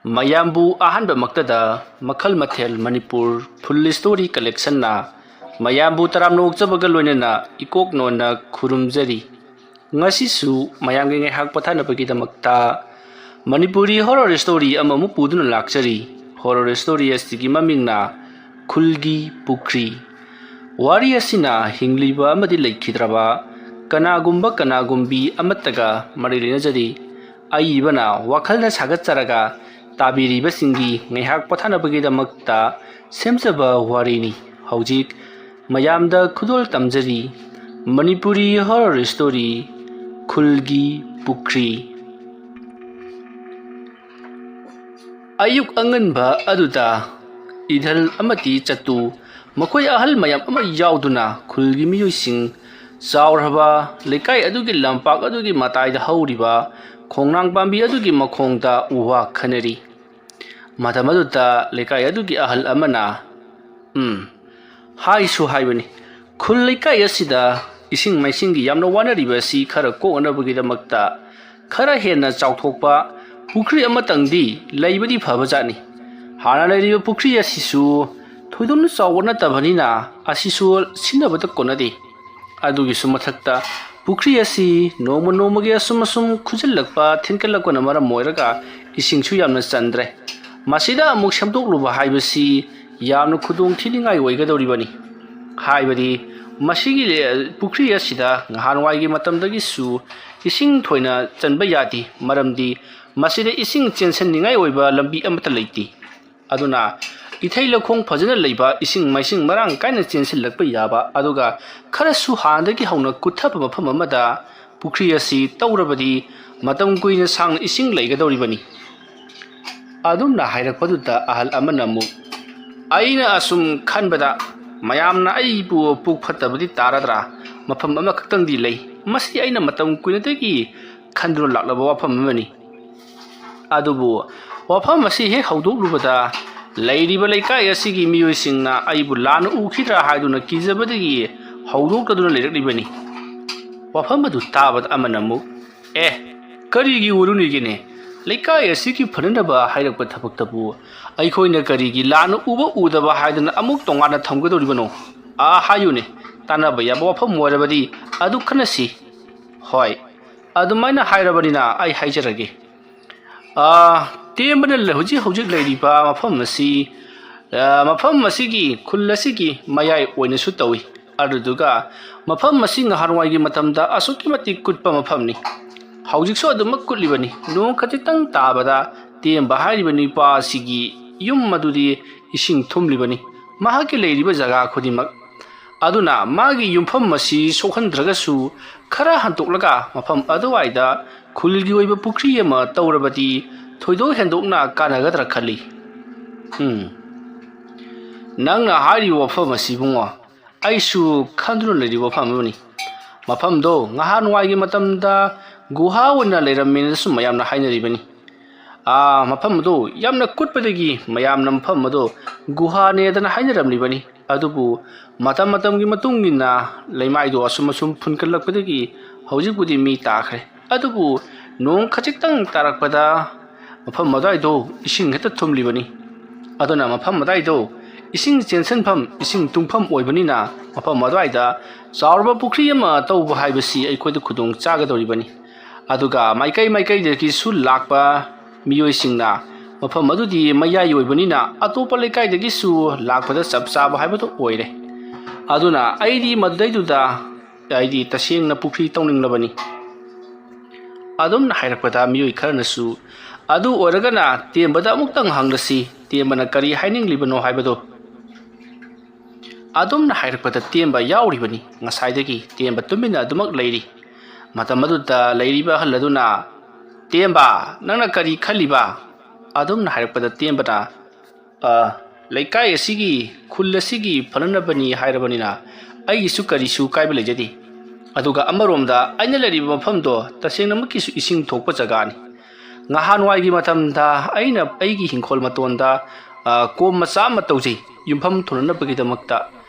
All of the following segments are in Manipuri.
ꯃꯌꯥꯝꯕꯨ ꯑꯍꯥꯟꯕ ꯃꯛꯇꯗ ꯃꯈꯜ ꯃꯊꯦꯜ ꯃꯅꯤꯄꯨꯔ ꯐꯨꯜ ꯁ꯭ꯇꯣꯔꯤ ꯀꯂꯦꯛꯁꯟꯅ ꯃꯌꯥꯝꯕꯨ ꯇꯔꯥꯝꯅ ꯑꯣꯛꯆꯕꯒ ꯂꯣꯏꯅꯅ ꯏꯀꯣꯛꯅꯣꯟꯅ ꯈꯨꯔꯨꯝꯖꯔꯤ ꯉꯁꯤꯁꯨ ꯃꯌꯥꯝꯒꯤ ꯉꯥꯏꯍꯥꯛ ꯄꯣꯊꯥꯅꯕꯒꯤꯗꯃꯛꯇ ꯃꯅꯤꯄꯨꯔꯤ ꯍꯣꯔꯔ ꯁ꯭ꯇꯣꯔꯤ ꯑꯃꯃꯨꯛ ꯄꯨꯗꯨꯅ ꯂꯥꯛꯆꯔꯤ ꯍꯣꯔꯔ ꯁ꯭ꯇꯣꯔꯤ ꯑꯁꯤꯒꯤ ꯃꯃꯤꯡꯅ ꯈꯨꯜꯒꯤ ꯄꯨꯈ꯭ꯔꯤ ꯋꯥꯔꯤ ꯑꯁꯤꯅ ꯍꯤꯡꯂꯤꯕ ꯑꯃꯗꯤ ꯂꯩꯈꯤꯗ꯭ꯔꯕ ꯀꯅꯥꯒꯨꯝꯕꯤ ꯑꯃꯠꯇꯒ ꯃꯔꯤ ꯂꯩꯅꯖꯔꯤ ꯑꯏꯕꯅ ꯋꯥꯈꯜꯅ ꯁꯥꯒꯠꯆꯔꯒ ꯇꯥꯕꯤꯔꯤꯕꯁꯤꯡꯒꯤ ꯉꯥꯏꯍꯥꯛ ꯄꯣꯊꯥꯅꯕꯒꯤꯗꯃꯛꯇ ꯁꯦꯝꯖꯕ ꯋꯥꯔꯤꯅꯤ ꯍꯧꯖꯤꯛ ꯃꯌꯥꯝꯗ ꯈꯨꯗꯣꯜ ꯇꯝꯖꯔꯤ ꯃꯅꯤꯄꯨꯔꯤ ꯍꯣꯔꯔ ꯁ꯭ꯇꯣꯔꯤ ꯈꯨꯜꯒꯤ ꯄꯨꯈ꯭ꯔꯤ ꯑꯌꯨꯛ ꯑꯉꯟꯕ ꯑꯗꯨꯗ ꯏꯙꯜ ꯑꯃꯗꯤ ꯆꯠꯇꯨ ꯃꯈꯣꯏ ꯑꯍꯜ ꯃꯌꯥꯝ ꯑꯃ ꯌꯥꯎꯗꯨꯅ ꯈꯨꯜꯒꯤ ꯃꯤꯑꯣꯏꯁꯤꯡ ꯆꯥꯎꯔꯕ ꯂꯩꯀꯥꯏ ꯑꯗꯨꯒꯤ ꯂꯝꯄꯥꯛ ꯑꯗꯨꯒꯤ ꯃꯇꯥꯏꯗ ꯍꯧꯔꯤꯕ ꯈꯣꯡꯅꯥꯡ ꯄꯥꯝꯕꯤ ꯑꯗꯨꯒꯤ ꯃꯈꯣꯡꯗ ꯎ ꯋꯥ ꯈꯟꯅꯔꯤ ꯃꯇꯝ ꯑꯗꯨꯗ ꯂꯩꯀꯥꯏ ꯑꯗꯨꯒꯤ ꯑꯍꯜ ꯑꯃꯅ ꯍꯥꯏꯁꯨ ꯍꯥꯏꯕꯅꯤ ꯈꯨꯜ ꯂꯩꯀꯥꯏ ꯑꯁꯤꯗ ꯏꯁꯤꯡ ꯃꯥꯏꯁꯤꯡꯒꯤ ꯌꯥꯝꯅ ꯋꯥꯅꯔꯤꯕ ꯑꯁꯤ ꯈꯔ ꯀꯣꯛꯅꯕꯒꯤꯗꯃꯛꯇ ꯈꯔ ꯍꯦꯟꯅ ꯆꯥꯎꯊꯣꯛꯄ ꯄꯨꯈ꯭ꯔꯤ ꯑꯃꯇꯪꯗꯤ ꯂꯩꯕꯗꯤ ꯐꯕꯖꯥꯠꯅꯤ ꯍꯥꯟꯅ ꯂꯩꯔꯤꯕ ꯄꯨꯈ꯭ꯔꯤ ꯑꯁꯤꯁꯨ ꯊꯣꯏꯗꯣꯛꯅ ꯆꯥꯎꯕ ꯅꯠꯇꯕꯅꯤꯅ ꯑꯁꯤꯁꯨ ꯁꯤꯟꯅꯕꯗ ꯀꯣꯟꯅꯗꯦ ꯑꯗꯨꯒꯤꯁꯨ ꯃꯊꯛꯇ ꯄꯨꯈ꯭ꯔꯤ ꯑꯁꯤ ꯅꯣꯡꯃ ꯅꯣꯡꯃꯒꯤ ꯑꯁꯨꯝ ꯈꯨꯖꯤꯜꯂꯛꯄ ꯊꯤꯟꯀꯠꯂꯛꯄꯅ ꯃꯔꯝ ꯑꯣꯏꯔꯒ ꯏꯁꯤꯡꯁꯨ ꯌꯥꯝꯅ ꯆꯟꯗ꯭ꯔꯦ ꯃꯁꯤꯗ ꯑꯃꯨꯛ ꯁꯦꯝꯗꯣꯛꯂꯨꯕ ꯍꯥꯏꯕꯁꯤ ꯌꯥꯝꯅ ꯈꯨꯗꯣꯡ ꯊꯤꯅꯤꯡꯉꯥꯏ ꯑꯣꯏꯒꯗꯧꯔꯤꯕꯅꯤ ꯍꯥꯏꯕꯗꯤ ꯃꯁꯤꯒꯤ ꯄꯨꯈ꯭ꯔꯤ ꯑꯁꯤꯗ ꯅꯍꯥꯟꯋꯥꯏꯒꯤ ꯃꯇꯝꯗꯒꯤꯁꯨ ꯏꯁꯤꯡ ꯊꯣꯏꯅ ꯆꯟꯕ ꯌꯥꯗꯦ ꯃꯔꯝꯗꯤ ꯃꯁꯤꯗ ꯏꯁꯤꯡ ꯆꯦꯟꯁꯤꯟꯅꯤꯡꯉꯥꯏ ꯑꯣꯏꯕ ꯂꯝꯕꯤ ꯑꯃꯠꯇ ꯂꯩꯇꯦ ꯑꯗꯨꯅ ꯏꯊꯩ ꯂꯧꯈꯣꯡ ꯐꯖꯅ ꯂꯩꯕ ꯏꯁꯤꯡ ꯃꯥꯏꯁꯤꯡ ꯃꯔꯥꯡ ꯀꯥꯏꯅ ꯆꯦꯟꯁꯤꯜꯂꯛꯄ ꯌꯥꯕ ꯑꯗꯨꯒ ꯈꯔꯁꯨ ꯍꯥꯟꯅꯗꯒꯤ ꯍꯧꯅ ꯀꯨꯠꯊꯕ ꯃꯐꯝ ꯑꯃꯗ ꯄꯨꯈ꯭ꯔꯤ ꯑꯁꯤ ꯇꯧꯔꯕꯗꯤ ꯃꯇꯝ ꯀꯨꯏꯅ ꯁꯥꯡꯅ ꯏꯁꯤꯡ ꯂꯩꯒꯗꯧꯔꯤꯕꯅꯤ ꯑꯗꯨꯝꯅ ꯍꯥꯏꯔꯛꯄꯗꯨꯗ ꯑꯍꯜ ꯑꯃꯅ ꯑꯃꯨꯛ ꯑꯩꯅ ꯑꯁꯨꯝ ꯈꯟꯕꯗ ꯃꯌꯥꯝꯅ ꯑꯩꯕꯨ ꯄꯨꯛ ꯐꯠꯇꯕꯗꯤ ꯇꯥꯔꯗ꯭ꯔꯥ ꯃꯐꯝ ꯑꯃꯈꯛꯇꯪꯗꯤ ꯂꯩ ꯃꯁꯤ ꯑꯩꯅ ꯃꯇꯝ ꯀꯨꯏꯅꯗꯒꯤ ꯈꯟꯗꯨꯅ ꯂꯥꯛꯂꯕ ꯋꯥꯐꯝ ꯑꯃꯅꯤ ꯑꯗꯨꯕꯨ ꯋꯥꯐꯝ ꯑꯁꯤ ꯍꯦꯛ ꯍꯧꯗꯣꯛꯂꯨꯕꯗ ꯂꯩꯔꯤꯕ ꯂꯩꯀꯥꯏ ꯑꯁꯤꯒꯤ ꯃꯤꯑꯣꯏꯁꯤꯡꯅ ꯑꯩꯕꯨ ꯂꯥꯟꯅ ꯎꯈꯤꯗ꯭ꯔꯥ ꯍꯥꯏꯗꯨꯅ ꯀꯤꯖꯕꯗꯒꯤ ꯍꯧꯗꯣꯛꯇꯗꯨꯅ ꯂꯩꯔꯛꯂꯤꯕꯅꯤ ꯋꯥꯐꯝ ꯑꯗꯨ ꯇꯥꯕꯗ ꯑꯃꯅ ꯑꯃꯨꯛ ꯀꯔꯤꯒꯤ ꯎꯔꯨꯅꯤꯒꯦꯅꯦ ꯂꯩꯀꯥꯏ ꯑꯁꯤꯒꯤ ꯐꯅꯅꯕ ꯍꯥꯏꯔꯛꯄ ꯊꯕꯛꯇꯕꯨ ꯑꯩꯈꯣꯏꯅ ꯀꯔꯤꯒꯤ ꯂꯥꯟꯅ ꯎꯕ ꯎꯗꯕ ꯍꯥꯏꯗꯨꯅ ꯑꯃꯨꯛ ꯇꯣꯉꯥꯟꯅ ꯊꯝꯒꯗꯧꯔꯤꯕꯅꯣ ꯍꯥꯏꯌꯨꯅꯦ ꯇꯥꯟꯅꯕ ꯌꯥꯕ ꯋꯥꯐꯝ ꯑꯣꯏꯔꯕꯗꯤ ꯑꯗꯨ ꯈꯟꯅꯁꯤ ꯍꯣꯏ ꯑꯗꯨꯃꯥꯏꯅ ꯍꯥꯏꯔꯕꯅꯤꯅ ꯑꯩ ꯍꯥꯏꯖꯔꯒꯦ ꯇꯦꯝꯕꯅ ꯍꯧꯖꯤꯛ ꯂꯩꯔꯤꯕ ꯃꯐꯝ ꯑꯁꯤꯒꯤ ꯈꯨꯜ ꯑꯁꯤꯒꯤ ꯃꯌꯥꯏ ꯑꯣꯏꯅꯁꯨ ꯇꯧꯏ ꯑꯗꯨꯗꯨꯒ ꯃꯐꯝ ꯑꯁꯤ ꯅꯍꯥꯟꯋꯥꯏꯒꯤ ꯃꯇꯝꯗ ꯑꯁꯨꯛꯀꯤ ꯃꯇꯤꯛ ꯀꯨꯠꯄ ꯃꯐꯝꯅꯤ ꯍꯧꯖꯤꯛꯁꯨ ꯑꯗꯨꯃꯛ ꯀꯨꯠꯂꯤꯕꯅꯤ ꯅꯣꯡ ꯈꯖꯤꯛꯇꯪ ꯇꯥꯕꯗ ꯇꯦꯝꯕ ꯍꯥꯏꯔꯤꯕ ꯅꯨꯄꯥ ꯑꯁꯤꯒꯤ ꯌꯨꯝ ꯑꯗꯨꯗꯤ ꯏꯁꯤꯡ ꯊꯨꯝꯂꯤꯕꯅꯤ ꯃꯍꯥꯛꯀꯤ ꯂꯩꯔꯤꯕ ꯖꯒꯥ ꯈꯨꯗꯤꯡꯃꯛ ꯑꯗꯨꯅ ꯃꯥꯒꯤ ꯌꯨꯝꯐꯝ ꯑꯁꯤ ꯁꯣꯛꯍꯟꯗ꯭ꯔꯒꯁꯨ ꯈꯔ ꯍꯟꯇꯣꯛꯂꯒ ꯃꯐꯝ ꯑꯗꯨꯋꯥꯏꯗ ꯈꯨꯜꯒꯤ ꯑꯣꯏꯕ ꯄꯨꯈ꯭ꯔꯤ ꯑꯃ ꯇꯧꯔꯕꯗꯤ ꯊꯣꯏꯗꯣꯛ ꯍꯦꯟꯗꯣꯛꯅ ꯀꯥꯟꯅꯒꯗ꯭ꯔꯥ ꯈꯜꯂꯤ ꯅꯪꯅ ꯍꯥꯏꯔꯤꯕ ꯋꯥꯐꯝ ꯑꯁꯤ ꯏꯕꯨꯡꯉꯣ ꯑꯩꯁꯨ ꯈꯟꯗꯨꯅ ꯂꯩꯔꯤꯕ ꯋꯥꯐꯝ ꯑꯃꯅꯤ ꯃꯐꯝꯗꯣ ꯅꯍꯥꯟꯋꯥꯏꯒꯤ ꯃꯇꯝꯗ ꯒꯨꯍꯥ ꯑꯣꯏꯅ ꯂꯩꯔꯝꯃꯦꯅꯁꯨ ꯃꯌꯥꯝꯅ ꯍꯥꯏꯅꯔꯤꯕꯅꯤ ꯃꯐꯝ ꯑꯗꯨ ꯌꯥꯝꯅ ꯀꯨꯠꯄꯗꯒꯤ ꯃꯌꯥꯝꯅ ꯃꯐꯝ ꯑꯗꯨ ꯒꯨꯍꯥꯅꯦꯗꯅ ꯍꯥꯏꯅꯔꯝꯂꯤꯕꯅꯤ ꯑꯗꯨꯕꯨ ꯃꯇꯝꯒꯤ ꯃꯇꯨꯡ ꯏꯟꯅ ꯂꯩꯃꯥꯏꯗꯣ ꯑꯁꯨꯝ ꯐꯨꯟꯀꯠꯂꯛꯄꯗꯒꯤ ꯍꯧꯖꯤꯛꯄꯨꯗꯤ ꯃꯤ ꯇꯥꯈ꯭ꯔꯦ ꯑꯗꯨꯕꯨ ꯅꯣꯡ ꯈꯖꯤꯛꯇꯪ ꯇꯥꯔꯛꯄꯗ ꯃꯐꯝ ꯑꯗꯨꯋꯥꯏꯗꯣ ꯏꯁꯤꯡ ꯍꯦꯛꯇ ꯊꯨꯝꯂꯤꯕꯅꯤ ꯑꯗꯨꯅ ꯃꯐꯝ ꯑꯗꯨꯋꯥꯏꯗꯣ ꯏꯁꯤꯡ ꯆꯦꯟꯁꯤꯟꯐꯝ ꯏꯁꯤꯡ ꯇꯨꯡꯐꯝ ꯑꯣꯏꯕꯅꯤꯅ ꯃꯐꯝ ꯑꯗꯨꯋꯥꯏꯗ ꯆꯥꯎꯔꯕ ꯄꯨꯈ꯭ꯔꯤ ꯑꯃ ꯇꯧꯕ ꯍꯥꯏꯕꯁꯤ ꯑꯩꯈꯣꯏꯗ ꯈꯨꯗꯣꯡ ꯆꯥꯒꯗꯧꯔꯤꯕꯅꯤ ꯑꯗꯨꯒ ꯃꯥꯏꯀꯩꯗꯒꯤꯁꯨ ꯂꯥꯛꯄ ꯃꯤꯑꯣꯏꯁꯤꯡꯅ ꯃꯐꯝ ꯑꯗꯨꯗꯤ ꯃꯌꯥꯏ ꯑꯣꯏꯕꯅꯤꯅ ꯑꯇꯣꯞꯄ ꯂꯩꯀꯥꯏꯗꯒꯤꯁꯨ ꯂꯥꯛꯄꯗ ꯆꯞ ꯆꯥꯕ ꯍꯥꯏꯕꯗꯨ ꯑꯣꯏꯔꯦ ꯑꯗꯨꯅ ꯑꯩꯗꯤ ꯃꯗꯨꯗꯩꯗꯨꯗ ꯇꯁꯦꯡꯅ ꯄꯨꯈ꯭ꯔꯤ ꯇꯧꯅꯤꯡꯂꯕꯅꯤ ꯑꯗꯨꯝꯅ ꯍꯥꯏꯔꯛꯄꯗ ꯃꯤꯑꯣꯏ ꯈꯔꯅꯁꯨ ꯑꯗꯨ ꯑꯣꯏꯔꯒꯅ ꯇꯦꯝꯕꯗ ꯑꯃꯨꯛꯇꯪ ꯍꯪꯂꯁꯤ ꯇꯦꯝꯕꯅ ꯀꯔꯤ ꯍꯥꯏꯅꯤꯡꯂꯤꯕꯅꯣ ꯍꯥꯏꯕꯗꯣ ꯑꯗꯨꯝꯅ ꯍꯥꯏꯔꯛꯄꯗ ꯇꯦꯝꯕ ꯌꯥꯎꯔꯤꯕꯅꯤ ꯉꯁꯥꯏꯗꯒꯤ ꯇꯦꯝꯕ ꯇꯨꯃꯤꯟꯅ ꯑꯗꯨꯃꯛ ꯂꯩꯔꯤ ꯃꯇꯝ ꯑꯗꯨꯗ ꯂꯩꯔꯤꯕ ꯑꯍꯜ ꯑꯗꯨꯅ ꯇꯦꯝꯕ ꯅꯪꯅ ꯀꯔꯤ ꯈꯜꯂꯤꯕ ꯑꯗꯨꯝꯅ ꯍꯥꯏꯔꯛꯄꯗ ꯇꯦꯝꯕꯅ ꯂꯩꯀꯥꯏ ꯑꯁꯤꯒꯤ ꯈꯨꯜ ꯑꯁꯤꯒꯤ ꯐꯅꯅꯕꯅꯤ ꯍꯥꯏꯔꯕꯅꯤꯅ ꯑꯩꯒꯤꯁꯨ ꯀꯔꯤꯁꯨ ꯀꯥꯏꯕ ꯂꯩꯖꯗꯦ ꯑꯗꯨꯒ ꯑꯃꯔꯣꯝꯗ ꯑꯩꯅ ꯂꯩꯔꯤꯕ ꯃꯐꯝꯗꯣ ꯇꯁꯦꯡꯅꯃꯛꯀꯤꯁꯨ ꯏꯁꯤꯡ ꯊꯣꯛꯄ ꯖꯒꯥꯅꯤ ꯅꯍꯥꯟꯋꯥꯏꯒꯤ ꯃꯇꯝꯗ ꯑꯩꯅ ꯑꯩꯒꯤ ꯍꯤꯡꯈꯣꯜ ꯃꯇꯣꯟꯗ ꯀꯣꯝ ꯃꯆꯥ ꯑꯃ ꯇꯧꯖꯩ ꯌꯨꯝꯐꯝ ꯊꯣꯟꯅꯅꯕꯒꯤꯗꯃꯛꯇ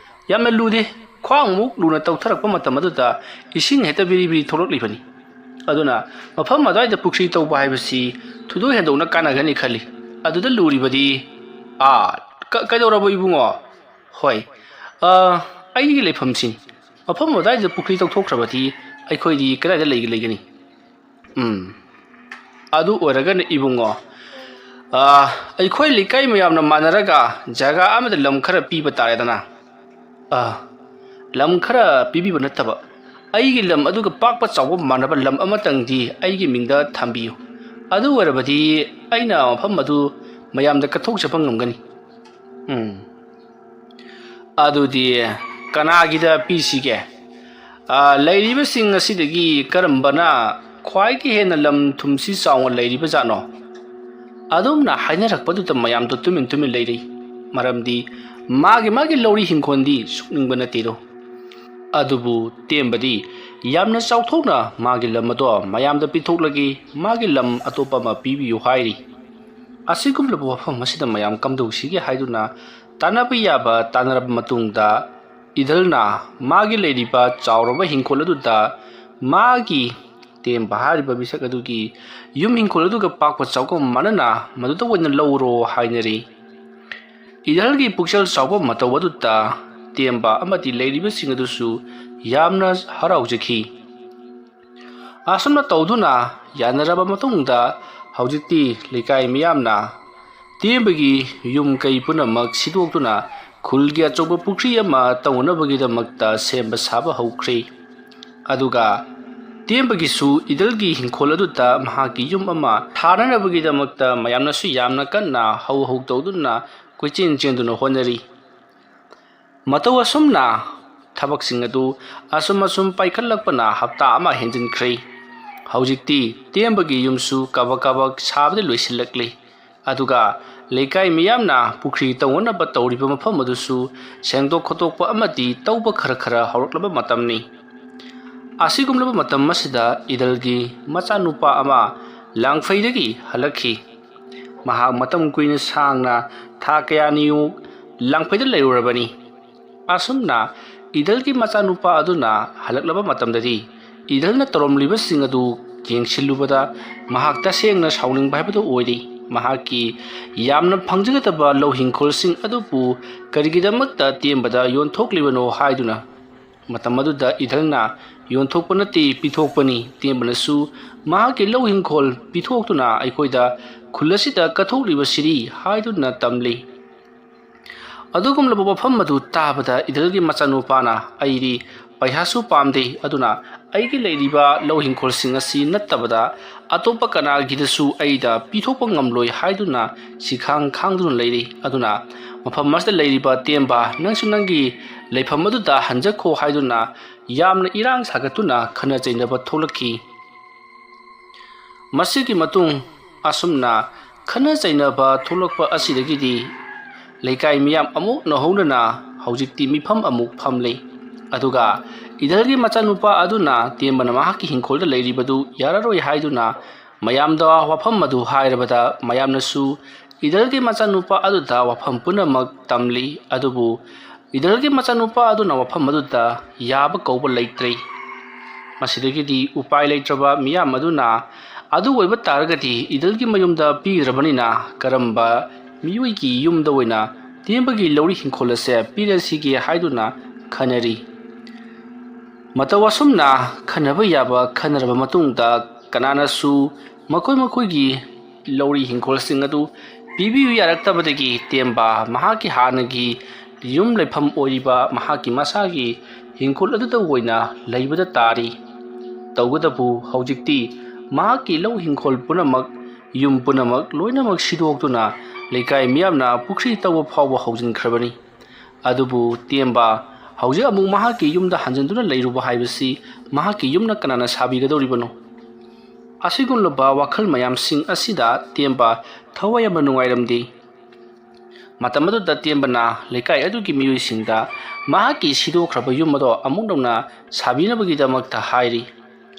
ꯌꯥꯝꯅ ꯂꯨꯗꯦ ꯈ꯭ꯋꯥꯡꯃꯨꯛ ꯂꯨꯅ ꯇꯧꯊꯔꯛꯄ ꯃꯇꯝ ꯑꯗꯨꯗ ꯏꯁꯤꯡ ꯍꯦꯛꯇ ꯕꯤꯔꯤ ꯊꯣꯛꯂꯛꯂꯤꯕꯅꯤ ꯑꯗꯨꯅ ꯃꯐꯝ ꯑꯗꯨꯋꯥꯏꯗ ꯄꯨꯈ꯭ꯔꯤ ꯇꯧꯕ ꯍꯥꯏꯕꯁꯤ ꯊꯣꯏꯗꯣꯛ ꯍꯦꯟꯗꯣꯛꯅ ꯀꯥꯟꯅꯒꯅꯤ ꯈꯜꯂꯤ ꯑꯗꯨꯗ ꯂꯨꯔꯤꯕꯗꯤ ꯀꯩꯗꯧꯔꯕ ꯏꯕꯨꯡꯉꯣ? ꯍꯣꯏ, ꯑꯩꯒꯤ ꯂꯩꯐꯝꯁꯤꯡ ꯃꯐꯝ ꯑꯗꯨꯋꯥꯏꯗ ꯄꯨꯈ꯭ꯔꯤ ꯇꯧꯊꯣꯛꯈ꯭ꯔꯕꯗꯤ ꯑꯩꯈꯣꯏꯗꯤ ꯀꯗꯥꯏꯗ ꯂꯩꯒꯅꯤ? ꯑꯗꯨ ꯑꯣꯏꯔꯒꯅ ꯏꯕꯨꯡꯉꯣ, ꯑꯩꯈꯣꯏ ꯂꯩꯀꯥꯏ ꯃꯌꯥꯝꯅ ꯃꯥꯟꯅꯔꯒ ꯖꯒꯥ ꯑꯃꯗ ꯂꯝ ꯈꯔ ꯄꯤꯕ ꯇꯥꯔꯦꯗꯅ꯫ ꯂꯝ ꯈꯔ ꯄꯤꯕꯤꯕ ꯅꯠꯇꯕ, ꯑꯩꯒꯤ ꯂꯝ ꯑꯗꯨꯒ ꯄꯥꯛꯄ ꯆꯥꯎꯕ ꯃꯥꯟꯅꯕ ꯂꯝ ꯑꯃꯇꯪꯗꯤ ꯑꯩꯒꯤ ꯃꯤꯡꯗ ꯊꯝꯕꯤꯌꯨ꯫ ꯑꯗꯨ ꯑꯣꯏꯔꯕꯗꯤ ꯑꯩꯅ ꯃꯐꯝ ꯑꯗꯨ ꯃꯌꯥꯝꯗ ꯀꯠꯊꯣꯛꯆꯕ ꯉꯝꯒꯅꯤ꯫ ꯑꯗꯨꯗꯤ ꯀꯅꯥꯒꯤꯗ ꯄꯤꯁꯤꯒꯦ? ꯂꯩꯔꯤꯕꯁꯤꯡ ꯑꯁꯤꯗꯒꯤ ꯀꯔꯝꯕꯅ ꯈ꯭ꯋꯥꯏꯗꯒꯤ ꯍꯦꯟꯅ ꯂꯝ ꯊꯨꯝꯁꯤ ꯆꯥꯎꯅ ꯂꯩꯔꯤꯕꯖꯥꯠꯅꯣ? ꯑꯗꯨꯝꯅ ꯍꯥꯏꯅꯔꯛꯄꯗꯨꯗ ꯃꯌꯥꯝꯗꯣ ꯇꯨꯃꯤꯟ ꯂꯩꯔꯤ꯫ ꯃꯔꯝꯗꯤ ꯃꯥꯒꯤ ꯂꯧꯔꯤ ꯍꯤꯡꯈꯣꯜꯗꯤ ꯁꯨꯛꯅꯤꯡꯕ ꯅꯠꯇꯦꯗꯣ꯫ ꯑꯗꯨꯕꯨ ꯇꯦꯝꯕꯗꯤ ꯌꯥꯝꯅ ꯆꯥꯎꯊꯣꯛꯅ ꯃꯥꯒꯤ ꯂꯝ ꯑꯗꯣ ꯃꯌꯥꯝꯗ ꯄꯤꯊꯣꯛꯂꯒꯦ, ꯃꯥꯒꯤ ꯂꯝ ꯑꯇꯣꯞꯄ ꯑꯃ ꯄꯤꯕꯤꯌꯨ ꯍꯥꯏꯔꯤ꯫ ꯑꯁꯤꯒꯨꯝꯂꯕ ꯋꯥꯐꯝ ꯑꯁꯤꯗ ꯃꯌꯥꯝ ꯀꯝꯗꯧꯁꯤꯒꯦ ꯍꯥꯏꯗꯨꯅ ꯇꯥꯟꯅꯕ ꯌꯥꯕ ꯇꯥꯟꯅꯔꯕ ꯃꯇꯨꯡꯗ ꯏꯗꯜꯅ ꯃꯥꯒꯤ ꯂꯩꯔꯤꯕ ꯆꯥꯎꯔꯕ ꯍꯤꯡꯈꯣꯜ ꯑꯗꯨꯗ ꯃꯥꯒꯤ ꯇꯦꯝꯕ ꯍꯥꯏꯔꯤꯕ ꯃꯤꯁꯛ ꯑꯗꯨꯒꯤ ꯌꯨꯝ ꯍꯤꯡꯈꯣꯜ ꯑꯗꯨꯒ ꯄꯥꯛꯄ ꯆꯥꯎꯕ ꯃꯥꯟꯅꯅ ꯃꯗꯨꯗ ꯑꯣꯏꯅ ꯂꯧꯔꯣ ꯍꯥꯏꯅꯔꯤ꯫ ꯏꯗꯜꯒꯤ ꯄꯨꯛꯆꯦꯜ ꯆꯥꯎꯕ ꯃꯇꯧ ꯑꯗꯨꯗ ꯇꯦꯝꯕ ꯑꯃꯗꯤ ꯂꯩꯔꯤꯕꯁꯤꯡ ꯑꯗꯨꯁꯨ ꯌꯥꯝꯅ ꯍꯔꯥꯎꯖꯈꯤ꯫ ꯑꯁꯨꯝꯅ ꯇꯧꯗꯨꯅ ꯌꯥꯅꯔꯕ ꯃꯇꯨꯡꯗ ꯍꯧꯖꯤꯛꯇꯤ ꯂꯩꯀꯥꯏ ꯃꯤꯌꯥꯝꯅ ꯇꯦꯝꯕꯒꯤ ꯌꯨꯝ ꯀꯩ ꯄꯨꯝꯅꯃꯛ ꯁꯤꯗꯣꯛꯇꯨꯅ ꯈꯨꯜꯒꯤ ꯑꯆꯧꯕ ꯄꯨꯈ꯭ꯔꯤ ꯑꯃ ꯇꯧꯅꯕꯒꯤꯗꯃꯛꯇ ꯁꯦꯝꯕ ꯁꯥꯕ ꯍꯧꯈ꯭ꯔꯦ꯫ ꯑꯗꯨꯒ ꯇꯦꯝꯕꯒꯤꯁꯨ ꯏꯗꯜꯒꯤ ꯍꯤꯡꯈꯣꯜ ꯑꯗꯨꯗ ꯃꯍꯥꯛꯀꯤ ꯌꯨꯝ ꯑꯃ ꯊꯥꯅꯅꯕꯒꯤꯗꯃꯛꯇ ꯃꯌꯥꯝꯅꯁꯨ ꯌꯥꯝꯅ ꯀꯟꯅ ꯍꯧ ꯇꯧꯗꯨꯅ ꯀꯣꯏꯆꯦꯟ ꯆꯦꯟꯗꯨꯅ ꯍꯣꯠꯅꯔꯤ꯫ ꯃꯇꯧ ꯑꯁꯨꯝꯅ ꯊꯕꯛꯁꯤꯡ ꯑꯗꯨ ꯑꯁꯨꯝ ꯄꯥꯏꯈꯠꯂꯛꯄꯅ ꯍꯞꯇꯥ ꯑꯃ ꯍꯦꯟꯖꯤꯟꯈ꯭ꯔꯦ꯫ ꯍꯧꯖꯤꯛꯇꯤ ꯇꯦꯝꯕꯒꯤ ꯌꯨꯝꯁꯨ ꯀꯥꯕꯛ ꯁꯥꯕꯗ ꯂꯣꯏꯁꯤꯜꯂꯛꯂꯦ꯫ ꯑꯗꯨꯒ ꯂꯩꯀꯥꯏ ꯃꯤꯌꯥꯝꯅ ꯄꯨꯈ꯭ꯔꯤ ꯇꯧꯅꯅꯕ ꯇꯧꯔꯤꯕ ꯃꯐꯝ ꯑꯗꯨꯁꯨ ꯁꯦꯡꯗꯣꯛ ꯈꯣꯠꯇꯣꯛꯄ ꯑꯃꯗꯤ ꯇꯧꯕ ꯈꯔ ꯍꯧꯔꯛꯂꯕ ꯃꯇꯝꯅꯤ꯫ ꯑꯁꯤꯒꯨꯝꯂꯕ ꯃꯇꯝ ꯑꯁꯤꯗ ꯏꯗꯜꯒꯤ ꯃꯆꯥꯅꯨꯄꯥ ꯑꯃ ꯂꯥꯡꯐꯩꯗꯒꯤ ꯍꯜꯂꯛꯈꯤ꯫ ꯃꯍꯥꯛ ꯃꯇꯝ ꯀꯨꯏꯅ ꯁꯥꯡꯅ ꯊꯥ ꯀꯌꯥꯅꯤꯃꯨꯛ ꯂꯥꯡꯐꯩꯗ ꯂꯩꯔꯨꯔꯕꯅꯤ꯫ ꯑꯁꯨꯝꯅ ꯏꯗꯜꯒꯤ ꯃꯆꯥꯅꯨꯄꯥ ꯑꯗꯨꯅ ꯍꯜꯂꯛꯂꯕ ꯃꯇꯝꯗꯗꯤ ꯏꯗꯜꯅ ꯇꯧꯔꯝꯂꯤꯕꯁꯤꯡ ꯑꯗꯨ ꯌꯦꯡꯁꯤꯜꯂꯨꯕꯗ ꯃꯍꯥꯛ ꯇꯁꯦꯡꯅ ꯁꯥꯎꯅꯤꯡꯕ ꯍꯥꯏꯕꯗꯨ ꯑꯣꯏꯔꯤ꯫ ꯃꯍꯥꯛꯀꯤ ꯌꯥꯝꯅ ꯐꯪꯖꯒꯗꯕ ꯂꯧ ꯍꯤꯡꯈꯣꯜꯁꯤꯡ ꯑꯗꯨꯕꯨ ꯀꯔꯤꯒꯤꯗꯃꯛꯇ ꯇꯦꯝꯕꯗ ꯌꯣꯟꯊꯣꯛꯂꯤꯕꯅꯣ ꯍꯥꯏꯗꯨꯅ꯫ ꯃꯇꯝ ꯑꯗꯨꯗ ꯏꯗꯜꯅ ꯌꯣꯟꯊꯣꯛꯄ ꯅꯠꯇꯦ, ꯄꯤꯊꯣꯛꯄꯅꯤ꯫ ꯇꯦꯝꯕꯅꯁꯨ ꯃꯍꯥꯛꯀꯤ ꯂꯧ ꯍꯤꯡꯈꯣꯜ ꯄꯤꯊꯣꯛꯇꯨꯅ ꯑꯩꯈꯣꯏꯗ ꯈꯨꯜ ꯑꯁꯤꯗ ꯀꯠꯊꯣꯛꯂꯤꯕꯁꯤꯔꯤ ꯍꯥꯏꯗꯨꯅ ꯇꯝꯂꯤ꯫ ꯑꯗꯨꯒꯨꯝꯂꯕ ꯋꯥꯐꯝ ꯑꯗꯨ ꯇꯥꯕꯗ ꯏꯗꯜꯒꯤ ꯃꯆꯥꯅꯨꯄꯥꯅ ꯑꯩꯗꯤ ꯄꯩꯁꯥꯁꯨ ꯄꯥꯝꯗꯦ, ꯑꯗꯨꯅ ꯑꯩꯒꯤ ꯂꯩꯔꯤꯕ ꯂꯧ ꯍꯤꯡꯈꯣꯜꯁꯤꯡ ꯑꯁꯤ ꯅꯠꯇꯕꯗ ꯑꯇꯣꯞꯄ ꯀꯅꯥꯒꯤꯗꯁꯨ ꯑꯩꯗ ꯄꯤꯊꯣꯛꯄ ꯉꯝꯂꯣꯏ ꯍꯥꯏꯗꯨꯅ ꯈꯥꯡꯗꯨꯅ ꯂꯩꯔꯤ꯫ ꯑꯗꯨꯅ ꯃꯐꯝ ꯑꯁꯤꯗ ꯂꯩꯔꯤꯕ ꯇꯦꯝꯕ, ꯅꯪꯁꯨ ꯅꯪꯒꯤ ꯂꯩꯐꯝ ꯑꯗꯨꯗ ꯍꯟꯖꯈꯣ ꯍꯥꯏꯗꯨꯅ ꯌꯥꯝꯅ ꯏꯔꯥꯡ ꯁꯥꯒꯠꯇꯨꯅ ꯈꯟꯅ ꯆꯩꯅꯕ ꯊꯣꯛꯂꯛꯈꯤ꯫ ꯃꯁꯤꯒꯤ ꯃꯇꯨꯡ ꯑꯁꯨꯝꯅ ꯈꯟꯅ ꯆꯩꯅꯕ ꯊꯣꯛꯂꯛꯄ ꯑꯁꯤꯗꯒꯤꯗꯤ ꯂꯩꯀꯥꯏ ꯃꯤꯌꯥꯝ ꯑꯃꯨꯛ ꯅꯧꯍꯧꯅꯅ ꯍꯧꯖꯤꯛꯇꯤ ꯃꯤꯐꯝ ꯑꯃꯨꯛ ꯐꯝꯂꯦ꯫ ꯑꯗꯨꯒ ꯏꯗꯜꯒꯤ ꯃꯆꯥꯅꯨꯄꯥ ꯑꯗꯨꯅ ꯇꯦꯝꯕꯅ ꯃꯍꯥꯛꯀꯤ ꯍꯤꯡꯈꯣꯜꯗ ꯂꯩꯔꯤꯕꯗꯨ ꯌꯥꯔꯔꯣꯏ ꯍꯥꯏꯗꯨꯅ ꯃꯌꯥꯝꯗ ꯋꯥꯐꯝ ꯑꯗꯨ ꯍꯥꯏꯔꯕꯗ ꯃꯌꯥꯝꯅꯁꯨ ꯏꯗꯜꯒꯤ ꯃꯆꯥꯅꯨꯄꯥ ꯑꯗꯨꯗ ꯋꯥꯐꯝ ꯄꯨꯝꯅꯃꯛ ꯇꯝꯂꯤ꯫ ꯑꯗꯨꯕꯨ ꯏꯗꯜꯒꯤ ꯃꯆꯥꯅꯨꯄꯥ ꯑꯗꯨꯅ ꯋꯥꯐꯝ ꯑꯗꯨꯗ ꯌꯥꯕ ꯀꯧꯕ ꯂꯩꯇ꯭ꯔꯦ꯫ ꯃꯁꯤꯗꯒꯤꯗꯤ ꯎꯄꯥꯏ ꯂꯩꯇ꯭ꯔꯕ ꯃꯤꯌꯥꯝ ꯑꯗꯨꯅ ꯑꯗꯨ ꯑꯣꯏꯕ ꯇꯥꯔꯒꯗꯤ ꯏꯗꯜꯒꯤ ꯃꯌꯨꯝꯗ ꯄꯤꯗ꯭ꯔꯕꯅꯤꯅ ꯀꯔꯝꯕ ꯃꯤꯑꯣꯏꯒꯤ ꯌꯨꯝꯗ ꯑꯣꯏꯅ ꯇꯦꯝꯕꯒꯤ ꯂꯧꯔꯤ ꯍꯤꯡꯈꯣꯜ ꯑꯁꯦ ꯄꯤꯔꯁꯤꯒꯦ ꯍꯥꯏꯗꯨꯅ ꯈꯟꯅꯔꯤ꯫ ꯃꯇꯧ ꯑꯁꯨꯝꯅ ꯈꯟꯅꯕ ꯌꯥꯕ ꯈꯟꯅꯔꯕ ꯃꯇꯨꯡꯗ ꯀꯅꯥꯅꯁꯨ ꯃꯈꯣꯏꯒꯤ ꯂꯧꯔꯤ ꯍꯤꯡꯈꯣꯜꯁꯤꯡ ꯑꯗꯨ ꯄꯤꯕꯤꯌꯨ ꯌꯥꯔꯛꯇꯕꯗꯒꯤ ꯇꯦꯝꯕ ꯃꯍꯥꯛꯀꯤ ꯍꯥꯟꯅꯒꯤ ꯌꯨꯝ ꯂꯩꯐꯝ ꯑꯣꯏꯔꯤꯕ ꯃꯍꯥꯛꯀꯤ ꯃꯁꯥꯒꯤ ꯍꯤꯡꯈꯣꯜ ꯑꯗꯨꯗ ꯑꯣꯏꯅ ꯂꯩꯕꯗ ꯇꯥꯔꯤ꯫ ꯇꯧꯕꯇꯕꯨ ꯍꯧꯖꯤꯛꯇꯤ ꯃꯍꯥꯛꯀꯤ ꯂꯧ ꯍꯤꯡꯈꯣꯜ ꯄꯨꯝꯅꯃꯛ, ꯌꯨꯝ ꯄꯨꯝꯅꯃꯛ ꯂꯣꯏꯅꯃꯛ ꯁꯤꯗꯣꯛꯇꯨꯅ ꯂꯩꯀꯥꯏ ꯃꯤꯌꯥꯝꯅ ꯄꯨꯈ꯭ꯔꯤ ꯇꯧꯕ ꯐꯥꯎꯕ ꯍꯧꯖꯤꯟꯈ꯭ꯔꯕꯅꯤ꯫ ꯑꯗꯨꯕꯨ ꯇꯦꯝꯕ ꯍꯧꯖꯤꯛ ꯑꯃꯨꯛ ꯃꯍꯥꯛꯀꯤ ꯌꯨꯝꯗ ꯍꯟꯖꯤꯟꯗꯨꯅ ꯂꯩꯔꯨꯕ ꯍꯥꯏꯕꯁꯤ ꯃꯍꯥꯛꯀꯤ ꯌꯨꯝꯅ ꯀꯅꯥꯅ ꯁꯥꯕꯤꯒꯗꯧꯔꯤꯕꯅꯣ? ꯑꯁꯤꯒꯨꯝꯂꯕ ꯋꯥꯈꯜ ꯃꯌꯥꯝꯁꯤꯡ ꯑꯁꯤꯗ ꯇꯦꯝꯕ ꯊꯋꯥꯏ ꯌꯥꯝꯅ ꯅꯨꯡꯉꯥꯏꯔꯝꯗꯦ꯫ ꯃꯇꯝ ꯑꯗꯨꯗ ꯇꯦꯝꯕꯅ ꯂꯩꯀꯥꯏ ꯑꯗꯨꯒꯤ ꯃꯤꯑꯣꯏꯁꯤꯡꯗ ꯃꯍꯥꯛꯀꯤ ꯁꯤꯗꯣꯛꯈ꯭ꯔꯕ ꯌꯨꯝ ꯑꯗꯣ ꯑꯃꯨꯛ ꯅꯧꯅ ꯁꯥꯕꯤꯅꯕꯒꯤꯗꯃꯛꯇ ꯍꯥꯏꯔꯤ꯫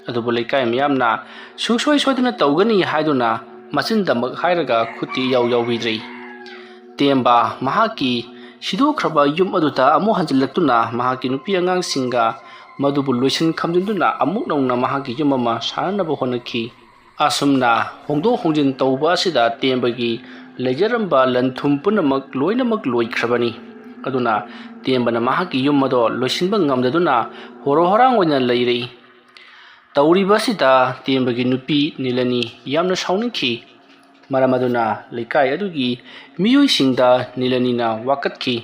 ꯑꯗꯨꯕꯨ ꯂꯩꯀꯥꯏ ꯃꯤꯌꯥꯝꯅ ꯁꯨꯡꯁꯣꯏ ꯁꯣꯏꯗꯅ ꯇꯧꯒꯅꯤ ꯍꯥꯏꯗꯨꯅ ꯃꯆꯤꯟꯗꯃꯛ ꯍꯥꯏꯔꯒ ꯈꯨꯠꯇꯤ ꯏꯌꯥꯎ ꯌꯥꯎꯕꯤꯗ꯭ꯔꯦ꯫ ꯇꯦꯝꯕ ꯃꯍꯥꯛꯀꯤ ꯁꯤꯗꯣꯛꯈ꯭ꯔꯕ ꯌꯨꯝ ꯑꯗꯨꯗ ꯑꯃꯨꯛ ꯍꯟꯖꯤꯜꯂꯛꯇꯨꯅ ꯃꯍꯥꯛꯀꯤ ꯅꯨꯄꯤ ꯑꯉꯥꯡꯁꯤꯡꯒ ꯃꯗꯨꯕꯨ ꯂꯣꯏꯁꯤꯟ ꯈꯝꯖꯤꯟꯗꯨꯅ ꯑꯃꯨꯛ ꯅꯧꯅ ꯃꯍꯥꯛꯀꯤ ꯌꯨꯝ ꯑꯃ ꯁꯥꯅꯅꯕ ꯍꯣꯠꯅꯈꯤ꯫ ꯑꯁꯨꯝꯅ ꯍꯣꯡꯗꯣꯛ ꯍꯣꯡꯖꯤꯟ ꯇꯧꯕ ꯑꯁꯤꯗ ꯇꯦꯝꯕꯒꯤ ꯂꯩꯖꯔꯝꯕ ꯂꯟ ꯊꯨꯝ ꯄꯨꯝꯅꯃꯛ ꯂꯣꯏꯅꯃꯛ ꯂꯣꯏꯈ꯭ꯔꯕꯅꯤ ꯑꯗꯨꯅ ꯇꯦꯝꯕꯅ ꯃꯍꯥꯛꯀꯤ ꯌꯨꯝ ꯑꯗꯣ ꯂꯣꯏꯁꯤꯟꯕ ꯉꯝꯗꯗꯨꯅ ꯍꯣꯔꯣ ꯍꯣꯔꯥꯡ ꯑꯣꯏꯅ ꯂꯩꯔꯤ ꯇꯧꯔꯤꯕ ꯑꯁꯤꯗ ꯇꯦꯝꯕꯒꯤ ꯅꯨꯄꯤ ꯅꯤꯂꯅꯤ ꯌꯥꯝꯅ ꯁꯥꯎꯅꯤꯡꯈꯤ ꯃꯔꯝ ꯑꯗꯨꯅ ꯂꯩꯀꯥꯏ ꯑꯗꯨꯒꯤ ꯃꯤꯑꯣꯏꯁꯤꯡꯗ ꯅꯤꯂꯅꯤꯅ ꯋꯥꯀꯠꯈꯤ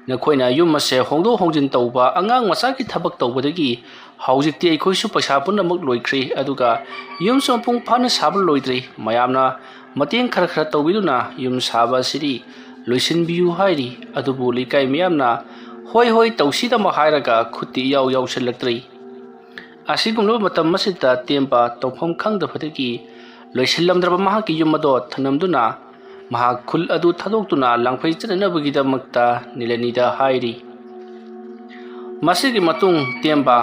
ꯅꯈꯣꯏꯅ ꯌꯨꯝ ꯑꯁꯦ ꯍꯣꯡꯗꯣꯛ ꯍꯣꯡꯖꯤꯟ ꯇꯧꯕ ꯑꯉꯥꯡ ꯃꯆꯥꯒꯤ ꯊꯕꯛ ꯇꯧꯕꯗꯒꯤ ꯍꯧꯖꯤꯛꯇꯤ ꯑꯩꯈꯣꯏꯁꯨ ꯄꯩꯁꯥ ꯄꯨꯝꯅꯃꯛ ꯂꯣꯏꯈ꯭ꯔꯦ ꯑꯗꯨꯒ ꯌꯨꯝꯁꯨ ꯃꯄꯨꯡ ꯐꯥꯅ ꯁꯥꯕ ꯂꯣꯏꯗ꯭ꯔꯤ ꯃꯌꯥꯝꯅ ꯃꯇꯦꯡ ꯈꯔ ꯈꯔ ꯇꯧꯕꯤꯗꯨꯅ ꯌꯨꯝ ꯁꯥꯕ ꯑꯁꯤꯗꯤ ꯂꯣꯏꯁꯤꯟꯕꯤꯌꯨ ꯍꯥꯏꯔꯤ ꯑꯗꯨꯕꯨ ꯂꯩꯀꯥꯏ ꯃꯤꯌꯥꯝꯅ ꯍꯣꯏ ꯍꯣꯏ ꯇꯧꯁꯤꯗꯃꯛ ꯍꯥꯏꯔꯒ ꯈꯨꯠꯇꯤ ꯏꯌꯥꯎ ꯌꯥꯎꯁꯤꯜꯂꯛꯇ꯭ꯔꯤ ꯑꯁꯤꯒꯨꯝꯂꯕ ꯃꯇꯝ ꯑꯁꯤꯗ ꯇꯦꯝꯕ ꯇꯧꯐꯝ ꯈꯪꯗꯕꯗꯒꯤ ꯂꯣꯏꯁꯤꯜꯂꯝꯗ꯭ꯔꯕ ꯃꯍꯥꯛꯀꯤ ꯌꯨꯝ ꯑꯗꯣ ꯊꯅꯝꯗꯨꯅ ꯃꯍꯥꯛ ꯈꯨꯜ ꯑꯗꯨ ꯊꯥꯗꯣꯛꯇꯨꯅ ꯂꯥꯡꯐꯩ ꯆꯠꯅꯅꯕꯒꯤꯗꯃꯛꯇ ꯅꯤꯂꯅꯤꯗ ꯍꯥꯏꯔꯤ ꯃꯁꯤꯒꯤ ꯃꯇꯨꯡ ꯇꯦꯝꯕ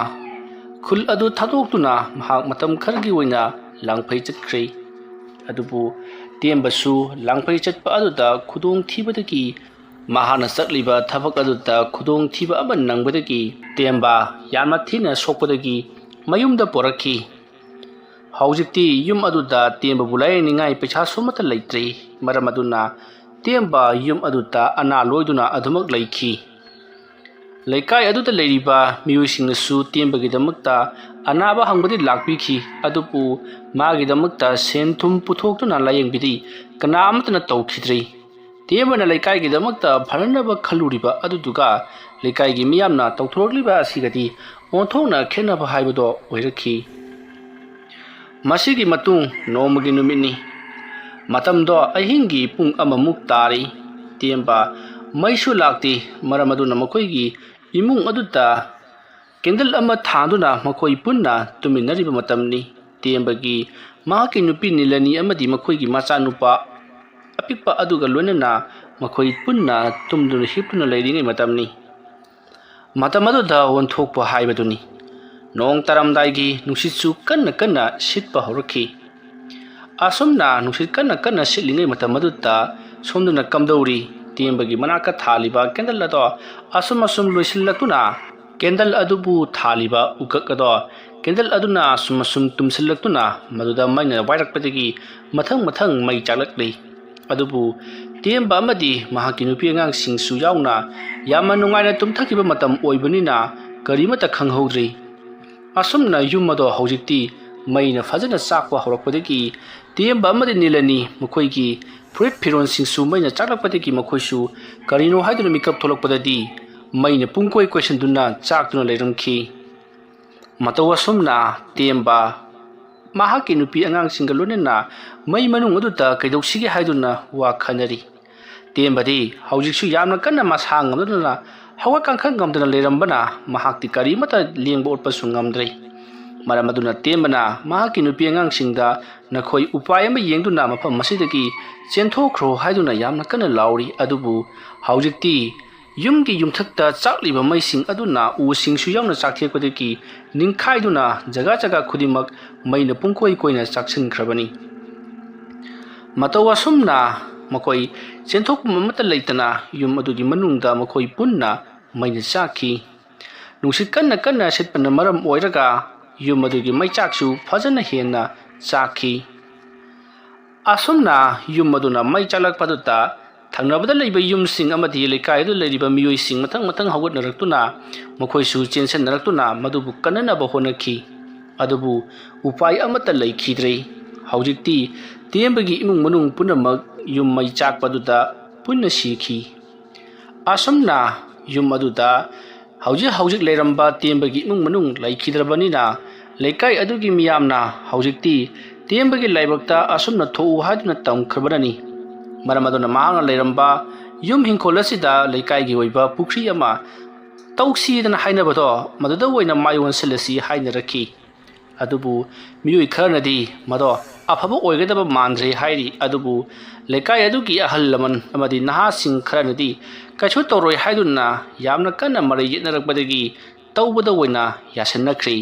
ꯈꯨꯜ ꯑꯗꯨ ꯊꯥꯗꯣꯛꯇꯨꯅ ꯃꯍꯥꯛ ꯃꯇꯝ ꯈꯔꯒꯤ ꯑꯣꯏꯅ ꯂꯥꯡꯐꯩ ꯆꯠꯈ꯭ꯔꯦ ꯑꯗꯨꯕꯨ ꯇꯦꯝꯕꯁꯨ ꯂꯥꯡꯐꯩ ꯆꯠꯄ ꯑꯗꯨꯗ ꯈꯨꯗꯣꯡꯊꯤꯕꯗꯒꯤ ꯃꯍꯥꯛꯅ ꯆꯠꯂꯤꯕ ꯊꯕꯛ ꯑꯗꯨꯗ ꯈꯨꯗꯣꯡꯊꯤꯕ ꯑꯃ ꯅꯪꯕꯗꯒꯤ ꯇꯦꯝꯕ ꯌꯥꯝꯅ ꯊꯤꯅ ꯁꯣꯛꯄꯗꯒꯤ ꯃꯌꯨꯝꯗ ꯄꯣꯔꯛꯈꯤ ꯍꯧꯖꯤꯛꯇꯤ ꯌꯨꯝ ꯑꯗꯨꯗ ꯇꯦꯝꯕꯕꯨ ꯂꯥꯌꯦꯡꯅꯤꯡꯉꯥꯏ ꯄꯩꯁꯥꯁꯨ ꯑꯃꯠꯇ ꯂꯩꯇ꯭ꯔꯤ ꯃꯔꯝ ꯑꯗꯨꯅ ꯇꯦꯝꯕ ꯌꯨꯝ ꯑꯗꯨꯗ ꯑꯅꯥ ꯂꯣꯏꯗꯨꯅ ꯑꯗꯨꯃꯛ ꯂꯩꯈꯤ ꯂꯩꯀꯥꯏ ꯑꯗꯨꯗ ꯂꯩꯔꯤꯕ ꯃꯤꯑꯣꯏꯁꯤꯡꯅꯁꯨ ꯇꯦꯝꯕꯒꯤꯗꯃꯛꯇ ꯑꯅꯥꯕ ꯍꯪꯕꯗꯤ ꯂꯥꯛꯄꯤꯈꯤ ꯑꯗꯨꯕꯨ ꯃꯥꯒꯤꯗꯃꯛꯇ ꯁꯦꯟ ꯊꯨꯝ ꯄꯨꯊꯣꯛꯇꯨꯅ ꯂꯥꯌꯦꯡꯕꯗꯤ ꯀꯅꯥ ꯑꯃꯠꯇꯅ ꯇꯧꯈꯤꯗ꯭ꯔꯤ ꯇꯦꯝꯕꯅ ꯂꯩꯀꯥꯏꯒꯤꯗꯃꯛꯇ ꯐꯅꯅꯕ ꯈꯜꯂꯨꯔꯤꯕ ꯑꯗꯨꯗꯨꯒ ꯂꯩꯀꯥꯏꯒꯤ ꯃꯤꯌꯥꯝꯅ ꯇꯧꯊꯣꯔꯛꯂꯤꯕ ꯑꯁꯤꯒꯗꯤ ꯑꯣꯟꯊꯣꯛꯅ ꯈꯦꯠꯅꯕ ꯍꯥꯏꯕꯗꯣ ꯑꯣꯏꯔꯛꯈꯤ ꯃꯁꯤꯒꯤ ꯃꯇꯨꯡ ꯅꯣꯡꯃꯒꯤ ꯅꯨꯃꯤꯠꯅꯤ ꯃꯇꯝꯗꯣ ꯑꯍꯤꯡꯒꯤ ꯄꯨꯡ 1 ꯇꯥꯔꯤ ꯇꯦꯝꯕ ꯃꯩꯁꯨ ꯂꯥꯛꯇꯦ ꯃꯔꯝ ꯑꯗꯨꯅ ꯃꯈꯣꯏꯒꯤ ꯏꯃꯨꯡ ꯑꯗꯨꯗ ꯀꯦꯟꯗꯜ ꯑꯃ ꯊꯥꯟꯗꯨꯅ ꯃꯈꯣꯏ ꯄꯨꯟꯅ ꯇꯨꯃꯤꯟꯅꯔꯤꯕ ꯃꯇꯝꯅꯤ ꯃꯍꯥꯛꯀꯤ ꯅꯨꯄꯤ ꯅꯤꯂꯅꯤ ꯑꯃꯗꯤ ꯃꯈꯣꯏꯒꯤ ꯃꯆꯥꯅꯨꯄꯥ ꯑꯄꯤꯛꯄ ꯑꯗꯨꯒ ꯂꯣꯏꯅꯅ ꯃꯈꯣꯏ ꯄꯨꯟꯅ ꯇꯨꯝꯗꯨꯅ ꯍꯤꯞꯇꯨꯅ ꯂꯩꯔꯤꯉꯩ ꯃꯇꯝꯅꯤ ꯃꯇꯝ ꯑꯗꯨꯗ ꯑꯣꯟꯊꯣꯛꯄ ꯍꯥꯏꯕꯗꯨꯅꯤ ꯅꯣꯡ ꯇꯥꯔꯝꯗꯥꯏꯒꯤ ꯅꯨꯡꯁꯤꯠꯁꯨ ꯀꯟꯅ ꯀꯟꯅ ꯁꯤꯠꯄ ꯍꯧꯔꯛꯈꯤ ꯑꯁꯨꯝꯅ ꯅꯨꯡꯁꯤꯠ ꯀꯟꯅ ꯀꯟꯅ ꯁꯤꯠꯂꯤꯉꯩ ꯃꯇꯝ ꯑꯗꯨꯗ ꯁꯣꯝꯗꯅ ꯀꯝꯗꯧꯔꯤ ꯇꯦꯝꯕꯒꯤ ꯃꯅꯥꯛꯇ ꯊꯥꯜꯂꯤꯕ ꯀꯦꯟꯗꯜ ꯑꯗꯣ ꯑꯁꯨꯝ ꯂꯣꯏꯁꯤꯜꯂꯛꯇꯨꯅ ꯀꯦꯟꯗꯜ ꯑꯗꯨꯕꯨ ꯊꯥꯜꯂꯤꯕ ꯎꯀꯛ ꯑꯗꯣ ꯀꯦꯟꯗꯜ ꯑꯗꯨꯅ ꯑꯁꯨꯝ ꯇꯨꯝꯁꯤꯜꯂꯛꯇꯨꯅ ꯃꯗꯨꯗ ꯃꯩꯅ ꯋꯥꯏꯔꯛꯄꯗꯒꯤ ꯃꯊꯪ ꯃꯩ ꯆꯥꯛꯂꯛꯂꯤ ꯑꯗꯨꯕꯨ ꯇꯦꯝꯕ ꯑꯃꯗꯤ ꯃꯍꯥꯛꯀꯤ ꯅꯨꯄꯤ ꯑꯉꯥꯡꯁꯤꯡꯁꯨ ꯌꯥꯎꯅ ꯌꯥꯝꯅ ꯅꯨꯡꯉꯥꯏꯅ ꯇꯨꯝꯊꯈꯤꯕ ꯃꯇꯝ ꯑꯣꯏꯕꯅꯤꯅ ꯀꯔꯤꯃꯠꯇ ꯈꯪꯍꯧꯗ꯭ꯔꯤ ꯑꯁꯨꯝꯅ ꯌꯨꯝ ꯑꯗꯣ ꯍꯧꯖꯤꯛꯇꯤ ꯃꯩꯅ ꯐꯖꯅ ꯆꯥꯛꯄ ꯍꯧꯔꯛꯄꯗꯒꯤ ꯇꯦꯝꯕ ꯑꯃꯗꯤ ꯅꯤꯂꯅꯤ ꯃꯈꯣꯏꯒꯤ ꯐꯨꯔꯤꯠ ꯐꯤꯔꯣꯟꯁꯤꯡꯁꯨ ꯃꯩꯅ ꯆꯥꯛꯂꯛꯄꯗꯒꯤ ꯃꯈꯣꯏꯁꯨ ꯀꯔꯤꯅꯣ ꯍꯥꯏꯗꯨꯅ ꯃꯤꯀꯞ ꯊꯣꯛꯂꯛꯄꯗꯗꯤ ꯃꯩꯅ ꯄꯨꯡꯀꯣꯏ ꯀꯣꯏꯁꯤꯟꯗꯨꯅ ꯆꯥꯛꯇꯨꯅ ꯂꯩꯔꯝꯈꯤ ꯃꯇꯧ ꯑꯁꯨꯝꯅ ꯇꯦꯝꯕ ꯃꯍꯥꯛꯀꯤ ꯅꯨꯄꯤ ꯑꯉꯥꯡꯁꯤꯡꯒ ꯂꯣꯏꯅꯅ ꯃꯩ ꯃꯅꯨꯡ ꯑꯗꯨꯗ ꯀꯩꯗꯧꯁꯤꯒꯦ ꯍꯥꯏꯗꯨꯅ ꯋꯥ ꯈꯟꯅꯔꯤ ꯇꯦꯝꯕꯗꯤ ꯍꯧꯖꯤꯛꯁꯨ ꯌꯥꯝꯅ ꯀꯟꯅ ꯃꯁꯥ ꯉꯝꯗꯨꯅ ꯍꯧꯒꯠ ꯀꯥꯡꯈꯠ ꯉꯝꯗꯅ ꯂꯩꯔꯝꯕꯅ ꯃꯍꯥꯛꯇꯤ ꯀꯔꯤꯃꯠꯇ ꯂꯦꯡꯕ ꯑꯣꯠꯄꯁꯨ ꯉꯝꯗ꯭ꯔꯦ ꯃꯔꯝ ꯑꯗꯨꯅ ꯇꯦꯝꯕꯅ ꯃꯍꯥꯛꯀꯤ ꯅꯨꯄꯤ ꯑꯉꯥꯡꯁꯤꯡꯗ ꯅꯈꯣꯏ ꯎꯄꯥꯏ ꯑꯃ ꯌꯦꯡꯗꯨꯅ ꯃꯐꯝ ꯑꯁꯤꯗꯒꯤ ꯆꯦꯟꯊꯣꯛꯈ꯭ꯔꯣ ꯍꯥꯏꯗꯨꯅ ꯌꯥꯝꯅ ꯀꯟꯅ ꯂꯥꯎꯔꯤ ꯑꯗꯨꯕꯨ ꯍꯧꯖꯤꯛꯇꯤ ꯌꯨꯝꯒꯤ ꯌꯨꯝꯊꯛꯇ ꯆꯥꯛꯂꯤꯕ ꯃꯩꯁꯤꯡ ꯑꯗꯨꯅ ꯎꯁꯤꯡꯁꯨ ꯌꯥꯎꯅ ꯆꯥꯛꯊꯦꯛꯄꯗꯒꯤ ꯅꯤꯡꯈꯥꯏꯗꯨꯅ ꯖꯒꯥ ꯈꯨꯗꯤꯡꯃꯛ ꯃꯩꯅ ꯄꯨꯡꯀꯣꯏ ꯀꯣꯏꯅ ꯆꯥꯛꯁꯤꯟꯈ꯭ꯔꯕꯅꯤ ꯃꯇꯧ ꯑꯁꯨꯝꯅ ꯃꯈꯣꯏ ꯆꯦꯟꯊꯣꯛꯐꯝ ꯑꯃꯠꯇ ꯂꯩꯇꯅ ꯌꯨꯝ ꯑꯗꯨꯒꯤ ꯃꯅꯨꯡꯗ ꯃꯈꯣꯏ ꯄꯨꯟꯅ ꯃꯩꯅ ꯆꯥꯛꯈꯤ ꯅꯨꯡꯁꯤꯠ ꯀꯟꯅ ꯁꯤꯠꯄꯅ ꯃꯔꯝ ꯑꯣꯏꯔꯒ ꯌꯨꯝ ꯑꯗꯨꯒꯤ ꯃꯩꯆꯥꯛꯁꯨ ꯐꯖꯅ ꯍꯦꯟꯅ ꯆꯥꯛꯈꯤ ꯑꯁꯨꯝꯅ ꯌꯨꯝ ꯑꯗꯨꯅ ꯃꯩ ꯆꯥꯛꯂꯛꯄꯗꯨꯗ ꯊꯪꯅꯕꯗ ꯂꯩꯕ ꯌꯨꯝꯁꯤꯡ ꯑꯃꯗꯤ ꯂꯩꯀꯥꯏꯗ ꯂꯩꯔꯤꯕ ꯃꯤꯑꯣꯏꯁꯤꯡ ꯃꯊꯪ ꯍꯧꯒꯠꯅꯔꯛꯇꯨꯅ ꯃꯈꯣꯏꯁꯨ ꯆꯦꯟꯁꯤꯟꯅꯔꯛꯇꯨꯅ ꯃꯗꯨꯕꯨ ꯀꯟꯅꯅꯕ ꯍꯣꯠꯅꯈꯤ ꯑꯗꯨꯕꯨ ꯎꯄꯥꯏ ꯑꯃꯠꯇ ꯂꯩꯈꯤꯗ꯭ꯔꯦ ꯍꯧꯖꯤꯛꯇꯤ ꯇꯦꯝꯕꯒꯤ ꯏꯃꯨꯡ ꯃꯅꯨꯡ ꯄꯨꯝꯅꯃꯛ ꯌꯨꯝ ꯃꯩ ꯆꯥꯛꯄꯗꯨꯗ ꯄꯨꯟꯅ ꯁꯤꯈꯤ ꯑꯁꯨꯝꯅ ꯌꯨꯝ ꯑꯗꯨꯗ ꯍꯧꯖꯤꯛ ꯂꯩꯔꯝꯕ ꯇꯦꯝꯕꯒꯤ ꯏꯃꯨꯡ ꯃꯅꯨꯡ ꯂꯩꯈꯤꯗ꯭ꯔꯕꯅꯤꯅ ꯂꯩꯀꯥꯏ ꯑꯗꯨꯒꯤ ꯃꯤꯌꯥꯝꯅ ꯍꯧꯖꯤꯛꯇꯤ ꯇꯦꯝꯕꯒꯤ ꯂꯥꯏꯕꯛꯇ ꯑꯁꯨꯝꯅ ꯊꯣꯛꯎ ꯍꯥꯏꯗꯨꯅ ꯇꯝꯈ꯭ꯔꯕꯅꯤ ꯃꯔꯝ ꯑꯗꯨꯅ ꯃꯍꯥꯛꯅ ꯂꯩꯔꯝꯕ ꯌꯨꯝ ꯍꯤꯡꯈꯣꯜ ꯑꯁꯤꯗ ꯂꯩꯀꯥꯏꯒꯤ ꯑꯣꯏꯕ ꯄꯨꯈ꯭ꯔꯤ ꯑꯃ ꯇꯧꯁꯤꯗꯅ ꯍꯥꯏꯅꯕꯗꯣ ꯃꯗꯨꯗ ꯑꯣꯏꯅ ꯃꯥꯏ ꯑꯣꯟꯁꯤꯜꯂꯁꯤ ꯍꯥꯏꯅꯔꯛꯈꯤ ꯑꯗꯨꯕꯨ ꯃꯤꯑꯣꯏ ꯈꯔꯅꯗꯤ ꯃꯗꯣ ꯑꯐꯕ ꯑꯣꯏꯒꯗꯕ ꯃꯥꯟꯗ꯭ꯔꯦ ꯍꯥꯏꯔꯤ ꯑꯗꯨꯕꯨ ꯂꯩꯀꯥꯏ ꯑꯗꯨꯒꯤ ꯑꯍꯜ ꯂꯃꯟ ꯑꯃꯗꯤ ꯅꯍꯥꯁꯤꯡ ꯈꯔꯅꯗꯤ ꯀꯩꯁꯨ ꯇꯧꯔꯣꯏ ꯍꯥꯏꯗꯨꯅ ꯌꯥꯝꯅ ꯀꯟꯅ ꯃꯔꯩ ꯌꯦꯠꯅꯔꯛꯄꯗꯒꯤ ꯇꯧꯕꯗ ꯑꯣꯏꯅ ꯌꯥꯁꯤꯟꯅꯈ꯭ꯔꯤ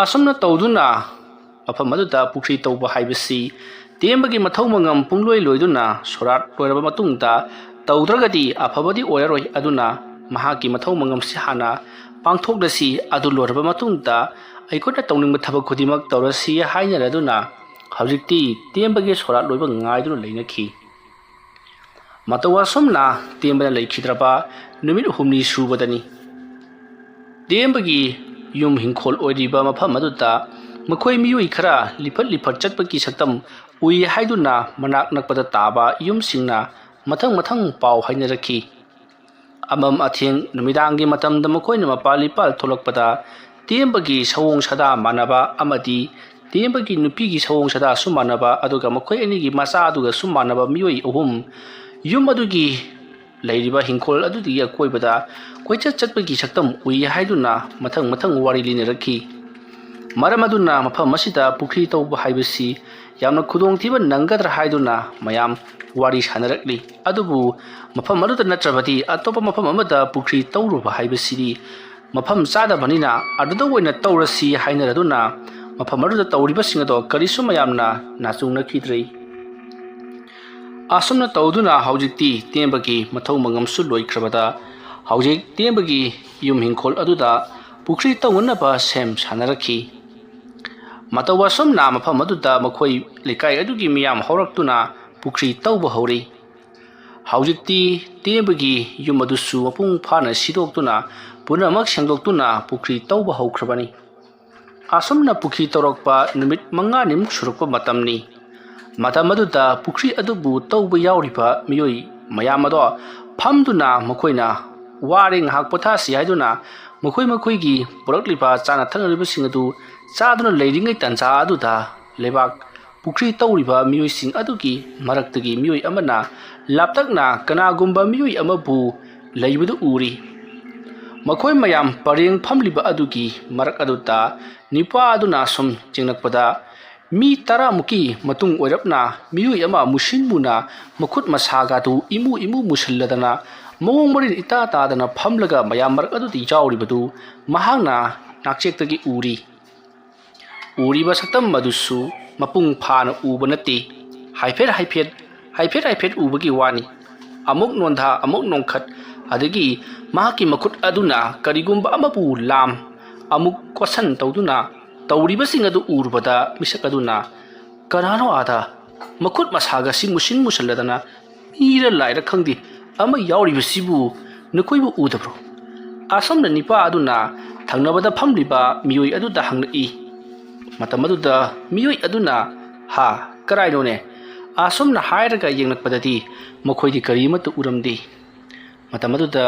ꯑꯁꯨꯝꯅ ꯇꯧꯗꯨꯅ ꯃꯐꯝ ꯑꯗꯨꯗ ꯄꯨꯈ꯭ꯔꯤ ꯇꯧꯕ ꯍꯥꯏꯕꯁꯤ ꯇꯦꯝꯕꯒꯤ ꯃꯊꯧ ꯃꯉꯝ ꯄꯨꯡꯂꯣꯏ ꯂꯣꯏꯗꯨꯅ ꯁꯣꯔꯥꯠ ꯂꯣꯏꯔꯕ ꯃꯇꯨꯡꯗ ꯇꯧꯗ꯭ꯔꯒꯗꯤ ꯑꯐꯕꯗꯤ ꯑꯣꯏꯔꯔꯣꯏ ꯑꯗꯨꯅ ꯃꯍꯥꯛꯀꯤ ꯃꯊꯧ ꯃꯉꯝꯁꯤ ꯍꯥꯟꯅ ꯄꯥꯡꯊꯣꯛꯂꯁꯤ ꯑꯗꯨ ꯂꯣꯏꯔꯕ ꯃꯇꯨꯡꯗ ꯑꯩꯈꯣꯏꯅ ꯇꯧꯅꯤꯡꯕ ꯊꯕꯛ ꯈꯨꯗꯤꯡꯃꯛ ꯇꯧꯔꯁꯤ ꯍꯥꯏꯅꯔꯗꯨꯅ ꯍꯧꯖꯤꯛꯇꯤ ꯇꯦꯝꯕꯒꯤ ꯁꯣꯔꯥꯠ ꯂꯣꯏꯕ ꯉꯥꯏꯗꯨꯅ ꯂꯩꯅꯈꯤ꯫ ꯃꯇꯧ ꯑꯁꯨꯝꯅ ꯇꯦꯝꯕꯅ ꯂꯩꯈꯤꯗ꯭ꯔꯕ ꯅꯨꯃꯤꯠ 6ꯅꯤ ꯁꯨꯕꯗꯅꯤ ꯇꯦꯝꯕꯒꯤ ꯌꯨꯝ ꯍꯤꯡꯈꯣꯜ ꯑꯣꯏꯔꯤꯕ ꯃꯐꯝ ꯑꯗꯨꯗ ꯃꯈꯣꯏ ꯃꯤꯑꯣꯏ ꯈꯔ ꯂꯤꯐꯠ ꯆꯠꯄꯒꯤ ꯁꯛꯇꯝ ꯎꯏ ꯍꯥꯏꯗꯨꯅ ꯃꯅꯥꯛ ꯅꯛꯄꯗ ꯇꯥꯕ ꯌꯨꯝꯁꯤꯡꯅ ꯃꯊꯪ ꯄꯥꯎ ꯍꯥꯏꯅꯔꯛꯈꯤ꯫ ꯑꯃꯝ ꯑꯊꯦꯡ ꯅꯨꯃꯤꯗꯥꯡꯒꯤ ꯃꯇꯝꯗ ꯃꯈꯣꯏꯅ ꯃꯄꯥꯜ ꯊꯣꯛꯂꯛꯄꯗ ꯇꯦꯝꯕꯒꯤ ꯁꯑꯣꯡ ꯁꯥꯗꯥ ꯃꯥꯟꯅꯕ ꯑꯃꯗꯤ ꯇꯦꯝꯕꯒꯤ ꯅꯨꯄꯤꯒꯤ ꯁꯑꯣꯡ ꯁꯥꯗꯥꯁꯨ ꯃꯥꯟꯅꯕ ꯑꯗꯨꯒ ꯃꯈꯣꯏ ꯑꯅꯤꯒꯤ ꯃꯆꯥ ꯑꯗꯨꯒꯁꯨ ꯃꯥꯟꯅꯕ ꯃꯤꯑꯣꯏ 3 ꯌꯨꯝ ꯑꯗꯨꯒꯤ ꯂꯩꯔꯤꯕ ꯍꯤꯡꯈꯣꯜ ꯑꯗꯨꯒꯤ ꯑꯀꯣꯏꯕꯗ ꯀꯣꯏꯆꯠ ꯆꯠꯄꯒꯤ ꯁꯛꯇꯝ ꯎꯏ ꯍꯥꯏꯗꯨꯅ ꯃꯊꯪ ꯋꯥꯔꯤ ꯂꯤꯅꯔꯛꯈꯤ꯫ ꯃꯔꯝ ꯑꯗꯨꯅ ꯃꯐꯝ ꯑꯁꯤꯗ ꯄꯨꯈ꯭ꯔꯤ ꯇꯧꯕ ꯍꯥꯏꯕꯁꯤ ꯌꯥꯝꯅ ꯈꯨꯗꯣꯡꯊꯤꯕ ꯅꯪꯒꯗ꯭ꯔꯥ ꯍꯥꯏꯗꯨꯅ ꯃꯌꯥꯝ ꯋꯥꯔꯤ ꯁꯥꯅꯔꯛꯂꯤ꯫ ꯑꯗꯨꯕꯨ ꯃꯐꯝ ꯑꯗꯨꯗ ꯅꯠꯇ꯭ꯔꯕꯗꯤ ꯑꯇꯣꯞꯄ ꯃꯐꯝ ꯑꯃꯗ ꯄꯨꯈ꯭ꯔꯤ ꯇꯧꯔꯨꯕ ꯍꯥꯏꯕꯁꯤꯗꯤ ꯃꯐꯝ ꯆꯥꯗꯕꯅꯤꯅ ꯑꯗꯨꯗ ꯑꯣꯏꯅ ꯇꯧꯔꯁꯤ ꯍꯥꯏꯅꯔꯗꯨꯅ ꯃꯐꯝ ꯑꯗꯨꯗ ꯇꯧꯔꯤꯕꯁꯤꯡ ꯑꯗꯣ ꯀꯔꯤꯁꯨ ꯃꯌꯥꯝꯅ ꯅꯥꯆꯨꯡꯅꯈꯤꯗ꯭ꯔꯦ꯫ ꯑꯁꯨꯝꯅ ꯇꯧꯗꯨꯅ ꯍꯧꯖꯤꯛꯇꯤ ꯇꯦꯝꯕꯒꯤ ꯃꯊꯧ ꯃꯉꯝꯁꯨ ꯂꯣꯏꯈ꯭ꯔꯕꯗ ꯍꯧꯖꯤꯛ ꯇꯦꯝꯕꯒꯤ ꯌꯨꯝ ꯍꯤꯡꯈꯣꯜ ꯑꯗꯨꯗ ꯄꯨꯈ꯭ꯔꯤ ꯇꯧꯅꯅꯕ ꯁꯦꯝ ꯁꯥꯅꯔꯛꯈꯤ꯫ ꯃꯇꯧ ꯑꯁꯨꯝꯅ ꯃꯐꯝ ꯑꯗꯨꯗ ꯃꯈꯣꯏ ꯂꯩꯀꯥꯏ ꯑꯗꯨꯒꯤ ꯃꯤꯌꯥꯝ ꯍꯧꯔꯛꯇꯨꯅ ꯄꯨꯈ꯭ꯔꯤ ꯇꯧꯕ ꯍꯧꯔꯤ꯫ ꯍꯧꯖꯤꯛꯇꯤ ꯇꯦꯝꯕꯒꯤ ꯌꯨꯝ ꯑꯗꯨꯁꯨ ꯃꯄꯨꯡ ꯐꯥꯅ ꯁꯤꯗꯣꯛꯇꯨꯅ ꯄꯨꯝꯅꯃꯛ ꯁꯦꯡꯗꯣꯛꯇꯨꯅ ꯄꯨꯈ꯭ꯔꯤ ꯇꯧꯕ ꯍꯧꯈ꯭ꯔꯕꯅꯤ꯫ ꯑꯁꯨꯝꯅ ꯄꯨꯈ꯭ꯔꯤ ꯇꯧꯔꯛꯄ ꯅꯨꯃꯤꯠ 5ꯅꯤꯃꯨꯛ ꯁꯨꯔꯛꯄ ꯃꯇꯝꯅꯤ꯫ ꯃꯇꯝ ꯑꯗꯨꯗ ꯄꯨꯈ꯭ꯔꯤ ꯑꯗꯨꯕꯨ ꯇꯧꯕ ꯌꯥꯎꯔꯤꯕ ꯃꯤꯑꯣꯏ ꯃꯌꯥꯝ ꯑꯗꯣ ꯐꯝꯗꯨꯅ ꯃꯈꯣꯏꯅ ꯋꯥꯔꯦ ꯉꯥꯏꯍꯥꯛ ꯄꯣꯊꯥꯁꯤ ꯍꯥꯏꯗꯨꯅ ꯃꯈꯣꯏꯒꯤ ꯄꯨꯔꯛꯂꯤꯕ ꯆꯥꯅ ꯊꯛꯅꯔꯤꯕꯁꯤꯡ ꯑꯗꯨ ꯆꯥꯗꯨꯅ ꯂꯩꯔꯤꯉꯩ ꯇꯥꯟꯖꯥ ꯑꯗꯨꯗ ꯂꯩꯕꯥꯛ ꯄꯨꯈ꯭ꯔꯤ ꯇꯧꯔꯤꯕ ꯃꯤꯑꯣꯏꯁꯤꯡ ꯑꯗꯨꯒꯤ ꯃꯔꯛꯇꯒꯤ ꯃꯤꯑꯣꯏ ꯑꯃꯅ ꯂꯥꯞꯇꯛꯅ ꯀꯅꯥꯒꯨꯝꯕ ꯃꯤꯑꯣꯏ ꯑꯃꯕꯨ ꯂꯩꯕꯗꯨ ꯎꯔꯤ꯫ ꯃꯈꯣꯏ ꯃꯌꯥꯝ ꯄꯔꯦꯡ ꯐꯝꯂꯤꯕ ꯑꯗꯨꯒꯤ ꯃꯔꯛ ꯑꯗꯨꯗ ꯅꯤꯄꯥ ꯑꯗꯨꯅ ꯁꯨꯝ ꯆꯤꯡꯂꯛꯄꯗ ꯃꯤ 10ꯃꯨꯛꯀꯤ ꯃꯇꯨꯡ ꯑꯣꯏꯔꯞꯅ ꯃꯤꯑꯣꯏ ꯑꯃ ꯃꯨꯁꯤꯟ ꯃꯨꯅ ꯃꯈꯨꯠ ꯃꯁꯥꯒꯗꯨ ꯏꯃꯨ ꯃꯨꯁꯤꯜꯂꯗꯅ ꯃꯑꯣꯡ ꯃꯔꯤꯟ ꯏꯇꯥ ꯇꯥꯗꯅ ꯐꯝꯂꯒ ꯃꯌꯥꯝ ꯃꯔꯛ ꯑꯗꯨꯗ ꯌꯥꯎꯔꯤꯕꯗꯨ ꯃꯍꯥꯛꯅ ꯅꯥꯛꯆꯦꯛꯇꯒꯤ ꯎꯔꯤ꯫ ꯎꯔꯤꯕ ꯁꯛꯇꯝ ꯑꯗꯨꯁꯨ ꯃꯄꯨꯡ ꯐꯥꯅ ꯎꯕ ꯅꯠꯇꯦ, ꯍꯥꯏꯐꯦꯠ ꯎꯕꯒꯤ ꯋꯥꯅꯤ꯫ ꯑꯃꯨꯛ ꯅꯣꯟꯊ ꯑꯃꯨꯛ ꯅꯣꯡꯈꯠ ꯑꯗꯒꯤ ꯃꯍꯥꯛꯀꯤ ꯃꯈꯨꯠ ꯑꯗꯨꯅ ꯀꯔꯤꯒꯨꯝꯕ ꯑꯃꯕꯨ ꯂꯥꯝ ꯑꯃꯨꯛ ꯀꯣꯠꯁꯟ ꯇꯧꯗꯨꯅ ꯇꯧꯔꯤꯕꯁꯤꯡ ꯑꯗꯨ ꯎꯔꯨꯕꯗ ꯃꯤꯁꯛ ꯑꯗꯨꯅ "ꯀꯅꯥꯅꯣ ꯑꯥꯗ ꯃꯈꯨꯠ ꯃꯁꯥꯒꯁꯤ ꯃꯨꯁꯤꯜꯂꯗꯅ ꯃꯤꯔ ꯂꯥꯏꯔ ꯈꯪꯗꯦ ꯑꯃ ꯌꯥꯎꯔꯤꯕꯁꯤꯕꯨ ꯅꯈꯣꯏꯕꯨ ꯎꯗꯕ꯭ꯔꯣ?" ꯑꯁꯣꯝꯅ ꯅꯤꯄꯥ ꯑꯗꯨꯅ ꯊꯪꯅꯕꯗ ꯐꯝꯂꯤꯕ ꯃꯤꯑꯣꯏ ꯑꯗꯨꯗ ꯍꯪꯂꯛꯏ꯫ ꯃꯇꯝ ꯑꯗꯨꯗ ꯃꯤꯑꯣꯏ ꯑꯗꯨꯅ "ꯍꯥ, ꯀꯔꯥꯏꯅꯣꯅꯦ?" ꯑꯁꯣꯝꯅ ꯍꯥꯏꯔꯒ ꯌꯦꯡꯂꯛꯄꯗꯗꯤ ꯃꯈꯣꯏꯗꯤ ꯀꯔꯤꯃꯠꯇ ꯎꯔꯝꯗꯦ꯫ ꯃꯇꯝ ꯑꯗꯨꯗ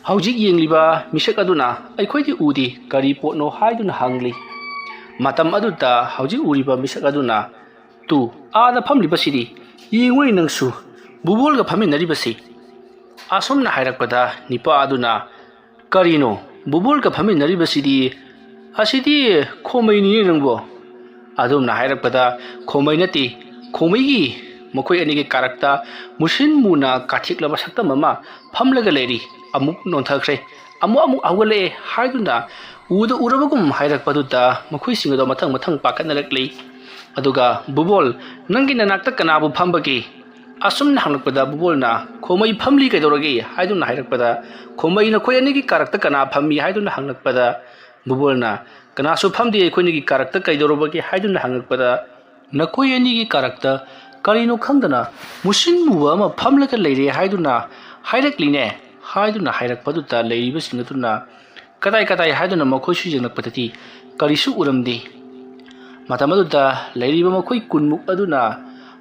ꯍꯧꯖꯤꯛ ꯌꯦꯡꯂꯤꯕ ꯃꯤꯁꯛ ꯑꯗꯨꯅ "ꯑꯩꯈꯣꯏꯗꯤ ꯎꯗꯦ, ꯀꯔꯤ ꯄꯣꯠꯅꯣ?" ꯍꯥꯏꯗꯨꯅ ꯍꯪꯂꯤ꯫ ꯃꯇꯝ ꯑꯗꯨꯗ ꯍꯧꯖꯤꯛ ꯎꯔꯤꯕ ꯃꯤꯁꯛ ꯑꯗꯨꯅ "ꯇꯨ, ꯑꯥꯗ ꯐꯝꯂꯤꯕꯁꯤꯗꯤ ꯌꯦꯡꯉꯨꯅꯦ ꯅꯪꯁꯨ, ꯕꯨꯕꯣꯜꯒ ꯐꯝꯃꯤꯟꯅꯔꯤꯕꯁꯤ." ꯑꯁꯣꯝꯅ ꯍꯥꯏꯔꯛꯄꯗ ꯅꯤꯄꯥ ꯑꯗꯨꯅ "ꯀꯔꯤꯅꯣ ꯕꯨꯕꯣꯜꯒ ꯐꯝꯃꯤꯟꯅꯔꯤꯕꯁꯤꯗꯤ? ꯑꯁꯤꯗꯤ ꯈꯣꯃꯩꯅꯤꯅꯦ ꯅꯪꯕꯣ." ꯑꯗꯨꯝꯅ ꯍꯥꯏꯔꯛꯄꯗ "ꯈꯣꯃꯩ ꯅꯠꯇꯦ, ꯈꯣꯃꯩꯒꯤ ꯃꯈꯣꯏ ꯑꯅꯤꯒꯤ ꯀꯥꯔꯛꯇ ꯃꯨꯁꯤꯟ ꯃꯨꯅ ꯀꯥꯊꯦꯛꯂꯕ ꯁꯛꯇꯝ ꯑꯃ ꯐꯝꯂꯒ ꯂꯩꯔꯤ, ꯑꯃꯨꯛ ꯅꯣꯟꯊꯈ꯭ꯔꯦ, ꯑꯃꯨꯛ ꯍꯧꯒꯠꯂꯛꯑꯦ" ꯍꯥꯏꯗꯨꯅ ꯎꯔꯕꯒꯨꯝ ꯍꯥꯏꯔꯛꯄꯗꯨꯗ ꯃꯈꯣꯏꯁꯤꯡ ꯑꯗꯣ ꯃꯊꯪ ꯄꯥꯈꯠꯅꯔꯛꯂꯤ꯫ ꯑꯗꯨꯒ "ꯕꯨꯕꯣꯜ, ꯅꯪꯒꯤ ꯅꯅꯥꯛꯇ ꯀꯅꯥꯕꯨ ꯐꯝꯕꯒꯦ?" ꯑꯁꯨꯝꯅ ꯍꯪꯂꯛꯄꯗ ꯕꯨꯕꯣꯜꯅ "ꯈꯣꯃꯩ ꯐꯝꯂꯤ ꯀꯩꯗꯧꯔꯒꯦ?" ꯍꯥꯏꯗꯨꯅ ꯍꯥꯏꯔꯛꯄꯗ "ꯈꯣꯃꯩ ꯅꯈꯣꯏ ꯑꯅꯤꯒꯤ ꯀꯥꯔꯛꯇ ꯀꯅꯥ ꯐꯝꯃꯤ?" ꯍꯥꯏꯗꯨꯅ ꯍꯪꯂꯛꯄꯗ ꯕꯨꯕꯣꯜꯅ "ꯀꯅꯥꯁꯨ ꯐꯝꯗꯦ ꯑꯩꯈꯣꯏꯅꯤꯒꯤ ꯀꯥꯔꯛꯇ ꯀꯩꯗꯧꯔꯕꯒꯦ?" ꯍꯥꯏꯗꯨꯅ ꯍꯪꯂꯛꯄꯗ "ꯅꯈꯣꯏ ꯑꯅꯤꯒꯤ ꯀꯥꯔꯛꯇ ꯀꯔꯤꯅꯣ ꯈꯪꯗꯅ ꯃꯨꯁꯤꯟ ꯃꯨꯕ ꯑꯃ ꯐꯝꯂꯒ ꯂꯩꯔꯦ ꯍꯥꯏꯗꯨꯅ ꯍꯥꯏꯔꯛꯂꯤꯅꯦ" ꯍꯥꯏꯗꯨꯅ ꯍꯥꯏꯔꯛꯄꯗꯨꯗ ꯂꯩꯔꯤꯕꯁꯤꯡ ꯑꯗꯨꯅ ꯀꯗꯥꯏ ꯍꯥꯏꯗꯨꯅ ꯃꯈꯣꯏꯁꯨ ꯌꯦꯡꯂꯛꯄꯗꯗꯤ ꯀꯔꯤꯁꯨ ꯎꯔꯝꯗꯦ꯫ ꯃꯇꯝ ꯑꯗꯨꯗ ꯂꯩꯔꯤꯕ ꯃꯈꯣꯏ 10ꯃꯨꯛ ꯑꯗꯨꯅ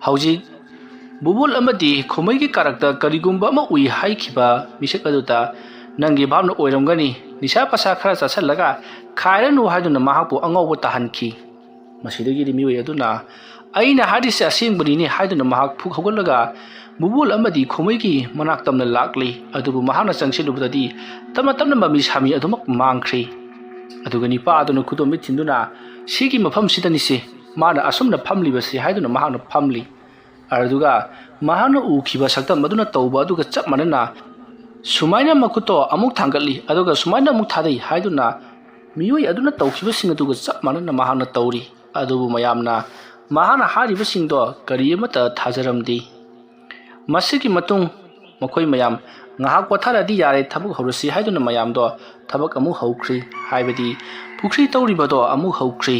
ꯍꯧꯖꯤꯛ ꯕꯨꯕꯣꯜ ꯑꯃꯗꯤ ꯈꯣꯃꯩꯒꯤ ꯀꯥꯔꯛꯇ ꯀꯔꯤꯒꯨꯝꯕ ꯑꯃ ꯎꯏ ꯍꯥꯏꯈꯤꯕ ꯃꯤꯁꯛ ꯑꯗꯨꯗ "ꯅꯪꯒꯤ ꯚꯥꯞꯅ ꯑꯣꯏꯔꯝꯒꯅꯤ, ꯅꯤꯁꯥ ꯄꯁꯥ ꯈꯔ ꯆꯥꯁꯤꯜꯂꯒ ꯈꯥꯏꯔꯅꯨ" ꯍꯥꯏꯗꯨꯅ ꯃꯍꯥꯛꯄꯨ ꯑꯉꯥꯎꯕ ꯇꯥꯍꯟꯈꯤ꯫ ꯃꯁꯤꯗꯒꯤꯗꯤ ꯃꯤꯑꯣꯏ ꯑꯗꯨꯅ "ꯑꯩꯅ ꯍꯥꯏꯔꯤꯁꯦ ꯑꯁꯦꯡꯕꯅꯤꯅꯦ" ꯍꯥꯏꯗꯨꯅ ꯃꯍꯥꯛ ꯐꯨꯛ ꯍꯧꯒꯠꯂꯒ ꯕꯨꯕꯣꯜ ꯑꯃꯗꯤ ꯈꯣꯃꯩꯒꯤ ꯃꯅꯥꯛ ꯇꯝꯅ ꯂꯥꯛꯂꯤ꯫ ꯑꯗꯨꯕꯨ ꯃꯍꯥꯛꯅ ꯆꯪꯁꯤꯜꯂꯨꯕꯗꯗꯤ ꯇꯞꯅ ꯃꯃꯤ ꯁꯥꯃꯤ ꯑꯗꯨꯃꯛ ꯃꯥꯡꯈ꯭ꯔꯦ꯫ ꯑꯗꯨꯒ ꯅꯤꯄꯥ ꯑꯗꯨꯅ ꯈꯨꯗꯣꯝꯕꯤ ꯊꯤꯟꯗꯨꯅ "ꯁꯤꯒꯤ ꯃꯐꯝꯁꯤꯗꯅꯤꯁꯦ ꯃꯥꯅ ꯑꯁꯨꯝꯅ ꯐꯝꯂꯤꯕꯁꯤ" ꯍꯥꯏꯗꯨꯅ ꯃꯍꯥꯛꯅ ꯐꯝꯂꯤ꯫ ꯑꯗꯨꯒ ꯃꯍꯥꯛꯅ ꯎꯈꯤꯕ ꯁꯛꯇꯝ ꯑꯗꯨꯅ ꯇꯧꯕ ꯑꯗꯨꯒ ꯆꯞ ꯃꯥꯟꯅꯅ ꯁꯨꯃꯥꯏꯅ ꯃꯈꯨꯠꯇꯣ ꯑꯃꯨꯛ ꯊꯥꯡꯒꯠꯂꯤ ꯑꯗꯨꯒ ꯁꯨꯃꯥꯏꯅ ꯑꯃꯨꯛ ꯊꯥꯗꯩ ꯍꯥꯏꯗꯨꯅ ꯃꯤꯑꯣꯏ ꯑꯗꯨꯅ ꯇꯧꯈꯤꯕꯁꯤꯡ ꯑꯗꯨꯒ ꯆꯞ ꯃꯥꯟꯅꯅ ꯃꯍꯥꯛꯅ ꯇꯧꯔꯤ꯫ ꯑꯗꯨꯕꯨ ꯃꯌꯥꯝꯅ ꯃꯍꯥꯛꯅ ꯍꯥꯏꯔꯤꯕꯁꯤꯡꯗꯣ ꯀꯔꯤ ꯑꯃꯠꯇ ꯊꯥꯖꯔꯝꯗꯦ꯫ ꯃꯁꯤꯒꯤ ꯃꯇꯨꯡ ꯃꯈꯣꯏ ꯃꯌꯥꯝ ꯉꯥꯏꯍꯥꯛ ꯄꯣꯊꯥꯔꯗꯤ ꯌꯥꯔꯦ, ꯊꯕꯛ ꯍꯧꯔꯁꯤ ꯍꯥꯏꯗꯨꯅ ꯃꯌꯥꯝꯗꯣ ꯊꯕꯛ ꯑꯃꯨꯛ ꯍꯧꯈ꯭ꯔꯤ, ꯍꯥꯏꯕꯗꯤ ꯄꯨꯈ꯭ꯔꯤ ꯇꯧꯔꯤꯕꯗꯣ ꯑꯃꯨꯛ ꯍꯧꯈ꯭ꯔꯤ꯫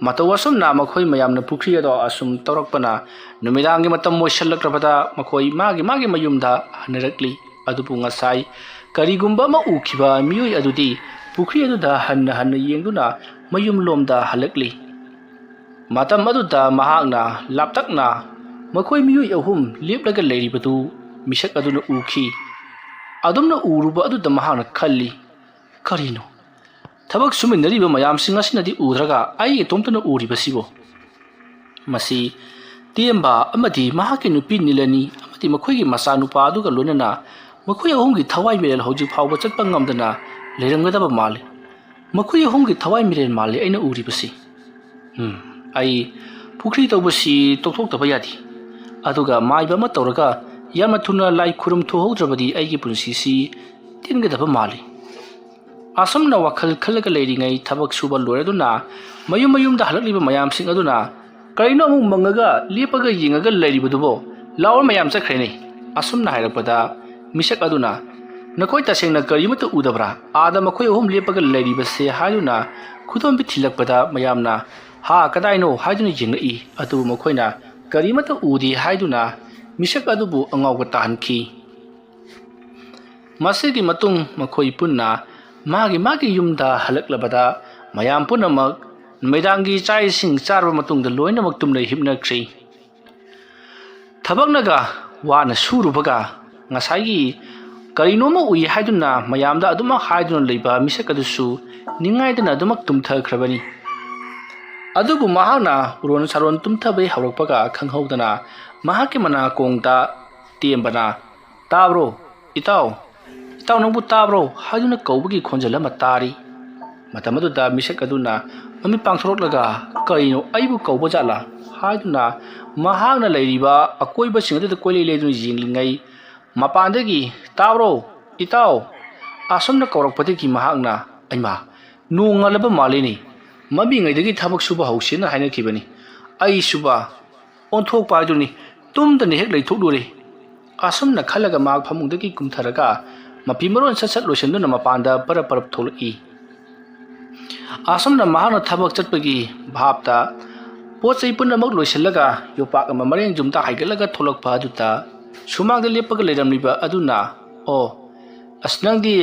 ꯃꯇꯧ ꯑꯁꯨꯝꯅ ꯃꯈꯣꯏ ꯃꯌꯥꯝꯅ ꯄꯨꯈ꯭ꯔꯤ ꯑꯗꯣ ꯑꯁꯨꯝ ꯇꯧꯔꯛꯄꯅ ꯅꯨꯃꯤꯗꯥꯡꯒꯤ ꯃꯇꯝ ꯃꯣꯏꯁꯜꯂꯛꯂꯕꯗ ꯃꯈꯣꯏ ꯃꯥꯒꯤ ꯃꯌꯨꯝꯗ ꯍꯟꯅꯔꯛꯂꯤ ꯑꯗꯨꯕꯨ ꯉꯁꯥꯏ ꯀꯔꯤꯒꯨꯝꯕ ꯑꯃ ꯎꯈꯤꯕ ꯃꯤꯑꯣꯏ ꯑꯗꯨꯗꯤ ꯄꯨꯈ꯭ꯔꯤ ꯑꯗꯨꯗ ꯍꯟꯅ ꯌꯦꯡꯗꯨꯅ ꯃꯌꯨꯝꯂꯣꯝꯗ ꯍꯜꯂꯛꯂꯤ ꯃꯇꯝ ꯑꯗꯨꯗ ꯃꯍꯥꯛꯅ ꯂꯥꯞꯇꯛꯅ ꯃꯈꯣꯏ ꯃꯤꯑꯣꯏ ꯑꯍꯨꯝ ꯂꯦꯞꯂꯒ ꯂꯩꯔꯤꯕꯗꯨ ꯃꯤꯁꯛ ꯑꯗꯨꯅ ꯎꯈꯤ ꯑꯗꯨꯝꯅ ꯎꯔꯨꯕ ꯑꯗꯨꯗ ꯃꯍꯥꯛꯅ ꯈꯜꯂꯤ ꯀꯔꯤꯅꯣ ꯊꯕꯛ ꯁꯨꯃꯤꯟꯅꯔꯤꯕ ꯃꯌꯥꯝꯁꯤꯡ ꯑꯁꯤꯅꯗꯤ ꯎꯗ꯭ꯔꯒ ꯑꯩ ꯏꯇꯣꯝꯇꯅ ꯎꯔꯤꯕꯁꯤꯕꯣ ꯃꯁꯤ ꯇꯦꯝꯕ ꯑꯃꯗꯤ ꯃꯍꯥꯛꯀꯤ ꯅꯨꯄꯤ ꯅꯤꯂꯅꯤ ꯑꯃꯗꯤ ꯃꯈꯣꯏꯒꯤ ꯃꯆꯥꯅꯨꯄꯥ ꯑꯗꯨꯒ ꯂꯣꯏꯅꯅ ꯃꯈꯣꯏ ꯑꯍꯨꯝꯒꯤ ꯊꯋꯥꯏ ꯃꯤꯔꯦꯜ ꯍꯧꯖꯤꯛ ꯐꯥꯎꯕ ꯆꯠꯄ ꯉꯝꯗꯅ ꯂꯩꯔꯝꯒꯗꯕ ꯃꯥꯜꯂꯤ ꯃꯈꯣꯏ ꯑꯍꯨꯝꯒꯤ ꯊꯋꯥꯏ ꯃꯤꯔꯦꯜ ꯃꯥꯜꯂꯤ ꯑꯩꯅ ꯎꯔꯤꯕꯁꯤ ꯑꯩ ꯄꯨꯈ꯭ꯔꯤ ꯇꯧꯕꯁꯤ ꯇꯣꯛꯊꯣꯛꯇꯕ ꯌꯥꯗꯦ ꯑꯗꯨꯒ ꯃꯥꯏꯕ ꯑꯃ ꯇꯧꯔꯒ ꯌꯥꯝꯅ ꯊꯨꯅ ꯂꯥꯏ ꯈꯨꯔꯨꯝ ꯊꯣꯛꯍꯧꯗ꯭ꯔꯕꯗꯤ ꯑꯩꯒꯤ ꯄꯨꯟꯁꯤꯁꯤ ꯇꯤꯟꯒꯗꯕ ꯃꯥꯜꯂꯤ ꯑꯁꯨꯝꯅ ꯋꯥꯈꯜ ꯈꯜꯂꯒ ꯂꯩꯔꯤꯉꯩ ꯊꯕꯛ ꯁꯨꯕ ꯂꯣꯏꯔꯗꯨꯅ ꯃꯌꯨꯝꯗ ꯍꯜꯂꯛꯂꯤꯕ ꯃꯌꯥꯝꯁꯤꯡ ꯑꯗꯨꯅ ꯀꯔꯤꯅꯣ ꯑꯃꯨꯛ ꯃꯪꯉꯒ ꯂꯦꯞꯄꯒ ꯌꯦꯡꯉꯒ ꯂꯩꯔꯤꯕꯗꯨꯕꯣ ꯂꯥꯎꯔ ꯃꯌꯥꯝ ꯆꯠꯈ꯭ꯔꯦꯅꯦ ꯑꯁꯨꯝꯅ ꯍꯥꯏꯔꯛꯄꯗ ꯃꯤꯁꯛ ꯑꯗꯨꯅ ꯅꯈꯣꯏ ꯇꯁꯦꯡꯅ ꯀꯔꯤꯃꯠꯇ ꯎꯗꯕ꯭ꯔꯥ ꯑꯥꯗ ꯃꯈꯣꯏ ꯑꯍꯨꯝ ꯂꯦꯞꯄꯒ ꯂꯩꯔꯤꯕꯁꯦ ꯍꯥꯏꯗꯨꯅ ꯈꯨꯗꯣꯝꯕꯤ ꯊꯤꯜꯂꯛꯄꯗ ꯃꯌꯥꯝꯅ ꯍꯥ ꯀꯗꯥꯏꯅꯣ ꯍꯥꯏꯗꯨꯅ ꯌꯦꯡꯂꯛꯏ ꯑꯗꯨꯕꯨ ꯃꯈꯣꯏꯅ ꯀꯔꯤꯃꯠꯇ ꯎꯗꯦ ꯍꯥꯏꯗꯨꯅ ꯃꯤꯁꯛ ꯑꯗꯨꯕꯨ ꯑꯉꯥꯎꯕ ꯇꯥꯍꯟꯈꯤ ꯃꯁꯤꯒꯤ ꯃꯇꯨꯡ ꯃꯈꯣꯏ ꯄꯨꯟꯅ ꯃꯥꯒꯤ ꯌꯨꯝꯗ ꯍꯜꯂꯛꯂꯕꯗ ꯃꯌꯥꯝ ꯄꯨꯝꯅꯃꯛ ꯅꯨꯃꯤꯗꯥꯡꯒꯤ ꯆꯥꯛ ꯏꯁꯤꯡ ꯆꯥꯔꯕ ꯃꯇꯨꯡꯗ ꯂꯣꯏꯅꯃꯛ ꯇꯨꯝꯅ ꯍꯤꯞꯅꯈ꯭ꯔꯤ ꯊꯕꯛꯅꯒ ꯋꯥꯅ ꯁꯨꯔꯨꯕꯒ ꯉꯁꯥꯏꯒꯤ ꯀꯔꯤꯅꯣꯃ ꯎꯏ ꯍꯥꯏꯗꯨꯅ ꯃꯌꯥꯝꯗ ꯑꯗꯨꯃꯛ ꯍꯥꯏꯗꯨꯅ ꯂꯩꯕ ꯃꯤꯁꯛ ꯑꯗꯨꯁꯨ ꯅꯤꯡꯉꯥꯏꯗꯅ ꯑꯗꯨꯃꯛ ꯇꯨꯝꯊꯈ꯭ꯔꯕꯅꯤ ꯑꯗꯨꯕꯨ ꯃꯍꯥꯛꯅ ꯎꯔꯣꯟ ꯁꯥꯔꯣꯟ ꯇꯨꯝꯊꯕꯩ ꯍꯧꯔꯛꯄꯒ ꯈꯪꯍꯧꯗꯅ ꯃꯍꯥꯛꯀꯤ ꯃꯅꯥꯀꯣꯡꯗ ꯇꯦꯝꯕꯅ ꯇꯥꯕ꯭ꯔꯣ ꯏꯇꯥꯎ ꯅꯪꯕꯨ ꯇꯥꯕ꯭ꯔꯣ ꯍꯥꯏꯗꯨꯅ ꯀꯧꯕꯒꯤ ꯈꯣꯟꯖꯦꯜ ꯑꯃ ꯇꯥꯔꯤ ꯃꯇꯝ ꯑꯗꯨꯗ ꯃꯤꯁꯛ ꯑꯗꯨꯅ ꯃꯃꯤꯠ ꯄꯥꯡꯊꯣꯔꯛꯂꯒ ꯀꯔꯤꯅꯣ ꯑꯩꯕꯨ ꯀꯧꯕ ꯖꯥꯠꯂꯥ ꯍꯥꯏꯗꯨꯅ ꯃꯍꯥꯛꯅ ꯂꯩꯔꯤꯕ ꯑꯀꯣꯏꯕꯁꯤꯡ ꯑꯗꯨꯗ ꯀꯣꯏꯂꯩ ꯂꯩꯗꯨꯅ ꯌꯦꯡꯂꯤꯉꯩ ꯃꯄꯥꯟꯗꯒꯤ ꯇꯥꯕ꯭ꯔꯣ ꯏꯇꯥꯎ ꯑꯁꯨꯝꯅ ꯀꯧꯔꯛꯄꯗꯒꯤ ꯃꯍꯥꯛꯅ ꯑꯩꯃꯥ ꯅꯣꯡ ꯉꯥꯜꯂꯕ ꯃꯥꯜꯂꯤꯅꯤ ꯃꯃꯤꯉꯩꯗꯒꯤ ꯊꯕꯛ ꯁꯨꯕ ꯍꯧꯁꯦꯅ ꯍꯥꯏꯅꯈꯤꯕꯅꯤ ꯑꯩ ꯁꯨꯕ ꯑꯣꯟꯊꯣꯛꯄ ꯍꯥꯏꯗꯨꯅꯤ ꯇꯨꯝꯗꯅ ꯍꯦꯛ ꯂꯩꯊꯣꯛꯂꯨꯔꯦ ꯑꯁꯨꯝꯅ ꯈꯜꯂꯒ ꯃꯍꯥꯛ ꯐꯃꯨꯡꯗꯒꯤ ꯀꯨꯝꯊꯔꯒ ꯃꯄꯤ ꯃꯔꯣꯟ ꯁꯠ ꯂꯣꯏꯁꯤꯟꯗꯨꯅ ꯃꯄꯥꯟꯗ ꯄꯔꯞ ꯊꯣꯛꯂꯛꯏ ꯑꯁꯨꯝꯅ ꯃꯍꯥꯛꯅ ꯊꯕꯛ ꯆꯠꯄꯒꯤ ꯚꯥꯞꯇ ꯄꯣꯠ ꯆꯩ ꯄꯨꯝꯅꯃꯛ ꯂꯣꯏꯁꯤꯜꯂꯒ ꯌꯣꯄꯥꯛ ꯑꯃ ꯃꯔꯦꯡ ꯖꯨꯝꯇ ꯍꯥꯏꯒꯠꯂꯒ ꯊꯣꯛꯂꯛꯄ ꯑꯗꯨꯗ ꯁꯨꯃꯥꯡꯗ ꯂꯦꯞꯄꯒ ꯂꯩꯔꯝꯂꯤꯕ ꯑꯗꯨꯅ ꯑꯣ ꯅꯪꯗꯤ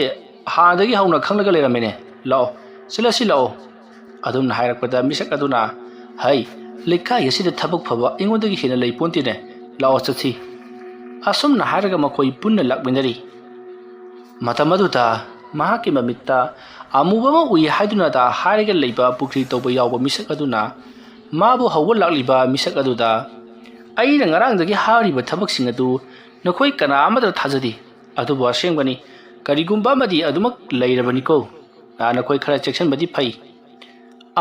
ꯍꯥꯟꯅꯗꯒꯤ ꯍꯧꯅ ꯈꯪꯂꯒ ꯂꯩꯔꯝꯃꯦꯅꯦ ꯂꯥꯛꯑꯣ ꯁꯤ ꯂꯥꯛꯑꯣ ꯑꯗꯨꯝꯅ ꯍꯥꯏꯔꯛꯄꯗ ꯃꯤꯁꯛ ꯑꯗꯨꯅ ꯍꯩ ꯂꯩꯀꯥꯏ ꯑꯁꯤꯗ ꯊꯕꯛ ꯐꯕ ꯑꯩꯉꯣꯟꯗꯒꯤ ꯍꯦꯟꯅ ꯂꯩ ꯄꯣꯟꯇꯦꯅꯦ ꯂꯥꯛꯑꯣ ꯆꯠꯁꯤ ꯑꯁꯨꯝꯅ ꯍꯥꯏꯔꯒ ꯃꯈꯣꯏ ꯄꯨꯟꯅ ꯂꯥꯛꯃꯤꯟꯅꯔꯤ ꯃꯇꯝ ꯑꯗꯨꯗ ꯃꯍꯥꯛꯀꯤ ꯃꯃꯤꯠꯇ ꯑꯃꯨꯕ ꯑꯃ ꯎꯏ ꯍꯥꯏꯗꯨꯅ ꯍꯥꯏꯔꯒ ꯂꯩꯕ ꯄꯨꯈ꯭ꯔꯤ ꯇꯧꯕ ꯌꯥꯎꯕ ꯃꯤꯁꯛ ꯑꯗꯨꯅ ꯃꯥꯕꯨ ꯍꯧꯕ ꯂꯥꯛꯂꯤꯕ ꯃꯤꯁꯛ ꯑꯗꯨꯗ ꯑꯩꯅ ꯉꯔꯥꯡꯗꯒꯤ ꯍꯥꯏꯔꯤꯕ ꯊꯕꯛꯁꯤꯡ ꯑꯗꯨ ꯅꯈꯣꯏ ꯀꯅꯥ ꯑꯃꯗ ꯊꯥꯖꯗꯦ ꯑꯗꯨꯕꯨ ꯑꯁꯦꯡꯕꯅꯤ ꯀꯔꯤꯒꯨꯝꯕ ꯑꯃꯗꯤ ꯑꯗꯨꯃꯛ ꯂꯩꯔꯕꯅꯤꯀꯣ ꯅꯈꯣꯏ ꯈꯔ ꯆꯦꯛꯁꯤꯟꯕꯗꯤ ꯐꯩ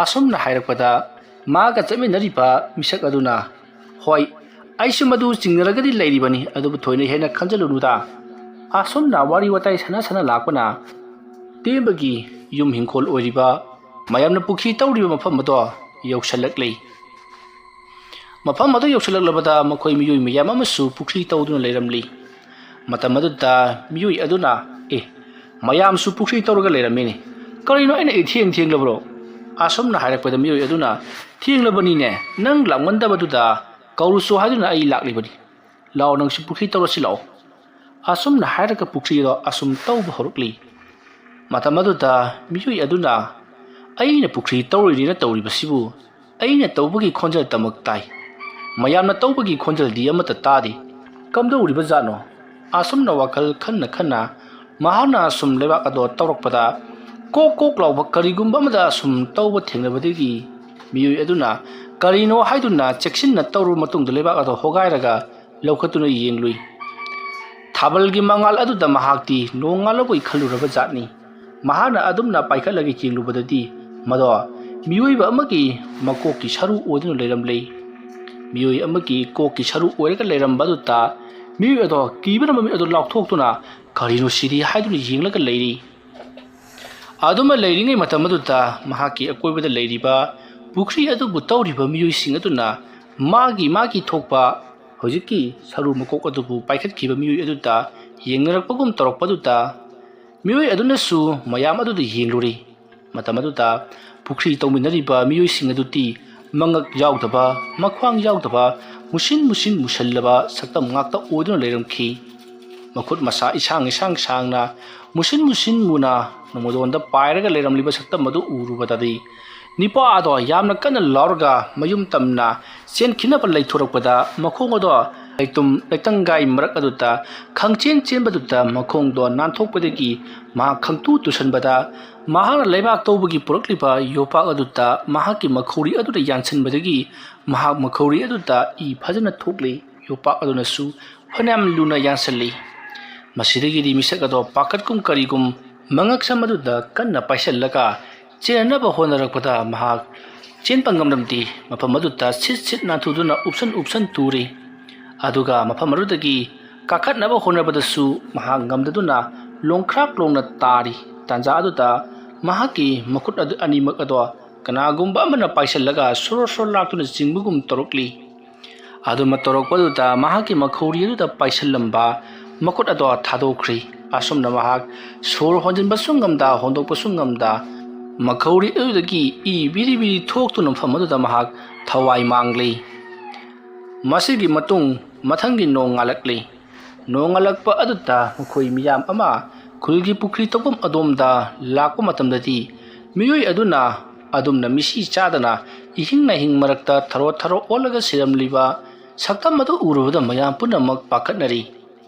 ꯑꯁꯨꯝꯅ ꯍꯥꯏꯔꯛꯄꯗ ꯃꯥꯒ ꯆꯠꯃꯤꯟꯅꯔꯤꯕ ꯃꯤꯁꯛ ꯑꯗꯨꯅ ꯍꯣꯏ ꯑꯩꯁꯨ ꯃꯗꯨ ꯆꯤꯡꯅꯔꯒꯗꯤ ꯂꯩꯔꯤꯕꯅꯤ ꯑꯗꯨꯕꯨ ꯊꯣꯏꯅ ꯍꯦꯟꯅ ꯈꯟꯖꯜꯂꯨꯅꯨꯗ ꯑꯁꯨꯝꯅ ꯋꯥꯔꯤ ꯋꯥꯇꯥꯏ ꯁꯥꯟꯅ ꯂꯥꯛꯄꯅ ꯇꯦꯝꯕꯒꯤ ꯌꯨꯝ ꯍꯤꯡꯈꯣꯜ ꯑꯣꯏꯔꯤꯕ ꯃꯌꯥꯝꯅ ꯄꯨꯈ꯭ꯔꯤ ꯇꯧꯔꯤꯕ ꯃꯐꯝ ꯑꯗꯣ ꯌꯧꯁꯜꯂꯛꯂꯤ ꯃꯐꯝ ꯑꯗꯨ ꯌꯧꯁꯜꯂꯛꯂꯕꯗ ꯃꯈꯣꯏ ꯃꯤꯑꯣꯏ ꯃꯌꯥꯝ ꯑꯃꯁꯨ ꯄꯨꯈ꯭ꯔꯤ ꯇꯧꯗꯨꯅ ꯂꯩꯔꯝꯂꯤ ꯃꯇꯝ ꯑꯗꯨꯗ ꯃꯤꯑꯣꯏ ꯑꯗꯨꯅ ꯃꯌꯥꯝꯁꯨ ꯄꯨꯈ꯭ꯔꯤ ꯇꯧꯔꯒ ꯂꯩꯔꯝꯃꯤꯅꯦ ꯀꯔꯤꯅꯣ ꯑꯩꯅ ꯊꯦꯡꯂꯕ꯭ꯔꯣ ꯑꯁꯨꯝꯅ ꯍꯥꯏꯔꯛꯄꯗ ꯃꯤꯑꯣꯏ ꯑꯗꯨꯅ ꯊꯦꯡꯂꯕꯅꯤꯅꯦ ꯅꯪ ꯂꯥꯛꯃꯟꯗꯕꯗꯨꯗ ꯀꯧꯔꯨꯁꯨ ꯍꯥꯏꯗꯨꯅ ꯑꯩ ꯂꯥꯛꯂꯤꯕꯅꯤ ꯂꯥꯛꯑꯣ ꯅꯪꯁꯨ ꯄꯨꯈ꯭ꯔꯤ ꯇꯧꯔꯁꯤ ꯂꯥꯛꯑꯣ ꯑꯁꯨꯝꯅ ꯍꯥꯏꯔꯒ ꯄꯨꯈ꯭ꯔꯤꯗꯣ ꯑꯁꯨꯝ ꯇꯧꯕ ꯍꯧꯔꯛꯂꯤ ꯃꯇꯝ ꯑꯗꯨꯗ ꯃꯤꯑꯣꯏ ꯑꯗꯨꯅ ꯑꯩꯅ ꯄꯨꯈ꯭ꯔꯤ ꯇꯧꯔꯤꯅꯦꯅ ꯇꯧꯔꯤꯕꯁꯤꯕꯨ ꯑꯩꯅ ꯇꯧꯕꯒꯤ ꯈꯣꯟꯖꯦꯜ ꯇꯃꯛ ꯇꯥꯏ ꯃꯌꯥꯝꯅ ꯇꯧꯕꯒꯤ ꯈꯣꯟꯖꯦꯜꯗꯤ ꯑꯃꯠꯇ ꯇꯥꯗꯦ ꯀꯝꯗꯧꯔꯤꯕ ꯖꯥꯠꯅꯣ ꯑꯁꯨꯝꯅ ꯋꯥꯈꯜ ꯈꯟꯅ ꯃꯍꯥꯛꯅ ꯑꯁꯨꯝ ꯂꯩꯕꯥꯛ ꯑꯗꯣ ꯇꯧꯔꯛꯄꯗ ꯀꯣꯛ ꯂꯥꯎꯕ ꯀꯔꯤꯒꯨꯝꯕ ꯑꯃꯗ ꯑꯁꯨꯝ ꯇꯧꯕ ꯊꯦꯡꯅꯕꯗꯒꯤ ꯃꯤꯑꯣꯏ ꯑꯗꯨꯅ ꯀꯔꯤꯅꯣ ꯍꯥꯏꯗꯨꯅ ꯆꯦꯛꯁꯤꯟꯅ ꯇꯧꯔꯕ ꯃꯇꯨꯡꯗ ꯂꯩꯕꯥꯛ ꯑꯗꯣ ꯍꯣꯒꯥꯏꯔꯒ ꯂꯧꯈꯠꯇꯨꯅ ꯌꯦꯡꯂꯨꯏ ꯊꯥꯕꯜꯒꯤ ꯃꯉꯥꯜ ꯑꯗꯨꯗ ꯃꯍꯥꯛꯇꯤ ꯅꯣꯡꯉꯥꯜꯂꯕꯣꯏ ꯈꯜꯂꯨꯔꯕ ꯖꯥꯠꯅꯤ ꯃꯍꯥꯛꯅ ꯑꯗꯨꯝꯅ ꯄꯥꯏꯈꯠꯂꯒ ꯌꯦꯡꯂꯨꯕꯗꯗꯤ ꯃꯗꯣ ꯃꯤꯑꯣꯏꯕ ꯑꯃꯒꯤ ꯃꯀꯣꯛꯀꯤ ꯁꯔꯨ ꯑꯣꯏꯗꯨꯅ ꯂꯩꯔꯝꯂꯤ ꯃꯤꯑꯣꯏ ꯑꯃꯒꯤ ꯀꯣꯛꯀꯤ ꯁꯔꯨ ꯑꯣꯏꯔꯒ ꯂꯩꯔꯝꯕ ꯑꯗꯨꯗ ꯃꯤꯑꯣꯏ ꯑꯗꯣ ꯀꯤꯕꯅ ꯃꯃꯤꯠ ꯑꯗꯨ ꯂꯥꯎꯊꯣꯛꯇꯨꯅ ꯀꯔꯤꯅꯣ ꯁꯤꯗꯤ ꯍꯥꯏꯗꯨꯅ ꯌꯦꯡꯂꯒ ꯂꯩꯔꯤ ꯑꯗꯨꯃ ꯂꯩꯔꯤꯉꯩ ꯃꯇꯝ ꯑꯗꯨꯗ ꯃꯍꯥꯛꯀꯤ ꯑꯀꯣꯏꯕꯗ ꯂꯩꯔꯤꯕ ꯄꯨꯈ꯭ꯔꯤ ꯑꯗꯨꯕꯨ ꯇꯧꯔꯤꯕ ꯃꯤꯑꯣꯏꯁꯤꯡ ꯑꯗꯨꯅ ꯃꯥꯒꯤ ꯊꯣꯛꯄ ꯍꯧꯖꯤꯛꯀꯤ ꯁꯔꯨ ꯃꯀꯣꯛ ꯑꯗꯨꯕꯨ ꯄꯥꯏꯈꯠꯈꯤꯕ ꯃꯤꯑꯣꯏ ꯑꯗꯨꯗ ꯌꯦꯡꯅꯔꯛꯄꯒꯨꯝ ꯇꯧꯔꯛꯄꯗꯨꯗ ꯃꯤꯑꯣꯏ ꯑꯗꯨꯅꯁꯨ ꯃꯌꯥꯝ ꯑꯗꯨꯗ ꯌꯦꯡꯂꯨꯔꯤ ꯃꯇꯝ ꯑꯗꯨꯗ ꯄꯨꯈ꯭ꯔꯤ ꯇꯧꯃꯤꯟꯅꯔꯤꯕ ꯃꯤꯑꯣꯏꯁꯤꯡ ꯑꯗꯨꯗꯤ ꯃꯉꯛ ꯌꯥꯎꯗꯕ ꯃꯈ꯭ꯋꯥꯡ ꯌꯥꯎꯗꯕ ꯃꯨꯁꯤꯟ ꯃꯨꯁꯜꯂꯕ ꯁꯛꯇꯝ ꯉꯥꯛꯇ ꯑꯣꯏꯗꯨꯅ ꯂꯩꯔꯝꯈꯤ꯫ ꯃꯈꯨꯠ ꯃꯁꯥ ꯏꯁꯥꯡ ꯁꯥꯡꯅ ꯃꯨꯁꯤꯟ ꯃꯨꯅ ꯅꯣꯡꯃꯗꯣꯟꯗ ꯄꯥꯏꯔꯒ ꯂꯩꯔꯝꯂꯤꯕ ꯁꯛꯇꯝ ꯑꯗꯨ ꯎꯔꯨꯕꯗꯗꯤ ꯅꯤꯄꯥ ꯑꯗꯣ ꯌꯥꯝꯅ ꯀꯟꯅ ꯂꯥꯎꯔꯒ ꯃꯌꯨꯝ ꯇꯝꯅ ꯆꯦꯟꯈꯤꯅꯕ ꯂꯩꯊꯣꯔꯛꯄꯗ ꯃꯈꯣꯡ ꯑꯗꯣ ꯂꯩꯇꯪꯒꯥꯏ ꯃꯔꯛ ꯑꯗꯨꯗ ꯈꯪꯆꯦꯟ ꯆꯦꯟꯕꯗꯨꯗ ꯃꯈꯣꯡꯗꯣ ꯅꯥꯟꯊꯣꯛꯄꯗꯒꯤ ꯃꯍꯥꯛ ꯈꯪꯇꯨ ꯇꯨꯁꯟꯕꯗ ꯃꯍꯥꯛꯅ ꯂꯩꯕꯥꯛ ꯇꯧꯕꯒꯤ ꯄꯨꯔꯛꯂꯤꯕ ꯌꯣꯄꯥꯛ ꯑꯗꯨꯗ ꯃꯍꯥꯛꯀꯤ ꯃꯈꯧꯔꯤ ꯑꯗꯨꯗ ꯌꯥꯟꯁꯤꯟꯕꯗꯒꯤ ꯃꯍꯥꯛ ꯃꯈꯧꯔꯤ ꯑꯗꯨꯗ ꯏ ꯐꯖꯅ ꯊꯣꯛꯂꯤ꯫ ꯌꯣꯄꯥꯛ ꯑꯗꯨꯅꯁꯨ ꯐꯅꯌꯥꯝ ꯂꯨꯅ ꯌꯥꯟꯁꯤꯜꯂꯤ꯫ ꯃꯁꯤꯗꯒꯤꯗꯤ ꯃꯤꯁꯛ ꯑꯗꯣ ꯄꯥꯈꯠꯀꯨꯝ ꯀꯔꯤꯒꯨꯝ ꯃꯉꯛꯁꯝ ꯑꯗꯨꯗ ꯀꯟꯅ ꯄꯥꯏꯁꯤꯜꯂꯒ ꯆꯦꯟꯅꯕ ꯍꯣꯠꯅꯔꯛꯄꯗ ꯃꯍꯥꯛ ꯆꯦꯟꯕ ꯉꯝꯂꯝꯗꯦ꯫ ꯃꯐꯝ ꯑꯗꯨꯗ ꯁꯤꯠ ꯅꯥꯟꯊꯨꯗꯨꯅ ꯎꯞꯁꯟ ꯇꯨꯔꯤ꯫ ꯑꯗꯨꯒ ꯃꯐꯝ ꯑꯗꯨꯗꯒꯤ ꯀꯥꯈꯠꯅꯕ ꯍꯣꯠꯅꯕꯗꯁꯨ ꯃꯍꯥꯛ ꯉꯝꯗꯗꯨꯅ ꯂꯣꯡꯈ꯭ꯔꯥꯛ ꯂꯣꯡꯅ ꯇꯥꯔꯤ꯫ ꯇꯥꯟꯖꯥ ꯑꯗꯨꯗ ꯃꯍꯥꯛꯀꯤ ꯃꯈꯨꯠ ꯑꯅꯤꯃꯛ ꯑꯗꯣ ꯀꯅꯥꯒꯨꯝꯕ ꯑꯃꯅ ꯄꯥꯏꯁꯤꯜꯂꯒ ꯁꯣꯔ ꯂꯥꯛꯇꯨꯅ ꯆꯤꯡꯕꯒꯨꯝ ꯇꯧꯔꯛꯂꯤ꯫ ꯑꯗꯨꯝꯅ ꯇꯧꯔꯛꯄꯗꯨꯗ ꯃꯍꯥꯛꯀꯤ ꯃꯈꯧꯔꯤ ꯑꯗꯨꯗ ꯄꯥꯏꯁꯤꯜꯂꯝꯕ ꯃꯈꯨꯠ ꯑꯗꯣ ꯊꯥꯗꯣꯛꯈ꯭ꯔꯤ꯫ ꯑꯁꯨꯝꯅ ꯃꯍꯥꯛ ꯁꯣꯔ ꯍꯣꯟꯖꯤꯟꯕꯁꯨ ꯉꯝꯗ ꯍꯣꯟꯗꯣꯛꯄꯁꯨ ꯉꯝꯗ ꯃꯈꯧꯔꯤ ꯑꯗꯨꯗꯒꯤ ꯏ ꯕꯤꯔꯤ ꯊꯣꯛꯇꯨꯅ ꯃꯐꯝ ꯑꯗꯨꯗ ꯃꯍꯥꯛ ꯊꯋꯥꯏ ꯃꯥꯡꯂꯤ꯫ ꯃꯁꯤꯒꯤ ꯃꯇꯨꯡ ꯃꯊꯪꯒꯤ ꯅꯣꯡ ꯉꯥꯜꯂꯛꯂꯤ꯫ ꯅꯣꯡ ꯉꯥꯜꯂꯛꯄ ꯑꯗꯨꯗ ꯃꯈꯣꯏ ꯃꯤꯌꯥꯝ ꯑꯃ ꯈꯨꯜꯒꯤ ꯄꯨꯈ꯭ꯔꯤ ꯇꯧꯐꯝ ꯑꯗꯣꯝꯗ ꯂꯥꯛꯄ ꯃꯇꯝꯗꯗꯤ ꯃꯤꯑꯣꯏ ꯑꯗꯨꯅ ꯑꯗꯨꯝꯅ ꯃꯤꯁꯤ ꯆꯥꯗꯅ ꯏꯍꯤꯡ ꯅꯥꯍꯤꯡ ꯃꯔꯛꯇ ꯊꯔꯣ ꯑꯣꯜꯂꯒ ꯁꯤꯔꯝꯂꯤꯕ ꯁꯛꯇꯝ ꯑꯗꯨ ꯎꯔꯨꯕꯗ ꯃꯌꯥꯝ ꯄꯨꯝꯅꯃꯛ ꯄꯥꯈꯠꯅꯔꯤ꯫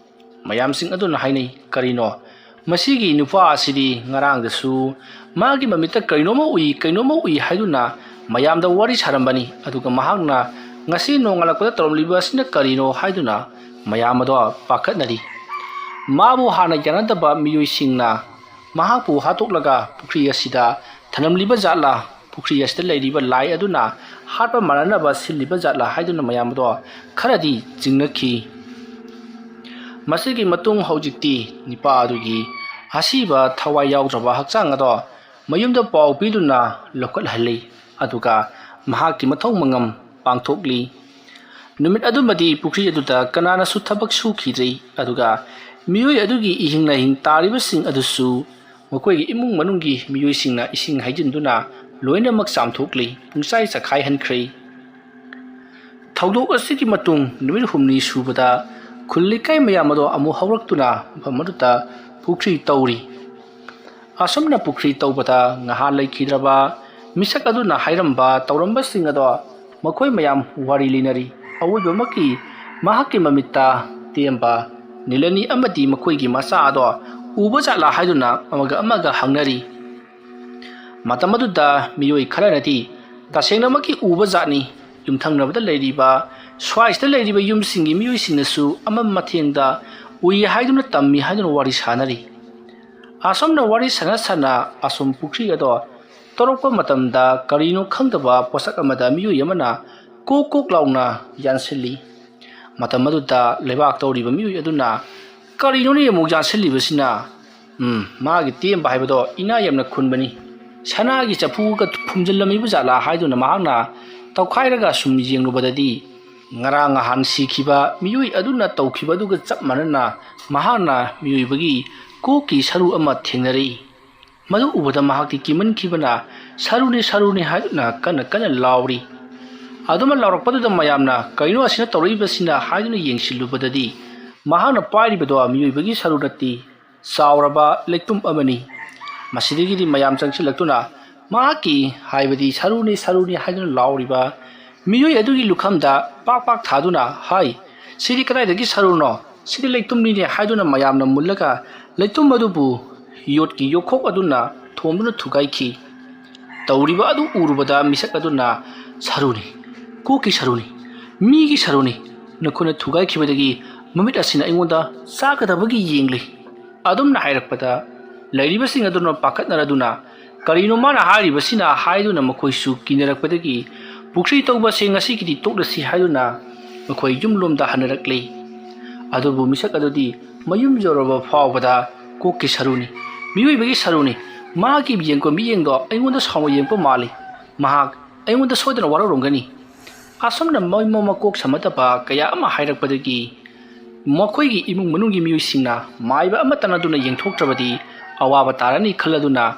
ꯃꯌꯥꯝꯁꯤꯡ ꯑꯗꯨꯅ ꯍꯥꯏꯅꯩ, ꯀꯔꯤꯅꯣ ꯃꯁꯤꯒꯤ ꯅꯨꯄꯥ ꯑꯁꯤꯗꯤ ꯉꯔꯥꯡꯗꯁꯨ ꯃꯥꯒꯤ ꯃꯃꯤꯠꯇ ꯀꯩꯅꯣꯝꯃ ꯎꯏ ꯍꯥꯏꯗꯨꯅ ꯃꯌꯥꯝꯗ ꯋꯥꯔꯤ ꯁꯥꯔꯝꯕꯅꯤ, ꯑꯗꯨꯒ ꯃꯍꯥꯛꯅ ꯉꯁꯤ ꯅꯣꯡ ꯉꯥꯜꯂꯛꯄꯗ ꯇꯧꯔꯝꯂꯤꯕ ꯑꯁꯤꯅ ꯀꯔꯤꯅꯣ ꯍꯥꯏꯗꯨꯅ ꯃꯌꯥꯝ ꯑꯗꯣ ꯄꯥꯈꯠꯅꯔꯤ꯫ ꯃꯥꯕꯨ ꯍꯥꯟꯅ ꯌꯥꯅꯗꯕ ꯃꯤꯑꯣꯏꯁꯤꯡꯅ ꯃꯍꯥꯛꯄꯨ ꯍꯥꯠꯇꯣꯛꯂꯒ ꯄꯨꯈ꯭ꯔꯤ ꯑꯁꯤꯗ ꯊꯅꯝꯂꯤꯕ ꯖꯥꯠꯂꯥ, ꯄꯨꯈ꯭ꯔꯤ ꯑꯁꯤꯗ ꯂꯩꯔꯤꯕ ꯂꯥꯏ ꯑꯗꯨꯅ ꯍꯥꯠꯄ ꯃꯥꯟꯅꯅꯕ ꯁꯤꯜꯂꯤꯕ ꯖꯥꯠꯂꯥ ꯍꯥꯏꯗꯨꯅ ꯃꯌꯥꯝ ꯑꯗꯣ ꯈꯔꯗꯤ ꯆꯤꯡꯅꯈꯤ꯫ ꯃꯁꯤꯒꯤ ꯃꯇꯨꯡ ꯍꯧꯖꯤꯛꯇꯤ ꯅꯤꯄꯥ ꯑꯗꯨꯒꯤ ꯑꯁꯤꯕ ꯊꯋꯥꯏ ꯌꯥꯎꯗ꯭ꯔꯕ ꯍꯛꯆꯥꯡ ꯑꯗꯣ ꯃꯌꯨꯝꯗ ꯄꯥꯎ ꯄꯤꯗꯨꯅ ꯂꯧꯈꯠꯍꯜꯂꯤ, ꯑꯗꯨꯒ ꯃꯍꯥꯛꯀꯤ ꯃꯊꯧ ꯃꯉꯝ ꯄꯥꯡꯊꯣꯛꯂꯤ꯫ ꯅꯨꯃꯤꯠ ꯑꯗꯨꯃꯗꯤ ꯄꯨꯈ꯭ꯔꯤ ꯑꯗꯨꯗ ꯀꯅꯥꯅꯁꯨ ꯊꯕꯛ ꯁꯨꯈꯤꯗ꯭ꯔꯤ, ꯑꯗꯨꯒ ꯃꯤꯑꯣꯏ ꯑꯗꯨꯒꯤꯏꯍꯤꯡ ꯅꯥꯍꯤꯡ ꯇꯥꯔꯤꯕꯁꯤꯡ ꯑꯗꯨꯁꯨ ꯃꯈꯣꯏꯒꯤ ꯏꯃꯨꯡ ꯃꯅꯨꯡꯒꯤ ꯃꯤꯑꯣꯏꯁꯤꯡꯅ ꯏꯁꯤꯡ ꯍꯩꯖꯤꯟꯗꯨꯅ ꯂꯣꯏꯅꯃꯛ ꯆꯥꯝꯊꯣꯛꯂꯤ, ꯄꯨꯡꯆꯥꯏ ꯆꯈꯥꯏꯍꯟꯈ꯭ꯔꯦ꯫ ꯊꯧꯗꯣꯛ ꯑꯁꯤꯒꯤ ꯃꯇꯨꯡ ꯅꯨꯃꯤꯠ 8ꯅꯤ ꯁꯨꯕꯗ ꯈꯨꯜ ꯂꯩꯀꯥꯏ ꯃꯌꯥꯝ ꯑꯗꯣ ꯑꯃꯨꯛ ꯍꯧꯔꯛꯇꯨꯅ ꯃꯐꯝ ꯑꯗꯨꯗ ꯄꯨꯈ꯭ꯔꯤ ꯇꯧꯔꯤ꯫ ꯑꯁꯨꯝꯅ ꯄꯨꯈ꯭ꯔꯤ ꯇꯧꯕꯗ ꯉꯍꯥꯟ ꯂꯩꯈꯤꯗ꯭ꯔꯕ ꯃꯤꯁꯛ ꯑꯗꯨꯅ ꯍꯥꯏꯔꯝꯕ ꯇꯧꯔꯝꯕꯁꯤꯡ ꯑꯗꯣ ꯃꯈꯣꯏ ꯃꯌꯥꯝ ꯋꯥꯔꯤ ꯂꯤꯅꯔꯤ꯫ ꯑꯋꯣꯏꯕꯃꯛꯀꯤ ꯃꯍꯥꯛꯀꯤ ꯃꯃꯤꯠꯇ ꯇꯦꯝꯕ ꯅꯤꯂꯅꯤ ꯑꯃꯗꯤ ꯃꯈꯣꯏꯒꯤ ꯃꯆꯥ ꯑꯗꯣ ꯎꯕ ꯖꯥꯠꯂꯥ ꯍꯥꯏꯗꯨꯅ ꯑꯃꯒ ꯍꯪꯅꯔꯤ꯫ ꯃꯇꯝ ꯑꯗꯨꯗ ꯃꯤꯑꯣꯏ ꯈꯔꯅꯗꯤ ꯇꯁꯦꯡꯅꯃꯛꯀꯤ ꯎꯕ ꯖꯥꯠꯅꯤ, ꯌꯨꯝꯊꯪꯅꯕꯗ ꯂꯩꯔꯤꯕ ꯁ꯭ꯋꯥꯏꯁꯤꯗ ꯂꯩꯔꯤꯕ ꯌꯨꯝꯁꯤꯡꯒꯤ ꯃꯤꯑꯣꯏꯁꯤꯡꯅꯁꯨ ꯃꯊꯦꯡꯗ ꯎꯏ ꯍꯥꯏꯗꯨꯅ ꯇꯝꯃꯤ ꯍꯥꯏꯗꯨꯅ ꯋꯥꯔꯤ ꯁꯥꯅꯔꯤ꯫ ꯑꯁꯨꯝꯅ ꯋꯥꯔꯤ ꯁꯥꯅ ꯑꯁꯨꯝ ꯄꯨꯈ꯭ꯔꯤ ꯑꯗꯣ ꯇꯧꯔꯛꯄ ꯃꯇꯝꯗ ꯀꯔꯤꯅꯣ ꯈꯪꯗꯕ ꯄꯣꯠꯁꯛ ꯑꯃꯗ ꯃꯤꯑꯣꯏ ꯑꯃꯅ ꯀꯣꯛ ꯂꯥꯎꯅ ꯌꯥꯟꯁꯤꯜꯂꯤ꯫ ꯃꯇꯝ ꯑꯗꯨꯗ ꯂꯩꯕꯥꯛ ꯇꯧꯔꯤꯕ ꯃꯤꯑꯣꯏ ꯑꯗꯨꯅ ꯀꯔꯤꯅꯣꯅꯦ ꯑꯃꯨꯛ ꯌꯥꯟꯁꯤꯜꯂꯤꯕꯁꯤꯅ, ꯃꯥꯒꯤ ꯇꯦꯝꯕ ꯍꯥꯏꯕꯗꯣ ꯏꯅꯥ ꯌꯥꯝꯅ ꯈꯨꯟꯕꯅꯤ, ꯁꯅꯥꯒꯤ ꯆꯐꯨꯒ ꯐꯨꯝꯖꯤꯜꯂꯝꯃꯤꯕ ꯖꯥꯠꯂꯥ ꯍꯥꯏꯗꯨꯅ ꯃꯍꯥꯛꯅ ꯇꯧꯈꯥꯏꯔꯒ ꯁꯨꯝ ꯌꯦꯡꯂꯨꯕꯗꯗꯤ ꯉꯔꯥꯡ ꯅꯍꯥꯟ ꯁꯤꯈꯤꯕ ꯃꯤꯑꯣꯏ ꯑꯗꯨꯅ ꯇꯧꯈꯤꯕ ꯑꯗꯨꯒ ꯆꯞ ꯃꯥꯟꯅꯅ ꯃꯍꯥꯛꯅ ꯃꯤꯑꯣꯏꯕꯒꯤ ꯀꯣꯛꯀꯤ ꯁꯔꯨ ꯑꯃ ꯊꯦꯡꯅꯔꯛꯏ꯫ ꯃꯗꯨ ꯎꯕꯗ ꯃꯍꯥꯛꯇꯤ ꯀꯤꯃꯟꯈꯤꯕꯅ ꯁꯔꯨꯅꯤ ꯍꯥꯏꯗꯨꯅ ꯀꯟꯅ ꯂꯥꯎꯔꯤ꯫ ꯑꯗꯨꯃ ꯂꯥꯎꯔꯛꯄꯗꯨꯗ ꯃꯌꯥꯝꯅ ꯀꯩꯅꯣ ꯑꯁꯤꯅ ꯇꯧꯔꯛꯏꯕꯁꯤꯅ ꯍꯥꯏꯗꯨꯅ ꯌꯦꯡꯁꯤꯜꯂꯨꯕꯗꯗꯤ ꯃꯍꯥꯛꯅ ꯄꯥꯏꯔꯤꯕꯗꯣ ꯃꯤꯑꯣꯏꯕꯒꯤ ꯁꯔꯨ ꯅꯠꯇꯦ, ꯆꯥꯎꯔꯕ ꯂꯩꯇꯨꯝ ꯑꯃꯅꯤ꯫ ꯃꯁꯤꯗꯒꯤꯗꯤ ꯃꯌꯥꯝ ꯆꯪꯁꯤꯜꯂꯛꯇꯨꯅ ꯃꯍꯥꯛꯀꯤ ꯍꯥꯏꯕꯗꯤ ꯁꯔꯨꯅꯤ ꯍꯥꯏꯗꯨꯅ ꯂꯥꯎꯔꯤꯕ ꯃꯤꯑꯣꯏ ꯑꯗꯨꯒꯤ ꯂꯨꯈꯝꯗ ꯄꯥꯛ ꯊꯥꯗꯨꯅ, ꯍꯥꯏ ꯁꯤꯗꯤ ꯀꯗꯥꯏꯗꯒꯤ ꯁꯔꯨꯅꯣ, ꯁꯤꯗꯤ ꯂꯩꯇꯨꯝꯅꯤꯅꯦ ꯍꯥꯏꯗꯨꯅ ꯃꯌꯥꯝꯅ ꯃꯨꯜꯂꯒ ꯂꯩꯇꯨꯝ ꯑꯗꯨꯕꯨ ꯌꯣꯠꯀꯤ ꯌꯣꯠꯈꯣꯛ ꯑꯗꯨꯅ ꯊꯣꯝꯗꯨꯅ ꯊꯨꯒꯥꯏꯈꯤ꯫ ꯇꯧꯔꯤꯕ ꯑꯗꯨ ꯎꯔꯨꯕꯗ ꯃꯤꯁꯛ ꯑꯗꯨꯅ ꯁꯔꯨꯅꯤ, ꯀꯣꯛꯀꯤ ꯁꯔꯨꯅꯤ, ꯃꯤꯒꯤ ꯁꯔꯨꯅꯤ, ꯅꯈꯣꯏꯅ ꯊꯨꯒꯥꯏꯈꯤꯕꯗꯒꯤ ꯃꯃꯤꯠ ꯑꯁꯤꯅ ꯑꯩꯉꯣꯟꯗ ꯆꯥꯒꯗꯕꯒꯤ ꯌꯦꯡꯂꯤ꯫ ꯑꯗꯨꯝꯅ ꯍꯥꯏꯔꯛꯄꯗ ꯂꯩꯔꯤꯕꯁꯤꯡ ꯑꯗꯨꯅ ꯄꯥꯈꯠꯅꯔꯗꯨꯅ ꯀꯔꯤꯅꯣ ꯃꯥꯅ ꯍꯥꯏꯔꯤꯕꯁꯤꯅ ꯍꯥꯏꯗꯨꯅ ꯃꯈꯣꯏꯁꯨ ꯀꯤꯅꯔꯛꯄꯗꯒꯤ ꯄꯨꯈ꯭ꯔꯤ ꯇꯧꯕꯁꯦ ꯉꯁꯤꯒꯤꯗꯤ ꯇꯣꯛꯂꯁꯤ ꯍꯥꯏꯗꯨꯅ ꯃꯈꯣꯏ ꯌꯨꯝꯂꯣꯝꯗ ꯍꯟꯅꯔꯛꯂꯤ꯫ ꯑꯗꯨꯕꯨ ꯃꯤꯁꯛ ꯑꯗꯨꯗꯤ ꯃꯌꯨꯝ ꯌꯧꯔꯕ ꯐꯥꯎꯕꯗ ꯀꯣꯛꯀꯤ ꯁꯔꯨꯅꯤ, ꯃꯤꯑꯣꯏꯕꯒꯤ ꯁꯔꯨꯅꯤ, ꯃꯍꯥꯛꯀꯤ ꯃꯤꯠꯌꯦꯡꯗꯣ ꯑꯩꯉꯣꯟꯗ ꯁꯥꯎꯅ ꯌꯦꯡꯉꯛꯄ ꯃꯥꯜꯂꯤ, ꯃꯍꯥꯛ ꯑꯩꯉꯣꯟꯗ ꯁꯣꯏꯗꯅ ꯋꯥꯔꯧꯔꯝꯒꯅꯤ꯫ ꯑꯁꯨꯝꯅ ꯃꯀꯣꯛ ꯁꯝꯅꯗꯕ ꯀꯌꯥ ꯑꯃ ꯍꯥꯏꯔꯛꯄꯗꯒꯤ ꯃꯈꯣꯏꯒꯤ ꯏꯃꯨꯡ ꯃꯅꯨꯡꯒꯤ ꯃꯤꯑꯣꯏꯁꯤꯡꯅ ꯃꯥꯏꯕ ꯑꯃ ꯇꯥꯟꯅꯗꯨꯅ ꯌꯦꯡꯊꯣꯛꯇ꯭ꯔꯕꯗꯤ ꯑꯋꯥꯕ ꯇꯥꯔꯅꯤ ꯈꯜꯂꯗꯨꯅ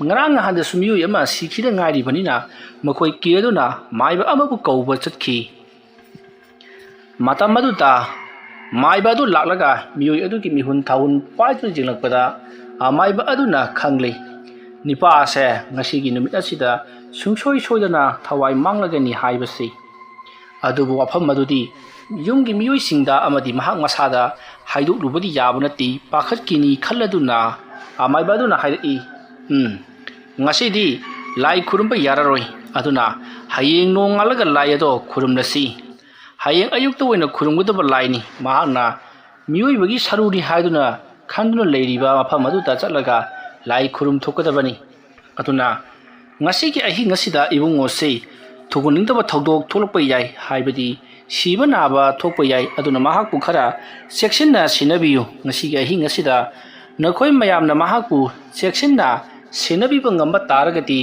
ngarang handa sumiyu yama sikhida ngairi banina makoi kiaduna maiba amabu kauba chatki matam maduta maiba adu laklaga miyu adu ki mihun thawun paiju jinglakpada maiba aduna khanglei nipa ase ngasi gi numit asida sungsoi soidana thawai manglagani haibasi adubu afam madudi yumgi miyu singda amadi mahak masada haidu rubadi yabunati pakhat kini khalladuna maiba aduna haidai ngasi lai khurumba yararoi aduna hayeng nongalaga lai ado khurumnasi hayeng ayukta oina khurumgudaba laini mahakna miyu bagi saruni haiduna khanduna leiriba mafam aduda chatlaga lai khurum thokadabani aduna ngasi ki ahi ngasida ibungo se thuguningdaba thodok tholokpa yai haibadi siba naba thokpa yai aduna mahakpu khara section sinabiyu ngasi ki ahi ngasida nakhoi mayamna mahakpu section senabi bangamba taragati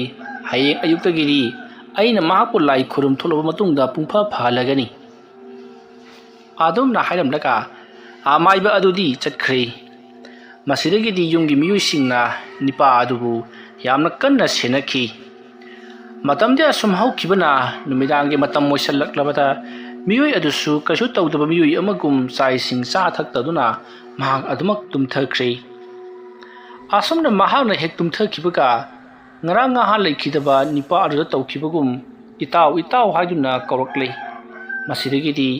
hayeng ayuktagiri aina mahakpu lai khurum tholoba matungda pungpha phalagani adumna hairamlaka amaiba adudi chatkhre masidagidi yumgi miyusingna nipa adubu yamna kanna senaki matamde asum haukibana numidange matam moisallaklabada miyoi adusu kasu tawdaba miyoi amagum saising sa thaktaduna mahak adumak tumthakre asumna mahakna hek tumthakibaga ngaranga ha lekhidaba nipa aduda tawkibagum itaw haiduna kawrakle masidagidi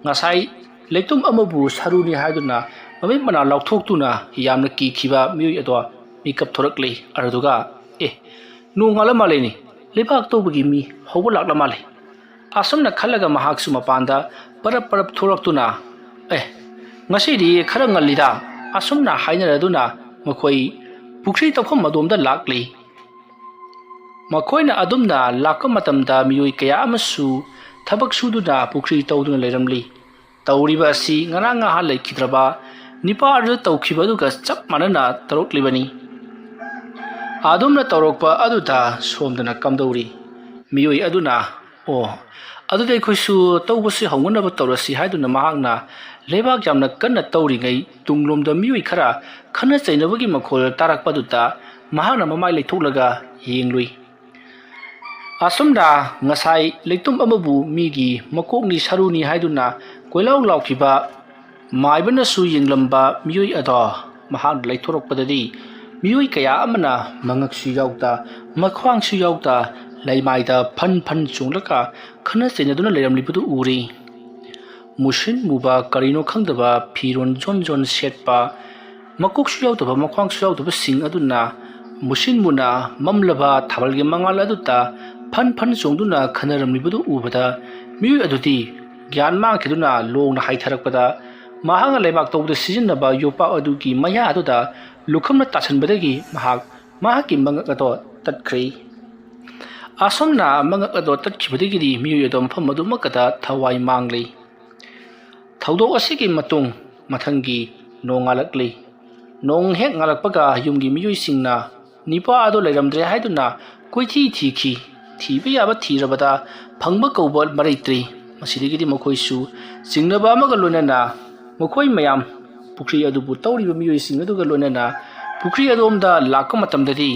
ngasai leitum amabu saruni haiduna mami mana lauthokutuna yamna kikhiba miyoi ado mikap thorakle araduga nungala maleni lebak tobagi mi hobo lakla male asumna khalaga mahaksu mapanda parap thoraktuna ngasidi khara ngalida asumna hainaraduna makhoi pukri tawkham madomda lakle makoina adumna lakka matamda miyoi kaya amasu thabak suduna pukri tawduna leiramli tawriba asi ngaranga ha lekhidraba nipa adu tawkhibaduga chap manana taroklibani adumna tawrokpa aduda somdana kamdori miyoi aduna adudai khoisu tawbasi hawnganaba tawrasi haiduna mahakna lebak jamna kanna tawri ngai tunglomda miyoi khara khana chainabagi makhol tarakpaduta mahakna mamai leithoklaga yenglui asumda ngasai leitum amabu migi makokni saruni haiduna koilaw laukhiba maibana su yenglamba miyoi ado mahak leithorokpadadi miyoi kaya amana mangaksu yauta makhwangsu yauta laimaida phan chunglaka khana chainaduna leiramlibudu uri mushin muba karino khangdaba phiron jon setpa makoksu yautaba makhwangsu yautaba sing aduna mushin muna mamlaba thabalge mangal aduta phan chungduna khanaramlibudu ubada miyoi adudi gyan mangkhiduna longna haitharakpada mahanga leibak tawda sijinnaba yopa adugi maya aduda lukhamna tasanbadagi mahaki mangak ado tatkhri asomna mangak ado tatkibadagi miyoi ado mafam adu makada thawai manglei thawdok asigi matung mathangi nongalakli nong hek ngalakpaga yumgi miyoi singna nipa ado leiramdre haiduna koithi thikhi thiba yaba thirabada phangba kauba maraitri masidagidi makhoisu singnaba amaga lonana makhoi mayam pukri adubu tawriba miyoi sing aduga lonana pukri adomda lakka matamdadi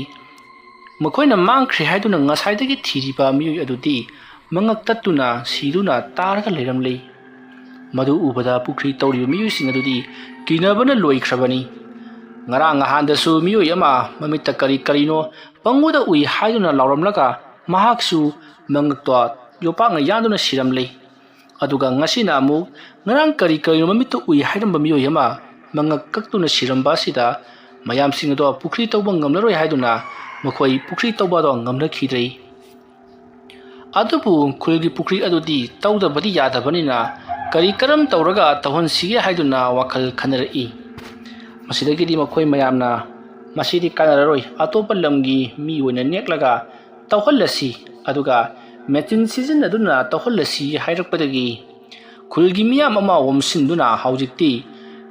makhoina mangkhre haiduna ngasaidagi thiriba miyoi adudi mangak tattuna siduna taraga leiramlei madu ubada pukri tawriba miyoi sing adudi kinabana loikhrabani ngarang handasu miyoi ama mamitta karino pangoda ui haiduna lauramlaga mahaksu mangakto yopanga yanduna siramlei aduga ngasina amu ngarang karino mamittu ui hairamba miyoi ama mangak kaktuna siramba sida mayam singado pukri tawba ngamlaroi haiduna makhoi pukri tawba do ngamna khidrei adubu khulgi pukri adudi tawda badi yada banina kari karam tawraga tawhan sige haiduna wakhal khanarei masidagidi makhoi mayamna masidi kanararoi atopa lamgi mi oina neklaga tawhallasi aduga metin season aduna tawhallasi hairakpadagi khulgi miyam ama womsinduna haujikti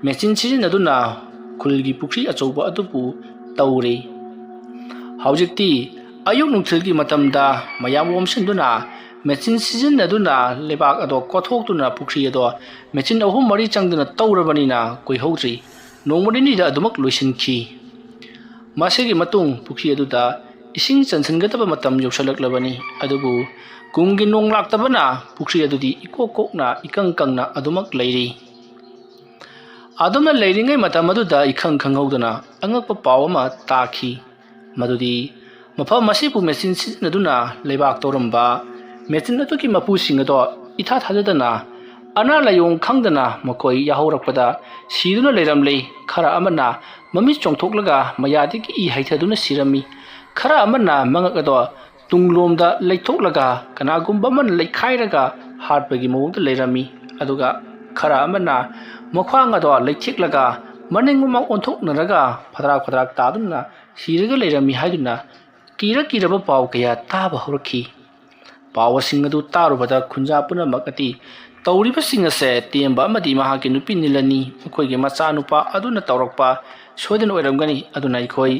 metin season aduna khulgi pukri achouba adubu tawre haujikti ayuk nungthilgi matamda mayam womsinduna metin season aduna lebak ado kothokduna pukri ado metin ahum mari changduna tawrabanina koihowdri nongmani da adumak loisinki masigi matung pukri aduda ising chansangadaba matam yaushalaklabani adubu kumgi nong laktabana pukri adudi ikokokna ikangkangna adumak leiri adumna leiringai matam aduda ikang khanghaudana angakpa paw ama takhi madudi mafam masibu machine sizinaduna leibak toramba machine atuki mapu singado itha thadadana ana layong khangdana makoi yahaurakpada siduna leiramlei khara amana mami chongthoklaga mayadi ki I haithaduna sirami khara amana mangakado tunglomda leithoklaga kanagumba man leikhairaga hatpagi mawongda leirami aduga khara amana makhwangado leithiklaga maningumang onthoknaraga phadrak taduna siraga leirami haiduna kiraba paw kaya taba horakhi pawasing adu tarubada khunja punamak ati तौरीबसिंग से तेंबा अमदी महाके नुपी निलनी मखोइगे मचा नुपा अदुना तौरकपा सोदन ओइरमगनी अदुना इखोइ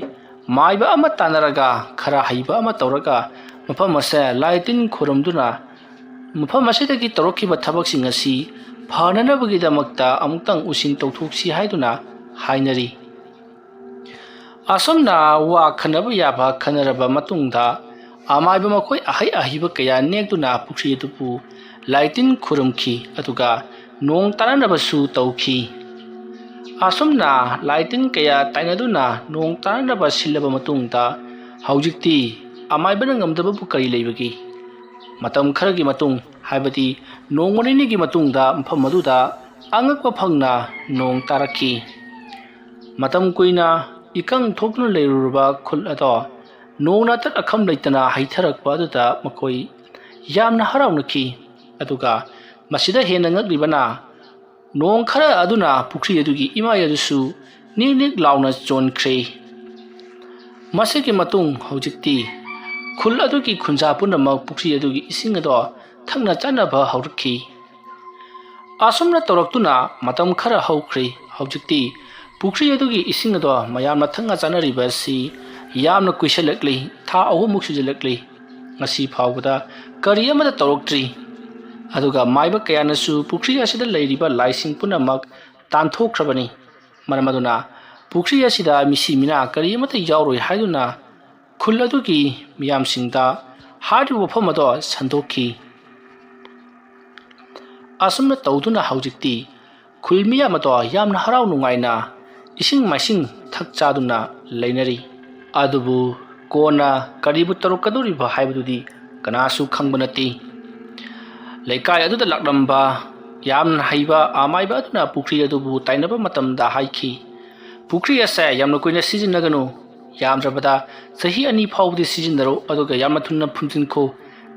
माइबा अमा तानरगा खरा हइबा अमा तौरगा मफम असे लाइटिन खुरमदुना मफम असेदगी तौरखिबा थबकसिंग असि फाननबगिदमक्ता अमुक्तंग उसिन तौथोक्सि हाइदुना हाइनरी असमना वा खनबा याबा खनरबा मतुंगदा अमाइबा मखोइ अहै अहिबा कया नेक्दुना पुक्सि तुपु लाइटिन खुरमखी अतुगा नोंग ताननबसु तौखी असमना लाइटिन कया ताइनदुना नोंग ताननबा सिल्लबा मतुंगदा हौजिक्ति अमाइबना ngamdabbu kari leibagi matam kharagi matung haibati nong monini matungda mpham maduda angakpa phangna nong tarakhi matam kuina ikang thokna leiruba khul ado nongna tat akham leitana haitharakpa aduda makoi yamna harawnaki aduga masida hena ngagribana nong khara aduna pukri adugi imai adusu nik launa chonkhre masigi matung hojikti khul adugi khunja punamak pukri adugi ising ado thangna chanaba haurakhi asumna toraktuna matam khara haukhre hojikti pukri adugi ising ado mayamna thanga chanariba si yamna kuisalakli tha ahumuk sujalakli ngasi phawbada kari amada toroktri aduga maiba kayanasu pukri asida leiriba laising punamak tanthokhrabani maramaduna pukri asida misi mina kari amata yauroi haiduna khul adugi miyamsingda hard wafam ado sandokhi asumna tawduna haujikti khul miyam ado yamna harau nungaina ising maising thak chaduna leinari adubu kona karibu tarukaduriba haibududi kanasu khangbanati leikai aduda lakramba yamna haiba amaiba aduna pukri adubu tainaba matamda haikhi pukri ase yamna koina sijinnaganu yamdrabada sahi ani phawdi sijindaro aduga yamna thunna phunjinko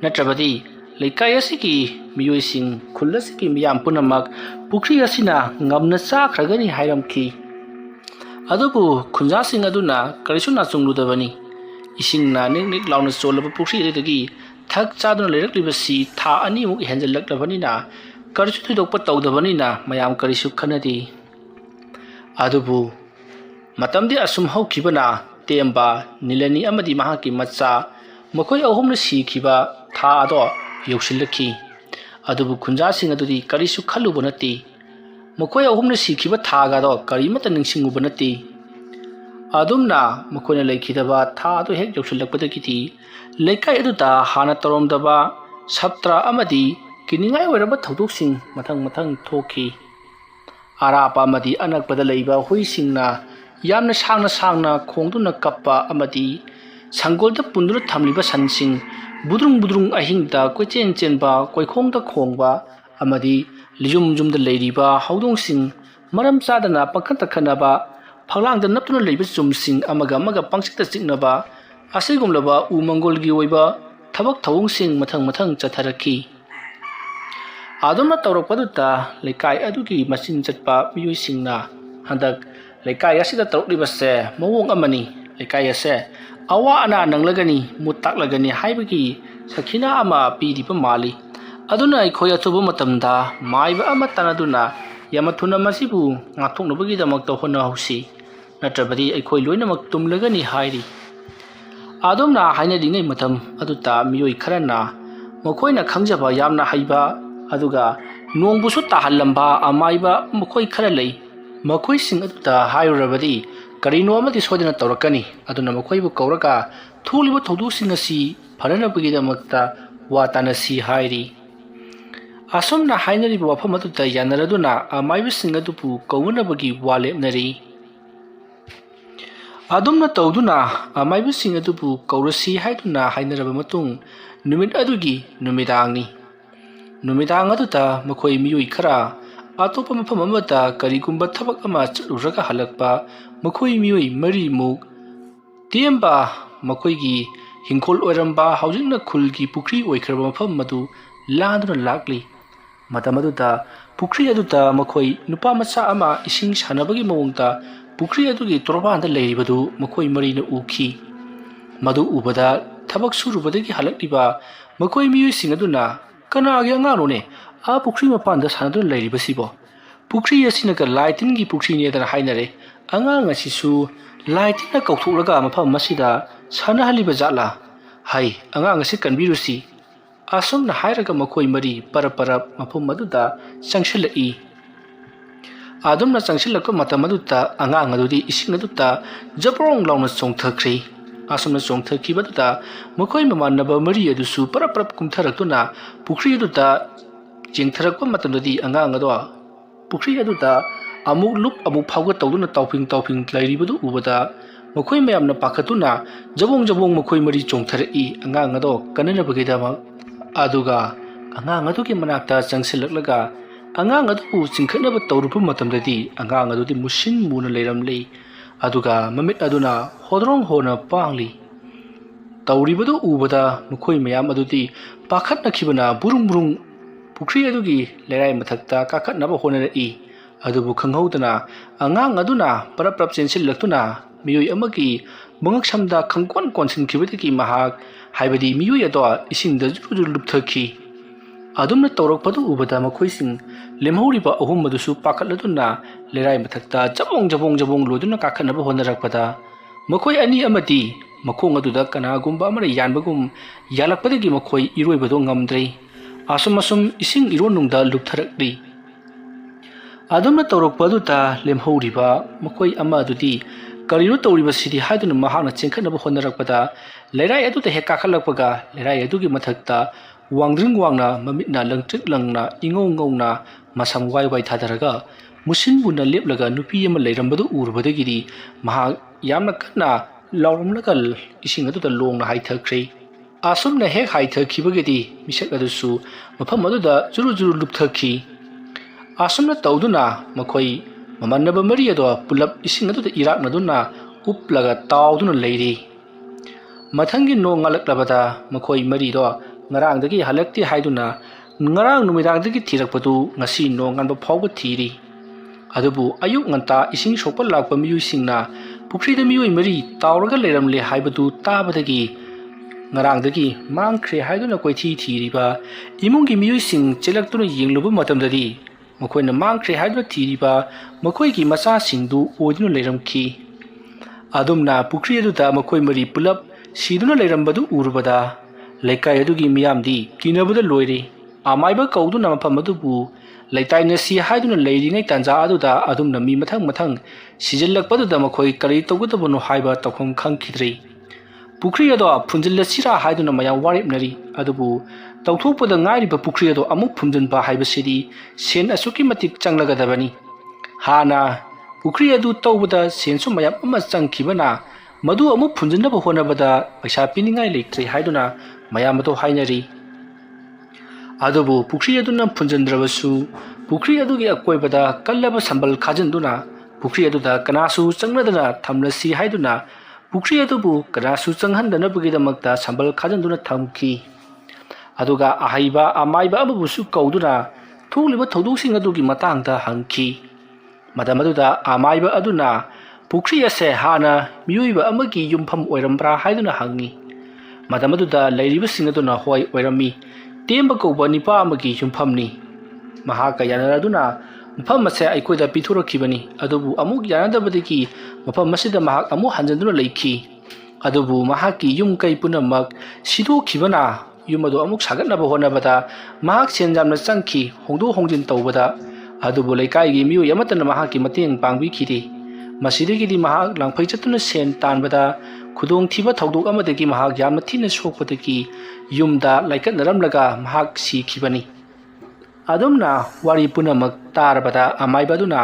natrabadi leikai asiki miyoising khulasiki miyam punamak pukri asina ngamna chakragani hairamki adubu khunjasing aduna karisuna chungludabani isingna nik launa cholaba pukri adagi thak chaduna leiraklibasi tha ani muk henjalaklabanina karisu thidokpa tawdabanina mayam karisu khanadi adubu matamdi asum haukibana temba nilani amadi mahaki macha makoi ahumna sikhiba tha ado yausilakhi adubu khunjasing adudi karisu khalubonati makoi ahumna sikhiba tha ga do karimata ningsingubonati adumna makoina leikhidaba tha ado hek yausilakpadagiti leikai aduda hana toromdaba saptra amadi kiningai oiraba thodoksin mathang thokhi arapa amadi anakpada leiba huisingna yamna sangna khongduna kappa amadi sangolda pundura thamliba sansing budrung ahingda koichen chenba koikhongda khongba amadi lijumda leiriba haudungsing maram chadana pakhanta khanaba phalangda naptuna leiba chumsing amaga pangsikta chiknaba asigumlaba umangolgi oiba thabak thawungsing mathang chatharakhi adumna tawrakpaduta leikai adugi masin chatpa miyuisingna handak leikai asida tawribase mawong amani leikai ase awa ana nanglagani mutaklagani haibagi sakhina ama pidipa mali aduna ikhoya thubu matamda maiba ama tanaduna yamathuna masibu ngathoknabagi damakta hona hausi natrabadi ikhoi loinamak tumlagani hairi adumna haina dingai matam aduta miyoi kharana makhoina khangjaba yamna haiba aduga nongbusu tahallamba amaiba makhoi khara lei makhoi sing aduta hairabadi ꯀꯔꯤꯅꯣ ꯑꯃꯗꯤ ꯁꯣꯏꯗꯅ ꯇꯧꯔꯛꯀꯅꯤ ꯑꯗꯨꯅ ꯃꯈꯣꯏꯕꯨ ꯀꯧꯔꯒ ꯊꯣꯛꯂꯤꯕ ꯊꯧꯗꯣꯛꯁꯤꯡ ꯑꯁꯤ ꯐꯅꯅꯕꯒꯤꯗꯃꯛꯇ ꯋꯥ ꯇꯥꯟꯅꯁꯤ ꯍꯥꯏꯔꯤ ꯑꯁꯨꯝꯅ ꯍꯥꯏꯅꯔꯤꯕ ꯋꯥꯐꯝ ꯑꯗꯨꯗ ꯌꯥꯅꯔꯗꯨꯅ ꯑꯃꯥꯏꯕꯁꯤꯡ ꯑꯗꯨꯕꯨ ꯀꯧꯅꯅꯕꯒꯤ ꯋꯥ ꯂꯦꯞꯅꯔꯤ ꯑꯗꯨꯝꯅ ꯇꯧꯗꯨꯅ ꯑꯃꯥꯏꯕꯁꯤꯡ ꯑꯗꯨꯕꯨ ꯀꯧꯔꯁꯤ ꯍꯥꯏꯗꯨꯅ ꯍꯥꯏꯅꯔꯕ ꯃꯇꯨꯡ ꯅꯨꯃꯤꯠ ꯑꯗꯨꯒꯤ ꯅꯨꯃꯤꯗꯥꯡꯅꯤ ꯅꯨꯃꯤꯗꯥꯡ ꯑꯗꯨꯗ ꯃꯈꯣꯏ ꯃꯤꯑꯣꯏ ꯈꯔ ꯑꯇꯣꯞꯄ ꯃꯐꯝ ꯑꯃꯗ ꯀꯔꯤꯒꯨꯝꯕ ꯊꯕꯛ ꯑꯃ ꯆꯠꯂꯨꯔꯒ ꯍꯜꯂꯛꯄ ꯃꯈꯣꯏ ꯃꯤꯑꯣꯏ ꯃꯔꯤꯃꯨꯛ ꯇꯦꯝꯕ ꯃꯈꯣꯏꯒꯤ ꯍꯤꯡꯈꯣꯜ ꯑꯣꯏꯔꯝꯕ ꯍꯧꯖꯤꯛꯅ ꯈꯨꯜꯒꯤ ꯄꯨꯈ꯭ꯔꯤ ꯑꯣꯏꯈ꯭ꯔꯕ ꯃꯐꯝ ꯑꯗꯨ ꯂꯥꯟꯗꯨꯅ ꯂꯥꯛꯂꯤ ꯃꯇꯝ ꯑꯗꯨꯗ ꯄꯨꯈ꯭ꯔꯤ ꯑꯗꯨꯗ ꯃꯈꯣꯏ ꯅꯨꯄꯥ ꯃꯆꯥ ꯑꯃ ꯏꯁꯤꯡ ꯁꯥꯟꯅꯕꯒꯤ ꯃꯑꯣꯡꯗ ꯄꯨꯈ꯭ꯔꯤ ꯑꯗꯨꯒꯤ ꯇꯣꯔꯕꯥꯟꯗ ꯂꯩꯔꯤꯕꯗꯨ ꯃꯈꯣꯏ ꯃꯔꯤꯅ ꯎꯈꯤ ꯃꯗꯨ ꯎꯕꯗ ꯊꯕꯛ ꯁꯨꯔꯨꯕꯗꯒꯤ ꯍꯜꯂꯛꯂꯤꯕ ꯃꯈꯣꯏ ꯃꯤꯑꯣꯏꯁꯤꯡ ꯑꯗꯨꯅ ꯀꯅꯥꯒꯤ ꯑꯉꯥꯡꯅꯣꯅꯦ ꯄꯨꯈ꯭ꯔꯤ ꯃꯄꯥꯟꯗ ꯁꯥꯟꯅꯗꯨꯅ ꯂꯩꯔꯤꯕꯁꯤꯕꯣ ꯄꯨꯈ꯭ꯔꯤ ꯑꯁꯤꯅꯒ ꯂꯥꯏ ꯇꯤꯟꯒꯤ ꯄꯨꯈ꯭ꯔꯤꯅꯦꯗꯅ ꯍꯥꯏꯅꯔꯦ ꯑꯉꯥꯡ ꯑꯁꯤꯁꯨ ꯂꯥꯏ ꯇꯤꯟꯅ ꯀꯧꯊꯣꯛꯂꯒ ꯃꯐꯝ ꯑꯁꯤꯗ ꯁꯥꯟꯅꯍꯜꯂꯤꯕ ꯖꯥꯠꯂꯥ ꯍꯩ ꯑꯉꯥꯡ ꯑꯁꯤ ꯀꯟꯕꯤꯔꯨꯁꯤ ꯑꯁꯨꯝꯅ ꯍꯥꯏꯔꯒ ꯃꯈꯣꯏ ꯃꯔꯤ ꯄꯔꯞ ꯃꯐꯝ ꯑꯗꯨꯗ ꯆꯪꯁꯤꯜꯂꯛꯏ ꯑꯗꯨꯝꯅ ꯆꯪꯁꯤꯜꯂꯛꯄ ꯃꯇꯝ ꯑꯗꯨꯗ ꯑꯉꯥꯡ ꯑꯗꯨꯗꯤ ꯏꯁꯤꯡ ꯑꯗꯨꯗ ꯖꯕ꯭ꯔꯣꯡ ꯂꯥꯎꯅ ꯆꯣꯡꯊꯈ꯭ꯔꯤ ꯑꯁꯨꯝꯅ ꯆꯣꯡꯊꯈꯤꯕꯗꯨꯗ ꯃꯈꯣꯏ ꯃꯃꯥꯟꯅꯕ ꯃꯔꯤ ꯑꯗꯨꯁꯨ ꯄꯔꯞ ꯀꯨꯝꯊꯔꯛꯇꯨꯅ ꯄꯨꯈ꯭ꯔꯤ ꯑꯗꯨꯗ ꯆꯦꯡꯊꯔꯛꯄ ꯃꯇꯝꯗꯗꯤ ꯑꯉꯥꯡ ꯑꯗꯣ ꯄꯨꯈ꯭ꯔꯤ ꯑꯗꯨꯗ ꯑꯃꯨꯛ ꯂꯨꯞ ꯑꯃꯨꯛ ꯐꯥꯎꯒꯠ ꯇꯧꯗꯨꯅ ꯇꯥꯎꯐꯤꯡ ꯂꯩꯔꯤꯕꯗꯨ ꯎꯕꯗ ꯃꯈꯣꯏ ꯃꯌꯥꯝꯅ ꯄꯥꯈꯠꯇꯨꯅ ꯖꯕꯣꯡ ꯃꯈꯣꯏ ꯃꯔꯤ ꯆꯣꯡꯊꯔꯛꯏ ꯑꯉꯥꯡ ꯑꯗꯣ ꯀꯟꯅꯅꯕꯒꯤꯗꯃꯛ ꯑꯗꯨꯒ ꯑꯉꯥꯡ ꯑꯗꯨꯒꯤ ꯃꯅꯥꯛꯇ ꯆꯪꯁꯤꯜꯂꯛꯂꯒ ꯑꯉꯥꯡ ꯑꯗꯨꯕꯨ ꯆꯤꯡꯈꯠꯅꯕ ꯇꯧꯔꯨꯕ ꯃꯇꯝꯗꯗꯤ ꯑꯉꯥꯡ ꯑꯗꯨꯗꯤ ꯃꯨꯁꯤꯟ ꯃꯨꯅ ꯂꯩꯔꯝꯂꯤ ꯑꯗꯨꯒ ꯃꯃꯤꯠ ꯑꯗꯨꯅ ꯍꯣꯗ꯭ꯔꯣꯡ ꯍꯣꯅ ꯄꯥꯡꯂꯤ ꯇꯧꯔꯤꯕꯗꯨ ꯎꯕꯗ ꯃꯈꯣꯏ ꯃꯌꯥꯝ ꯑꯗꯨꯗꯤ ꯄꯥꯈꯠꯅꯈꯤꯕꯅ ꯕꯨꯔꯨꯡ ꯄꯨꯈ꯭ꯔꯤ ꯑꯗꯨꯒꯤ ꯂꯩꯔꯥꯏ ꯃꯊꯛꯇ ꯀꯥꯈꯠꯅꯕ ꯍꯣꯠꯅꯔꯛꯏ ꯑꯗꯨꯕꯨ ꯈꯪꯍꯧꯗꯅ ꯑꯉꯥꯡ ꯑꯗꯨꯅ ꯄꯔꯞ ꯆꯦꯟꯁꯤꯜꯂꯛꯇꯨꯅ ꯃꯤꯑꯣꯏ ꯑꯃꯒꯤ ꯃꯉꯛꯁꯝꯗ ꯈꯪꯀꯣꯟ ꯀꯣꯟꯁꯤꯟꯈꯤꯕꯗꯒꯤ ꯃꯍꯥꯛ ꯍꯥꯏꯕꯗꯤ ꯃꯤꯑꯣꯏ ꯑꯗꯣ ꯏꯁꯤꯡꯗ ꯖꯨꯔꯨ ꯂꯨꯞꯊꯈꯤ ꯑꯗꯨꯝꯅ ꯇꯧꯔꯛꯄꯗꯨ ꯎꯕꯗ ꯃꯈꯣꯏꯁꯤꯡ ꯂꯦꯝꯍꯧꯔꯤꯕ ꯑꯍꯨꯝ ꯑꯗꯨꯁꯨ ꯄꯥꯈꯠꯂꯗꯨꯅ ꯂꯩꯔꯥꯏ ꯃꯊꯛꯇ ꯖꯕꯣꯡ ꯂꯣꯏꯗꯨꯅ ꯀꯥꯈꯠꯅꯕ ꯍꯣꯠꯅꯔꯛꯄꯗ ꯃꯈꯣꯏ ꯑꯅꯤ ꯑꯃꯗꯤ ꯃꯈꯣꯡ ꯑꯗꯨꯗ ꯀꯅꯥꯒꯨꯝꯕ ꯑꯃꯅ ꯌꯥꯟꯕꯒꯨꯝ ꯌꯥꯜꯂꯛꯄꯗꯒꯤ ꯃꯈꯣꯏ ꯏꯔꯣꯏꯕꯗꯣ ꯉꯝꯗ꯭ꯔꯦ ꯑꯁꯨꯝ ꯏꯁꯤꯡ ꯏꯔꯣꯟꯅꯨꯡꯗ ꯂꯨꯞꯊꯔꯛꯂꯤ ꯑꯗꯨꯝꯅ ꯇꯧꯔꯛꯄ ꯑꯗꯨꯗ ꯂꯦꯝꯍꯧꯔꯤꯕ ꯃꯈꯣꯏ ꯑꯃ ꯑꯗꯨꯗꯤ ꯀꯔꯤꯅꯣ ꯇꯧꯔꯤꯕꯁꯤꯗꯤ ꯍꯥꯏꯗꯨꯅ ꯃꯍꯥꯛꯅ ꯆꯦꯟꯈꯠꯅꯕ ꯍꯣꯠꯅꯔꯛꯄꯗ ꯂꯩꯔꯥꯏ ꯑꯗꯨꯗ ꯍꯦꯛ ꯀꯥꯈꯠꯂꯛꯄꯒ ꯂꯩꯔꯥꯏ ꯑꯗꯨꯒꯤ ꯃꯊꯛꯇ ꯋꯥꯡꯗ꯭ꯔꯤꯡ ꯋꯥꯡꯅ ꯃꯃꯤꯠꯅ ꯂꯪꯇ꯭ꯔꯤꯛ ꯂꯪꯅ ꯏꯉꯧ ꯉꯧꯅ ꯃꯁꯝ ꯋꯥꯏ ꯊꯥꯗꯔꯒ ꯃꯨꯁꯤꯟ ꯃꯨꯟꯅ ꯂꯦꯞꯂꯒ ꯅꯨꯄꯤ ꯑꯃ ꯂꯩꯔꯝꯕꯗꯨ ꯎꯔꯨꯕꯗꯒꯤꯗꯤ ꯃꯍꯥꯛ ꯌꯥꯝꯅ ꯀꯟꯅ ꯂꯥꯎꯔꯝꯂꯒ ꯏꯁꯤꯡ ꯑꯗꯨꯗ ꯂꯣꯡꯅ ꯍꯥꯏꯊꯈ꯭ꯔꯦ ꯑꯁꯨꯝꯅ ꯍꯦꯛ ꯍꯥꯏꯊꯈꯤꯕꯒꯤꯗꯤ ꯃꯤꯁꯛ ꯑꯗꯨꯁꯨ ꯃꯐꯝ ꯑꯗꯨꯗ ꯖꯨꯔꯨ ꯂꯨꯞꯊꯈꯤ ꯑꯁꯨꯝꯅ ꯇꯧꯗꯨꯅ ꯃꯈꯣꯏ ꯃꯃꯥꯟꯅꯕ ꯃꯔꯤ ꯑꯗꯣ ꯄꯨꯂꯞ ꯏꯁꯤꯡ ꯑꯗꯨꯗ ꯏꯔꯥꯛꯅꯗꯨꯅ ꯎꯞꯂꯒ ꯇꯥꯎꯗꯨꯅ ꯂꯩꯔꯤ ꯃꯊꯪꯒꯤ ꯅꯣꯡ ꯉꯥꯜꯂꯛꯂꯕꯗ ꯃꯈꯣꯏ ꯃꯔꯤꯗꯣ ꯉꯔꯥꯡꯗꯒꯤ ꯍꯜꯂꯛꯇꯦ ꯍꯥꯏꯗꯨꯅ ꯉꯔꯥꯡ ꯅꯨꯃꯤꯗꯥꯡꯗꯒꯤ ꯊꯤꯔꯛꯄꯗꯨ ꯉꯁꯤ ꯅꯣꯡ ꯉꯥꯟꯕ ꯐꯥꯎꯕ ꯊꯤꯔꯤ ꯑꯗꯨꯕꯨ ꯑꯌꯨꯛ ꯉꯟꯇꯥ ꯏꯁꯤꯡ ꯁꯣꯛꯄ ꯂꯥꯛꯄ ꯃꯤꯑꯣꯏꯁꯤꯡꯅ ꯄꯨꯈ꯭ꯔꯤꯗ ꯃꯤꯑꯣꯏ ꯃꯔꯤ ꯇꯥꯎꯔꯒ ꯂꯩꯔꯝꯂꯦ ꯍꯥꯏꯕꯗꯨ ताबदगी ngarangdagi mangkhre haiduna koithi thiriba imunggi miyuising chelaktuno yenglubu matamdadi makoina mangkhre haiduna thiriba makoigi macha singdu oiduna leiramki adumna pukri aduda makoi mari pulap siduna leirambadu urbada leikai adugi miyamdi kinabada loire amaiba kauduna mafamadubu leitai nasi haiduna leiringai tanja aduda adumna mi mathang sijillakpaduda makoi kari tawgudabunu haiba takhong khangkhidrei pukri ado phunjilla sira haiduna mayam waripnari adubu tawthokpada ngairiba pukri ado amuk phunjinba haibasidi sen asuki matik changlagadabani hana pukri adu tawbada sensu mayam ama changkhibana madu amuk phunjinaba honabada paisa piningai leitre haiduna mayam ado hainari adubu pukri aduna phunjindrabasu pukri adugi akoibada kallaba sambal khajinduna pukri aduda kanasu changladana thamlasi haiduna pukri adubu kanasu changhandanabagidamagta sambal khajinduna thamki aduga ahaiba amaiba abubusu kauduna thuliba thodusing adugi matangda hangki madamaduda amaiba aduna pukri ase hana miyuiba amagi yumpham oirambra haiduna hangi madamaduda leiribasing aduna hoi oirami temba kauba nipa amagi yumphamni mahaka yanaraduna mafam ase aikoida pithurakibani adubu amuk yanadabadiki mafam masida mahak amu hanjanduna leikhi adubu mahaki yum kai punamak sido khibana yumadu amuk sagatnaba honabada mahak senjamna changki hongdu hongjin tawbada adubu leikai gi miyu yamatana mahaki mateng pangbi khiri ꯃꯁꯤꯗꯒꯤꯗꯤ ꯃꯍꯥꯛ ꯂꯥꯡꯐꯩ ꯆꯠꯇꯨꯅ ꯁꯦꯟ ꯇꯥꯟꯕꯗ ꯈꯨꯗꯣꯡꯊꯤꯕ ꯊꯧꯗꯣꯛ ꯑꯃꯗꯒꯤ ꯃꯍꯥꯛ ꯌꯥꯝꯅ ꯊꯤꯅ ꯁꯣꯛꯄꯗꯒꯤ ꯌꯨꯝꯗ ꯂꯩꯀꯠꯅꯔꯝꯂꯒ ꯃꯍꯥꯛ ꯁꯤꯈꯤꯕꯅꯤ꯫ ꯑꯗꯨꯝꯅ ꯋꯥꯔꯤ ꯄꯨꯝꯅꯃꯛ ꯇꯥꯔꯕꯗ ꯑꯃꯥꯏꯕ ꯑꯗꯨꯅ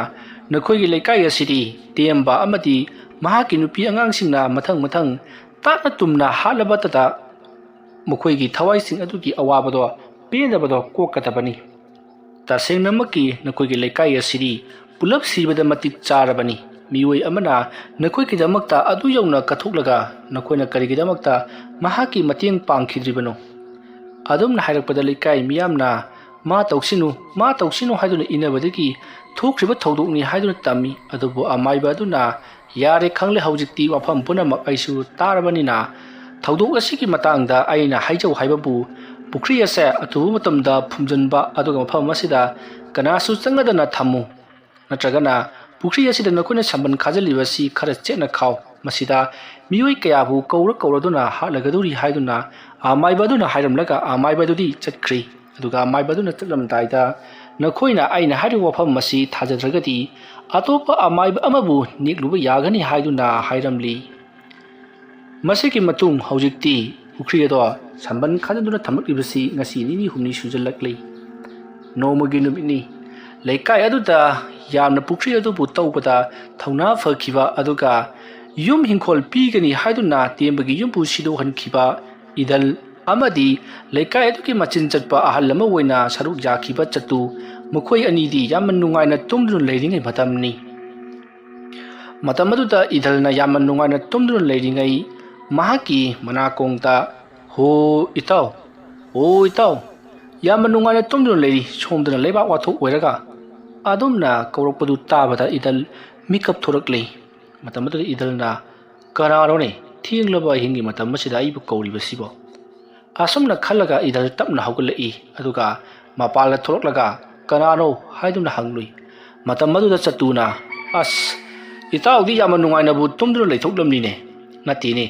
ꯅꯈꯣꯏꯒꯤ ꯂꯩꯀꯥꯏ ꯑꯁꯤꯗꯤ ꯇꯦꯝꯕ ꯑꯃꯗꯤ ꯃꯍꯥꯛꯀꯤ ꯅꯨꯄꯤ ꯑꯉꯥꯡꯁꯤꯡꯅ ꯃꯊꯪ ꯇꯥꯠꯅ ꯇꯨꯝꯅ ꯍꯥꯠꯂꯕꯇꯗ ꯃꯈꯣꯏꯒꯤ ꯊꯋꯥꯏꯁꯤꯡ ꯑꯗꯨꯒꯤ ꯑꯋꯥꯕꯗꯣ ꯄꯦꯟꯗꯕꯗꯣ ꯀꯣꯛꯀꯗꯕꯅꯤ꯫ ꯇꯁꯦꯡꯅꯃꯛꯀꯤ ꯅꯈꯣꯏꯒꯤ ꯂꯩꯀꯥꯏ ꯑꯁꯤꯗꯤ ꯄꯨꯂꯞ ꯁꯤꯕꯗ ꯃꯇꯤꯛ ꯆꯥꯔꯕꯅꯤ꯫ ꯃꯤꯑꯣꯏ ꯑꯃꯅ ꯅꯈꯣꯏꯒꯤꯗꯃꯛꯇ ꯑꯗꯨ ꯌꯧꯅ ꯀꯠꯊꯣꯛꯂꯒ ꯅꯈꯣꯏꯅ ꯀꯔꯤꯒꯤꯗꯃꯛꯇ ꯃꯍꯥꯛꯀꯤ ꯃꯇꯦꯡ ꯄꯥꯡꯈꯤꯗ꯭ꯔꯤꯕꯅꯣ? ꯑꯗꯨꯝꯅ ꯍꯥꯏꯔꯛꯄꯗ ꯂꯩꯀꯥꯏ ꯃꯤꯌꯥꯝꯅ ꯃꯥ ꯇꯧꯁꯤꯅꯨ ꯍꯥꯏꯗꯨꯅ ꯏꯟꯅꯕꯗꯒꯤ ꯊꯣꯛꯈ꯭ꯔꯤꯕ ꯊꯧꯗꯣꯛꯅꯤ ꯍꯥꯏꯗꯨꯅ ꯇꯝꯃꯤ꯫ ꯑꯗꯨꯕꯨ ꯑꯃꯥꯏꯕ ꯑꯗꯨꯅ ꯌꯥꯔꯦ ꯈꯪꯂꯦ, ꯍꯧꯖꯤꯛꯇꯤ ꯋꯥꯐꯝ ꯄꯨꯝꯅꯃꯛ ꯑꯩꯁꯨ ꯇꯥꯔꯕꯅꯤꯅ ꯊꯧꯗꯣꯛ ꯑꯁꯤꯒꯤ ꯃꯇꯥꯡꯗ ꯑꯩꯅ ꯍꯥꯏꯖꯧ ꯍꯥꯏꯕꯕꯨ ꯄꯨꯈ꯭ꯔꯤ ꯑꯁꯦ ꯑꯊꯨꯕ ꯃꯇꯝꯗ ꯐꯨꯝꯖꯤꯟꯕ ꯑꯗꯨꯒ ꯃꯐꯝ ꯑꯁꯤꯗ ꯀꯅꯥꯁꯨ ꯆꯪꯉꯗꯅ ꯊꯝꯃꯨ, ꯅꯠꯇ꯭ꯔꯒꯅ ꯄꯨꯈ꯭ꯔꯤ ꯑꯁꯤꯗ ꯅꯈꯣꯏꯅ ꯁꯝꯕꯟ ꯈꯥꯖꯤꯜꯂꯤꯕꯁꯤ ꯈꯔ ꯆꯦꯠꯅ ꯈꯥꯎ, ꯃꯁꯤꯗ ꯃꯤꯑꯣꯏ ꯀꯌꯥꯕꯨ ꯀꯧꯔꯗꯨꯅ ꯍꯥꯠꯂꯒꯗꯧꯔꯤ ꯍꯥꯏꯗꯨꯅ ꯑꯃꯥꯏꯕ ꯑꯗꯨꯅ ꯍꯥꯏꯔꯝꯂꯒ ꯑꯃꯥꯏꯕ ꯑꯗꯨꯗꯤ ꯆꯠꯈ꯭ꯔꯤ꯫ ꯑꯗꯨꯒ ꯑꯃꯥꯏꯕ ꯑꯗꯨꯅ ꯆꯠꯂꯝꯗꯥꯏꯗ ꯅꯈꯣꯏꯅ ꯑꯩꯅ ꯍꯥꯏꯔꯤꯕ ꯋꯥꯐꯝ ꯑꯁꯤ ꯊꯥꯖꯗ꯭ꯔꯒꯗꯤ ꯑꯇꯣꯞꯄ ꯑꯃꯥꯏꯕ ꯑꯃꯕꯨ ꯅꯦꯛꯂꯨꯕ ꯌꯥꯒꯅꯤ ꯍꯥꯏꯗꯨꯅ ꯍꯥꯏꯔꯝꯂꯤ꯫ ꯃꯁꯤꯒꯤ ꯃꯇꯨꯡ ꯍꯧꯖꯤꯛꯇꯤ ꯄꯨꯈ꯭ꯔꯤ ꯑꯗꯣ ꯁꯝꯕꯟ ꯈꯥꯖꯤꯟꯗꯨꯅ ꯊꯝꯂꯛꯂꯤꯕꯁꯤ ꯉꯁꯤ ꯅꯤꯅꯤ ꯍꯨꯝꯅꯤ ꯁꯨꯖꯜꯂꯛꯂꯤ꯫ ꯅꯣꯡꯃꯒꯤ ꯅꯨꯃꯤꯠꯅꯤ꯫ ꯂꯩꯀꯥꯏ ꯑꯗꯨꯗ ꯌꯥꯝꯅ ꯄꯨꯈ꯭ꯔꯤ ꯑꯗꯨꯕꯨ ꯇꯧꯕꯗ ꯊꯧꯅꯥ ꯐꯈꯤꯕ ꯑꯗꯨꯒ ꯌꯨꯝ ꯍꯤꯡꯈꯣꯜ ꯄꯤꯒꯅꯤ ꯍꯥꯏꯗꯨꯅ ꯇꯦꯝꯕꯒꯤ ꯌꯨꯝꯕꯨ ꯁꯤꯗꯣꯛꯍꯟꯈꯤꯕ ꯏꯗꯜ ꯑꯃꯗꯤ ꯂꯩꯀꯥꯏ ꯑꯗꯨꯒꯤ ꯃꯆꯤꯟ ꯆꯠꯄ ꯑꯍꯜ ꯑꯃ ꯑꯣꯏꯅ ꯁꯔꯨꯛ ꯌꯥꯈꯤꯕ ꯆꯇꯨ, ꯃꯈꯣꯏ ꯑꯅꯤꯗꯤ ꯌꯥꯝꯅ ꯅꯨꯡꯉꯥꯏꯅ ꯇꯨꯝꯗꯨꯅ ꯂꯩꯔꯤꯉꯩ ꯃꯇꯝꯅꯤ꯫ ꯃꯇꯝ ꯑꯗꯨꯗ ꯏꯗꯜꯅ ꯌꯥꯝꯅ ꯅꯨꯡꯉꯥꯏꯅ ꯇꯨꯝꯗꯨꯅ ꯂꯩꯔꯤꯉꯩ ꯃꯍꯥꯛꯀꯤ ꯃꯅꯥꯀꯣꯡꯗ "ꯍꯣ ꯏꯇꯥꯎ, ꯌꯥꯝꯅ ꯅꯨꯡꯉꯥꯏꯅ ꯇꯨꯝꯗꯨꯅ ꯂꯩꯔꯤ, ꯁꯣꯝꯗꯅ ꯂꯩꯕꯥꯛ ꯋꯥꯊꯣꯛ ꯑꯣꯏꯔꯒ" ꯑꯗꯨꯝꯅ ꯀꯧꯔꯛꯄꯗꯨ ꯇꯥꯕꯗ ꯏꯗꯜ ꯃꯤꯀꯞ ꯊꯣꯔꯛꯂꯤ꯫ ꯃꯇꯝ ꯑꯗꯨꯗ ꯏꯗꯜꯅ "ꯀꯅꯥꯅꯣꯅꯦ ꯊꯦꯡꯂꯕ ꯑꯍꯤꯡꯒꯤ ꯃꯇꯝ ꯑꯁꯤꯗ ꯑꯩꯕꯨ ꯀꯧꯔꯤꯕꯁꯤꯕꯣ?" ꯑꯁꯨꯝꯅ ꯈꯜꯂꯒ ꯏꯗꯜ ꯇꯞꯅ ꯍꯧꯒꯠꯂꯛꯏ꯫ ꯑꯗꯨꯒ ꯃꯄꯥꯟꯗ ꯊꯣꯛꯂꯛꯂꯒ "ꯀꯅꯥꯅꯣ?" ꯍꯥꯏꯗꯨꯅ ꯍꯪꯂꯨꯏ꯫ ꯃꯇꯝ ꯑꯗꯨꯗ ꯆꯇꯨꯅ "ꯑꯁ, ꯏꯇꯥꯎꯗꯤ ꯌꯥꯝꯅ ꯅꯨꯡꯉꯥꯏꯅꯕꯨ ꯇꯨꯝꯗꯨꯅ ꯂꯩꯊꯣꯛꯂꯝꯂꯤꯅꯦ꯫ ꯅꯠꯇꯦꯅꯦ,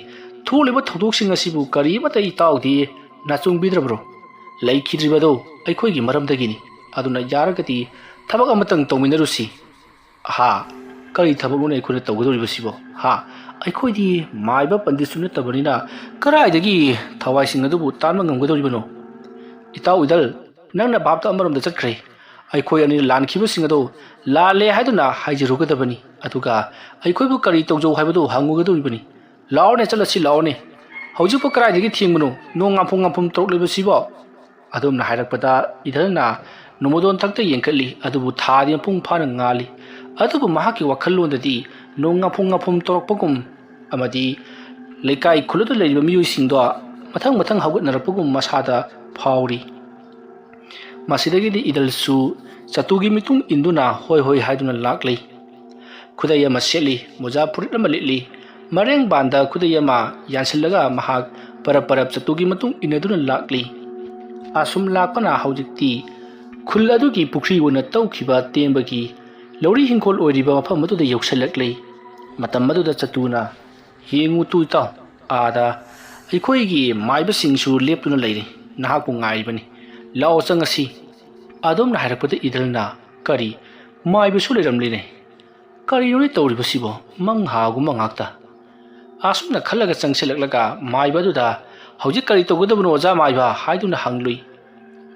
ꯊꯣꯛꯂꯤꯕ ꯊꯧꯗꯣꯛꯁꯤꯡ ꯑꯁꯤꯕꯨ ꯀꯔꯤꯃꯠꯇ ꯏꯇꯥꯎꯗꯤ ꯅꯥꯆꯨꯡꯕꯤꯗ꯭ꯔꯕ꯭ꯔꯣ? ꯂꯩꯈꯤꯗ꯭ꯔꯤꯕꯗꯣ ꯑꯩꯈꯣꯏꯒꯤ ꯃꯔꯝꯗꯒꯤꯅꯤ꯫ ꯑꯗꯨꯅ ꯌꯥꯔꯒꯗꯤ ꯊꯕꯛ ꯑꯃꯇꯪ ꯇꯧꯃꯤꯟꯅꯔꯨꯁꯤ." "ꯍꯥ, ꯀꯔꯤ ꯊꯕꯛꯅꯣꯅꯦ ꯑꯩꯈꯣꯏꯅ ꯇꯧꯒꯗꯧꯔꯤꯕꯁꯤꯕꯣ? ꯑꯩꯈꯣꯏꯗꯤ ꯃꯥꯏꯕ ꯄꯟꯗꯤꯠꯁꯨ ꯅꯠꯇꯕꯅꯤꯅ ꯀꯔꯥꯏꯗꯒꯤ ꯊꯋꯥꯏꯁꯤꯡ ꯑꯗꯨꯕꯨ ꯇꯥꯟꯕ ꯉꯝꯒꯗꯧꯔꯤꯕꯅꯣ?" "ꯏꯇꯥꯎ ꯏꯗꯜ, ꯅꯪꯅ ꯚꯥꯞꯇ ꯑꯃꯔꯣꯝꯗ ꯆꯠꯈ꯭ꯔꯦ꯫ ꯑꯩꯈꯣꯏ ꯑꯅꯤꯅ ꯂꯥꯟꯈꯤꯕꯁꯤꯡ ꯑꯗꯣ ꯂꯥꯜꯂꯦ ꯍꯥꯏꯗꯨꯅ ꯍꯥꯏꯖꯔꯨꯒꯗꯕꯅꯤ, ꯑꯗꯨꯒ ꯑꯩꯈꯣꯏꯕꯨ ꯀꯔꯤ ꯇꯧꯖꯧ ꯍꯥꯏꯕꯗꯨ ꯍꯪꯉꯨꯒꯗꯧꯔꯤꯕꯅꯤ꯫ ꯂꯥꯛꯑꯣꯅꯦ, ꯆꯠꯂꯁꯤ ꯂꯥꯛꯑꯣꯅꯦ꯫ ꯍꯧꯖꯤꯛꯄꯨ ꯀꯔꯥꯏꯗꯒꯤ ꯊꯦꯡꯕꯅꯣ? ꯅꯣꯡ ꯉꯥꯐꯨꯝ ꯇꯧꯔꯛꯂꯤꯕꯁꯤꯕꯣ?" ꯑꯗꯨꯝꯅ ꯍꯥꯏꯔꯛꯄꯗ ꯏꯗꯜꯅ ꯅꯣꯡꯃꯗꯣꯟꯊꯛꯇ ꯌꯦꯡꯈꯠꯂꯤ꯫ ꯑꯗꯨꯕꯨ ꯊꯥꯗꯤ ꯃꯄꯨꯡ ꯐꯥꯅ ꯉꯥꯜꯂꯤ꯫ ꯑꯗꯨꯕꯨ ꯃꯍꯥꯛꯀꯤ ꯋꯥꯈꯜꯂꯣꯟꯗꯗꯤ ꯅꯣꯡ ꯉꯥꯐꯨꯝ ꯇꯧꯔꯛꯄꯒꯨꯝ ꯑꯃꯗꯤ ꯂꯩꯀꯥꯏ ꯈꯨꯜꯂꯗꯨ ꯂꯩꯔꯤꯕ ꯃꯤꯑꯣꯏꯁꯤꯡꯗꯣ ꯃꯊꯪ ꯍꯧꯒꯠꯅꯔꯛꯄꯒꯨꯝ ꯃꯁꯥꯗ ꯐꯥꯎꯔꯤ꯫ ꯃꯁꯤꯗꯒꯤꯗꯤ ꯏꯗꯜꯁꯨ ꯆꯇꯨꯒꯤ ꯃꯤꯇꯨꯡ ꯏꯟꯗꯨꯅ ꯍꯣꯏ ꯍꯥꯏꯗꯨꯅ ꯂꯥꯛꯂꯤ꯫ ꯈꯨꯗꯩ ꯑꯃ ꯁꯦꯠꯂꯤ, ꯃꯣꯖꯥ ꯐꯨꯔꯤꯠ ꯑꯃ ꯂꯤꯠꯂꯤ, ꯃꯔꯦꯡꯕꯥꯟꯗ ꯈꯨꯗꯩ ꯑꯃ ꯌꯥꯟꯁꯤꯜꯂꯒ ꯃꯍꯥꯛ ꯄꯔꯞ ꯆꯇꯨꯒꯤ ꯃꯇꯨꯡ ꯏꯟꯅꯗꯨꯅ ꯂꯥꯛꯂꯤ꯫ ꯑꯁꯨꯝ ꯂꯥꯛꯄꯅ ꯍꯧꯖꯤꯛꯇꯤ ꯈꯨꯜ ꯑꯗꯨꯒꯤ ꯄꯨꯈ꯭ꯔꯤ ꯑꯣꯏꯅ ꯇꯧꯈꯤꯕ ꯇꯦꯝꯕꯒꯤ ꯂꯧꯔꯤ ꯍꯤꯡꯈꯣꯜ ꯑꯣꯏꯔꯤꯕ ꯃꯐꯝ ꯑꯗꯨꯗ ꯌꯧꯁꯤꯜꯂꯛꯂꯤ꯫ ꯃꯇꯝ ꯑꯗꯨꯗ ꯆꯇꯨꯅ "ꯌꯦꯡꯉꯨ ꯏꯇꯥꯎ, ꯑꯥꯗ ꯑꯩꯈꯣꯏꯒꯤ ꯃꯥꯏꯕꯁꯤꯡꯁꯨ ꯂꯦꯞꯇꯨꯅ ꯂꯩꯔꯤ, ꯅꯍꯥꯛꯄꯨ ꯉꯥꯏꯔꯤꯕꯅꯤ꯫ ꯂꯥꯛꯑꯣ ꯆꯪꯉꯁꯤ." ꯑꯗꯨꯝꯅ ꯍꯥꯏꯔꯛꯄꯗ ꯏꯗꯜꯅ "ꯀꯔꯤ, ꯃꯥꯏꯕꯁꯨ ꯂꯩꯔꯝꯂꯤꯅꯦ? ꯀꯔꯤꯅꯣꯅꯦ ꯇꯧꯔꯤꯕꯁꯤꯕꯣ? ꯃꯪ ꯍꯥꯒꯨꯝꯕ ꯉꯥꯛꯇ." ꯑꯁꯨꯝꯅ ꯈꯜꯂꯒ ꯆꯪꯁꯤꯜꯂꯛꯂꯒ ꯃꯥꯏꯕ ꯑꯗꯨꯗ "ꯍꯧꯖꯤꯛ ꯀꯔꯤ ꯇꯧꯒꯗꯕꯅꯣ ꯑꯣꯖꯥ ꯃꯥꯏꯕ?" ꯍꯥꯏꯗꯨꯅ ꯍꯪꯂꯨꯏ꯫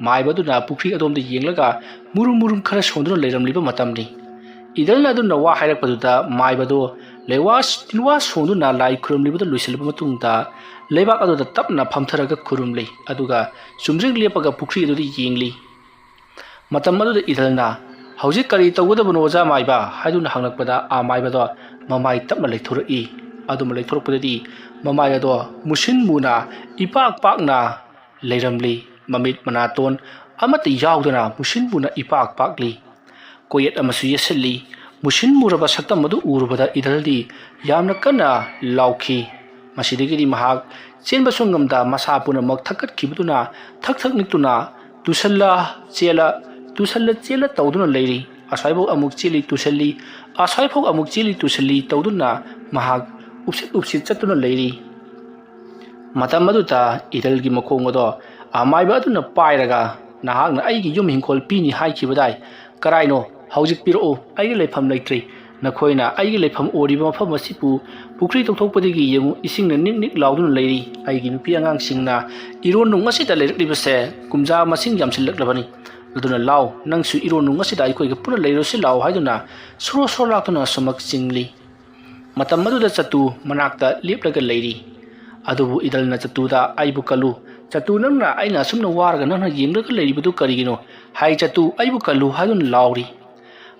ꯃꯥꯏꯕ ꯑꯗꯨꯅ ꯄꯨꯈ꯭ꯔꯤ ꯑꯗꯣꯝꯗ ꯌꯦꯡꯂꯒ ꯃꯨꯔꯨꯝ ꯈꯔ ꯁꯣꯟꯗꯨꯅ ꯂꯩꯔꯝꯂꯤꯕ ꯃꯇꯝꯅꯤ꯫ ꯏꯗꯜꯅ ꯑꯗꯨꯅ ꯋꯥ ꯍꯥꯏꯔꯛꯄꯗꯨꯗ ꯃꯥꯏꯕꯗꯣ ꯇꯤꯟꯋꯥ ꯁꯣꯡꯗꯨꯅ ꯂꯥꯏ ꯈꯨꯔꯨꯝꯂꯤꯕꯗꯨ ꯂꯣꯏꯁꯤꯜꯂꯕ ꯃꯇꯨꯡꯗ ꯂꯩꯕꯥꯛ ꯑꯗꯨꯗ ꯇꯞꯅ ꯐꯝꯊꯔꯒ ꯈꯨꯔꯨꯝꯂꯤ꯫ ꯑꯗꯨꯒ ꯆꯨꯝꯗ꯭ꯔꯤꯡ ꯂꯦꯞꯄꯒ ꯄꯨꯈ꯭ꯔꯤ ꯑꯗꯨꯗ ꯌꯦꯡꯂꯤ꯫ ꯃꯇꯝ ꯑꯗꯨꯗ ꯏꯗꯜꯅ "ꯍꯧꯖꯤꯛ ꯀꯔꯤ ꯇꯧꯒꯗꯕꯅꯣ ꯑꯣꯖꯥ ꯃꯥꯏꯕ?" ꯍꯥꯏꯗꯨꯅ ꯍꯪꯂꯛꯄꯗ ꯃꯥꯏꯕꯗꯣ ꯃꯃꯥꯏ ꯇꯞꯅ ꯂꯩꯊꯣꯔꯛꯏ꯫ ꯑꯗꯨꯝ ꯂꯩꯊꯣꯔꯛꯄꯗꯗꯤ ꯃꯃꯥꯏ ꯑꯗꯣ ꯃꯨꯁꯤꯟ ꯃꯨꯅ ꯏꯄꯥꯛ ꯄꯥꯛꯅ ꯂꯩꯔꯝꯂꯤ꯫ ꯃꯃꯤꯠ ꯃꯅꯥꯇꯣꯟ ꯑꯃꯠꯇ ꯌꯥꯎꯗꯅ ꯃꯨꯁꯤꯟ ꯃꯨꯅ ꯏꯄꯥꯛ ꯄꯥꯛꯂꯤ꯫ ꯀꯣꯌꯦꯠ ꯑꯃꯁꯨ ꯌꯦꯠꯁꯤꯜꯂꯤ꯫ ꯃꯨꯁꯤꯟ ꯃꯨꯔꯕ ꯁꯛꯇꯝ ꯑꯗꯨ ꯎꯔꯨꯕꯗ ꯏꯗꯜꯗꯤ ꯌꯥꯝꯅ ꯀꯟꯅ ꯂꯥꯎꯈꯤ꯫ ꯃꯁꯤꯗꯒꯤꯗꯤ ꯃꯍꯥꯛ ꯆꯦꯟꯕꯁꯨ ꯉꯝꯗ ꯃꯁꯥ ꯄꯨꯝꯅꯃꯛ ꯊꯛꯀꯠꯈꯤꯕꯗꯨꯅ ꯊꯛ ꯅꯤꯛꯇꯨꯅ ꯇꯨꯁꯜꯂ ꯆꯦꯜꯂ ꯇꯧꯗꯨꯅ ꯂꯩꯔꯤ꯫ ꯑꯁ꯭ꯋꯥꯏꯐꯥꯎ ꯑꯃꯨꯛ ꯆꯦꯜꯂꯤ ꯇꯨꯁꯜꯂꯤ, ꯑꯁ꯭ꯋꯥꯏꯐꯥꯎ ꯑꯃꯨꯛ ꯆꯦꯜꯂꯤ ꯇꯨꯁꯜꯂꯤ ꯇꯧꯗꯨꯅ ꯃꯍꯥꯛ ꯎꯞꯁꯤꯠ ꯆꯠꯇꯨꯅ ꯂꯩꯔꯤ꯫ ꯃꯇꯝ ꯑꯗꯨꯗ ꯏꯗꯜꯒꯤ ꯃꯈꯣꯡ ꯑꯗꯣ ꯑꯃꯥꯏꯕ ꯑꯗꯨꯅ ꯄꯥꯏꯔꯒ "ꯅꯍꯥꯛꯅ ꯑꯩꯒꯤ ꯌꯨꯝ ꯍꯤꯡꯈꯣꯜ ꯄꯤꯅꯤ ꯍꯥꯏꯈꯤꯕꯗꯥꯏ? ꯀꯔꯥꯏꯅꯣ? ꯍꯧꯖꯤꯛ ꯄꯤꯔꯛꯎ, ꯑꯩꯒꯤ ꯂꯩꯐꯝ ꯂꯩꯇ꯭ꯔꯤ꯫ ꯅꯈꯣꯏꯅ ꯑꯩꯒꯤ ꯂꯩꯐꯝ ꯑꯣꯏꯔꯤꯕ ꯃꯐꯝ ꯑꯁꯤꯕꯨ ꯄꯨꯈ꯭ꯔꯤ ꯇꯧꯊꯣꯛꯄꯗꯒꯤ ꯌꯦꯡꯉꯨ ꯏꯁꯤꯡꯅ ꯅꯤꯛ ꯅꯤꯛ ꯂꯥꯎꯗꯨꯅ ꯂꯩꯔꯤ ꯑꯩꯒꯤ ꯅꯨꯄꯤ ꯑꯉꯥꯡꯁꯤꯡꯅ ꯏꯔꯣꯟꯅꯨꯡ ꯑꯁꯤꯗ ꯂꯩꯔꯛꯂꯤꯕꯁꯦ ꯀꯨꯝꯖꯥ ꯃꯁꯤꯡ ꯌꯥꯝꯁꯤꯜꯂꯛꯂꯕꯅꯤ ꯑꯗꯨꯅ ꯂꯥꯎ ꯅꯪꯁꯨ ꯏꯔꯣꯟꯅꯨꯡ ꯑꯁꯤꯗ ꯑꯩꯈꯣꯏꯒ ꯄꯨꯟꯅ ꯂꯩꯔꯨꯁꯤ ꯂꯥꯎ ꯍꯥꯏꯗꯨꯅ ꯁꯣꯔꯣ ꯁꯣꯔꯣ ꯂꯥꯛꯇꯨꯅ ꯁꯨꯃꯛ ꯆꯤꯡꯂꯤ ꯃꯇꯝ ꯑꯗꯨꯗ ꯆꯇꯨ ꯃꯅꯥꯛꯇ ꯂꯦꯞꯂꯒ ꯂꯩꯔꯤ ꯑꯗꯨꯕꯨ ꯏꯗꯜꯅ ꯆꯇꯨꯗ ꯑꯩꯕꯨ ꯀꯜꯂꯨ ꯆꯇꯨ ꯅꯪꯅ ꯑꯩꯅ ꯑꯁꯨꯝꯅ ꯋꯥꯔꯒ ꯅꯪꯅ ꯌꯦꯡꯂꯒ ꯂꯩꯔꯤꯕꯗꯨ ꯀꯔꯤꯒꯤꯅꯣ ꯍꯥꯏ ꯆꯇꯨ ꯑꯩꯕꯨ ꯀꯜꯂꯨ ꯍꯥꯏꯗꯨꯅ ꯂꯥꯎꯔꯤ